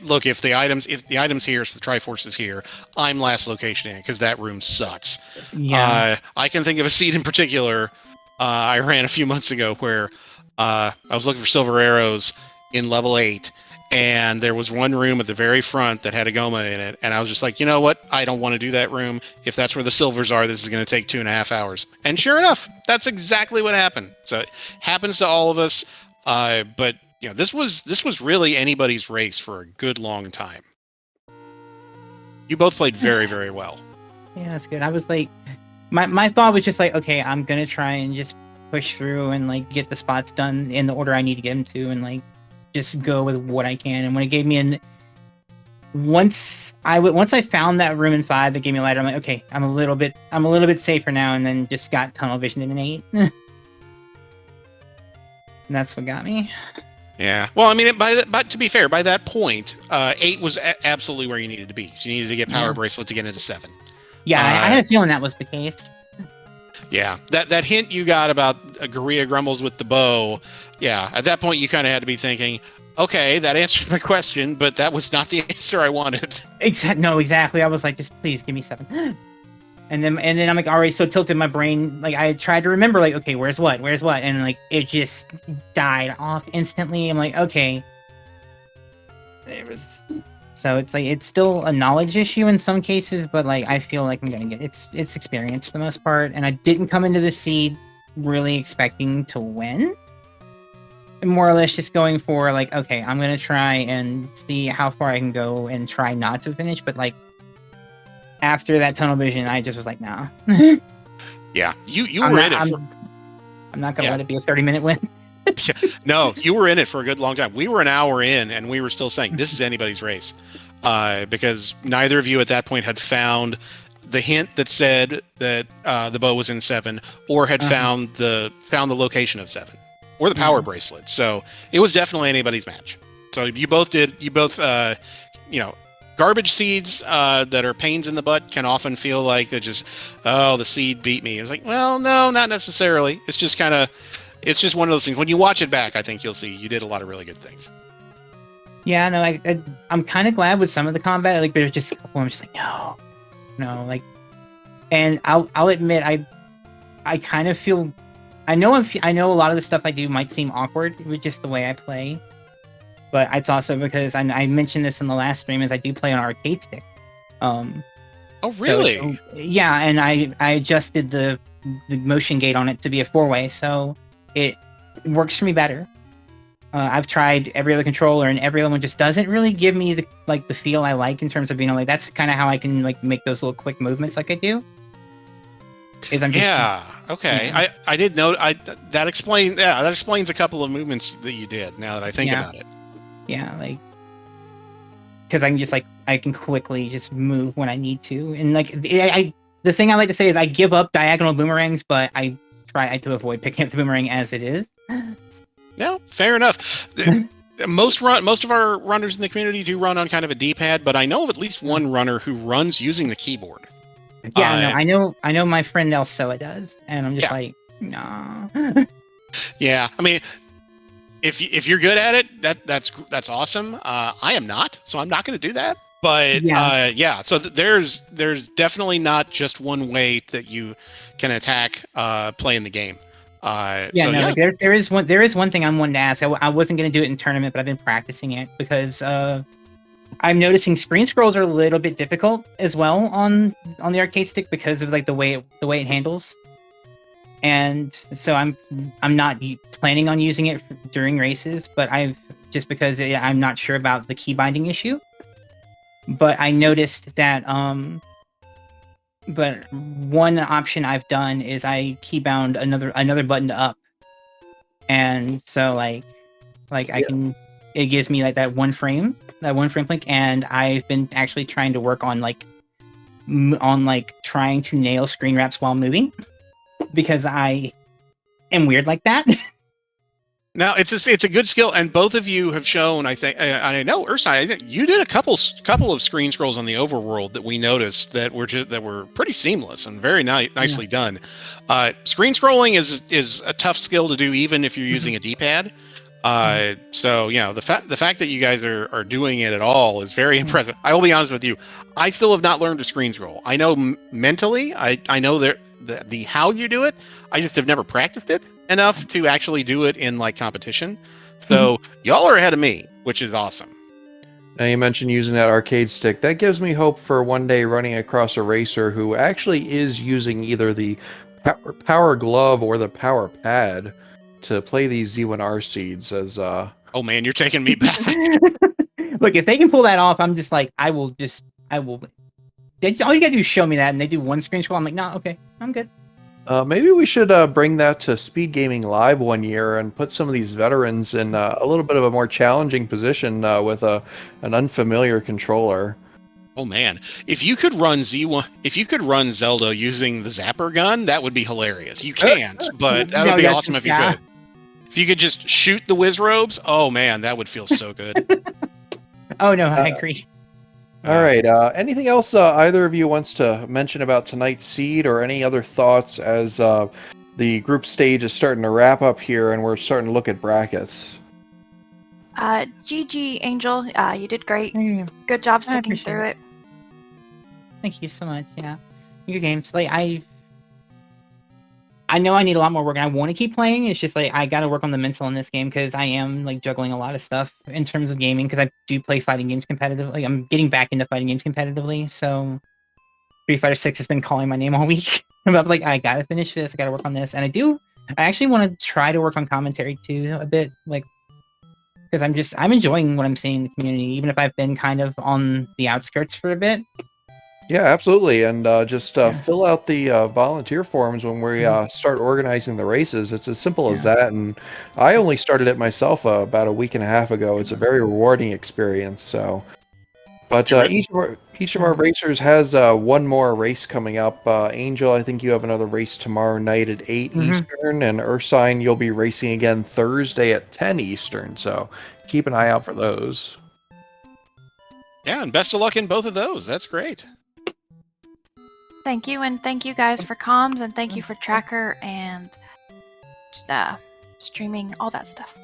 look, if the items here, if the Triforce is here, I'm last location in because that room sucks. Yeah. I can think of a seed in particular I ran a few months ago where I was looking for silver arrows in level 8, and there was one room at the very front that had a Goma in it, and I was just like, you know what? I don't want to do that room. If that's where the silvers are, this is going to take 2.5 hours. And sure enough, that's exactly what happened. So it happens to all of us, but this was really anybody's race for a good long time. You both played very, very well. Yeah, that's good. I was like, my thought was just like, okay, I'm gonna try and just push through and like get the spots done in the order I need to get them to, and like just go with what I can. And when it gave me once I found that room in 5 that gave me a lighter, I'm like, okay, I'm a little bit safer now. And then just got tunnel vision in an 8. And that's what got me. Yeah. Well, I mean, but to be fair, by that point, 8 was absolutely where you needed to be. So you needed to get power bracelet to get into 7. Yeah, I had a feeling that was the case. Yeah, that hint you got about Guerrilla Grumbles with the bow, yeah, at that point you kind of had to be thinking, okay, that answered my question, but that was not the answer I wanted. Exactly. I was like, just please give me 7. And then I'm like already so tilted in my brain, like I tried to remember, like, okay, where's what, and like it just died off instantly. I'm like, okay, so it's like it's still a knowledge issue in some cases, but like I feel like I'm gonna get it's experience for the most part. And I didn't come into the seed really expecting to win. More or less just going for like, okay, I'm gonna try and see how far I can go and try not to finish, but like after that tunnel vision, I just was like, nah. Yeah, you were in it. I'm not gonna let it be a 30-minute win. No, you were in it for a good long time. We were an hour in, and we were still saying this is anybody's race, because neither of you at that point had found the hint that said that the bow was in 7, or had found the location of 7, or the power bracelet. So it was definitely anybody's match. So you both garbage seeds that are pains in the butt can often feel like they're just, the seed beat me. It's like, well, no, not necessarily. It's just one of those things. When you watch it back, I think you'll see you did a lot of really good things. Yeah, no, I'm kind of glad with some of the combat. Like, there's just a couple I'm just like, no, like, and I'll admit, I kind of feel, I know a lot of the stuff I do might seem awkward with just the way I play, but it's also because I mentioned this in the last stream, is I do play on arcade stick. Oh, really? So yeah, and I adjusted the motion gate on it to be a 4-way, so it works for me better. I've tried every other controller, and every other one just doesn't really give me the feel I like in terms of being like, that's kind of how I can like make those little quick movements like I do. Okay. Yeah. I did know that explains a couple of movements that you did. Now that I think about it. Yeah, like because I can quickly just move when I need to, and like the thing I like to say is I give up diagonal boomerangs, but I try to avoid picking up the boomerang as it is. No, fair enough. Most of our runners in the community do run on kind of a D-pad, but I know of at least one runner who runs using the keyboard. Yeah, no, I know my friend Elsoa does, and I'm just like, nah. Yeah, I mean, if you're good at it, that's awesome. I am not, so I'm not going to do that. But so there's definitely not just one way that you can attack playing the game. Like there is one thing I'm wanting to ask. I wasn't going to do it in tournament, but I've been practicing it because I'm noticing screen scrolls are a little bit difficult as well on the arcade stick because of like the way it handles. And so I'm not planning on using it during races, but because I'm not sure about the key binding issue. But I noticed that but one option I've done is I keybound another button to up, and so like I can, it gives me like that one frame blink, and I've been actually trying to work on trying to nail screen wraps while moving, because I am weird like that. Now it's a good skill, and both of you have shown. I think I know Ursine, you did a couple of screen scrolls on the overworld that we noticed that were pretty seamless and very nicely done. Screen scrolling is a tough skill to do even if you're using a D-pad. So the fact that you guys are doing it at all is very impressive. I will be honest with you. I still have not learned to screen scroll. I know mentally, I know the how you do it. I just have never practiced it enough to actually do it in like competition. So y'all are ahead of me, which is awesome. Now you mentioned using that arcade stick. That gives me hope for one day running across a racer who actually is using either the power glove or the power pad to play these Z1R seeds as Oh man, you're taking me back. Look, if they can pull that off, I'm just like, I will. All you gotta do is show me that, and they do one screen scroll. I'm like, no, okay, I'm good. Maybe we should bring that to SpeedGaming Live one year and put some of these veterans in a little bit of a more challenging position with an unfamiliar controller. Oh man, if you could run Zelda using the zapper gun, that would be hilarious. You can't, but that would be awesome if you could. If you could just shoot the whiz robes, oh man, that would feel so good. Oh no, I agree. All right. Anything else either of you wants to mention about tonight's seed, or any other thoughts as the group stage is starting to wrap up here and we're starting to look at brackets? GG, Angel. You did great. Good job sticking through it. Thank you so much. Yeah, your games. Like I know I need a lot more work, and I want to keep playing. It's just like I got to work on the mental in this game because I am like juggling a lot of stuff in terms of gaming because I do play fighting games competitively. I'm getting back into fighting games competitively. So Street Fighter 6 has been calling my name all week. I was like, I gotta finish this. I gotta work on this, and I actually want to try to work on commentary too a bit, like because I'm enjoying what I'm seeing in the community, even if I've been kind of on the outskirts for a bit. Yeah, absolutely. And just fill out the volunteer forms when we start organizing the races. It's as simple as that. And I only started it myself about a week and a half ago. It's a very rewarding experience. So, but each of our racers has one more race coming up. Angel, I think you have another race tomorrow night at 8 Eastern, and Ursine, you'll be racing again Thursday at 10 Eastern. So keep an eye out for those. Yeah, and best of luck in both of those. That's great. Thank you, and thank you guys for comms, and thank you for Tracker and streaming, all that stuff.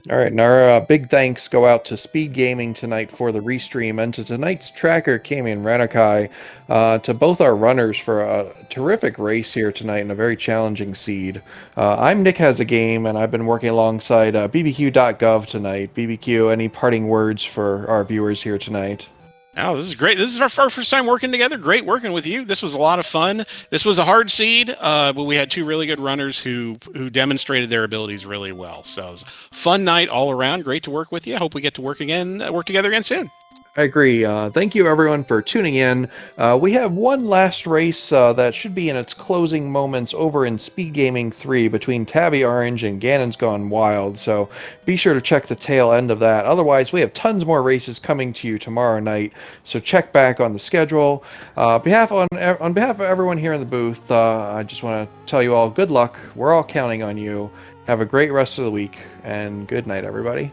All right, and our big thanks go out to SpeedGaming tonight for the restream, and to tonight's Tracker, Kami and Ranakai, to both our runners for a terrific race here tonight and a very challenging seed. I'm Nick Has a Game, and I've been working alongside bbq.gov tonight. BBQ, any parting words for our viewers here tonight? Oh, this is great. This is our first time working together. Great working with you. This was a lot of fun. This was a hard seed, but we had two really good runners who demonstrated their abilities really well. So it was a fun night all around. Great to work with you. Hope we get to work together again soon. I agree. Thank you, everyone, for tuning in. We have one last race that should be in its closing moments over in SpeedGaming 3 between Tabby Orange and Ganon's Gone Wild, so be sure to check the tail end of that. Otherwise, we have tons more races coming to you tomorrow night, so check back on the schedule. On behalf of everyone here in the booth, I just want to tell you all good luck. We're all counting on you. Have a great rest of the week, and good night, everybody.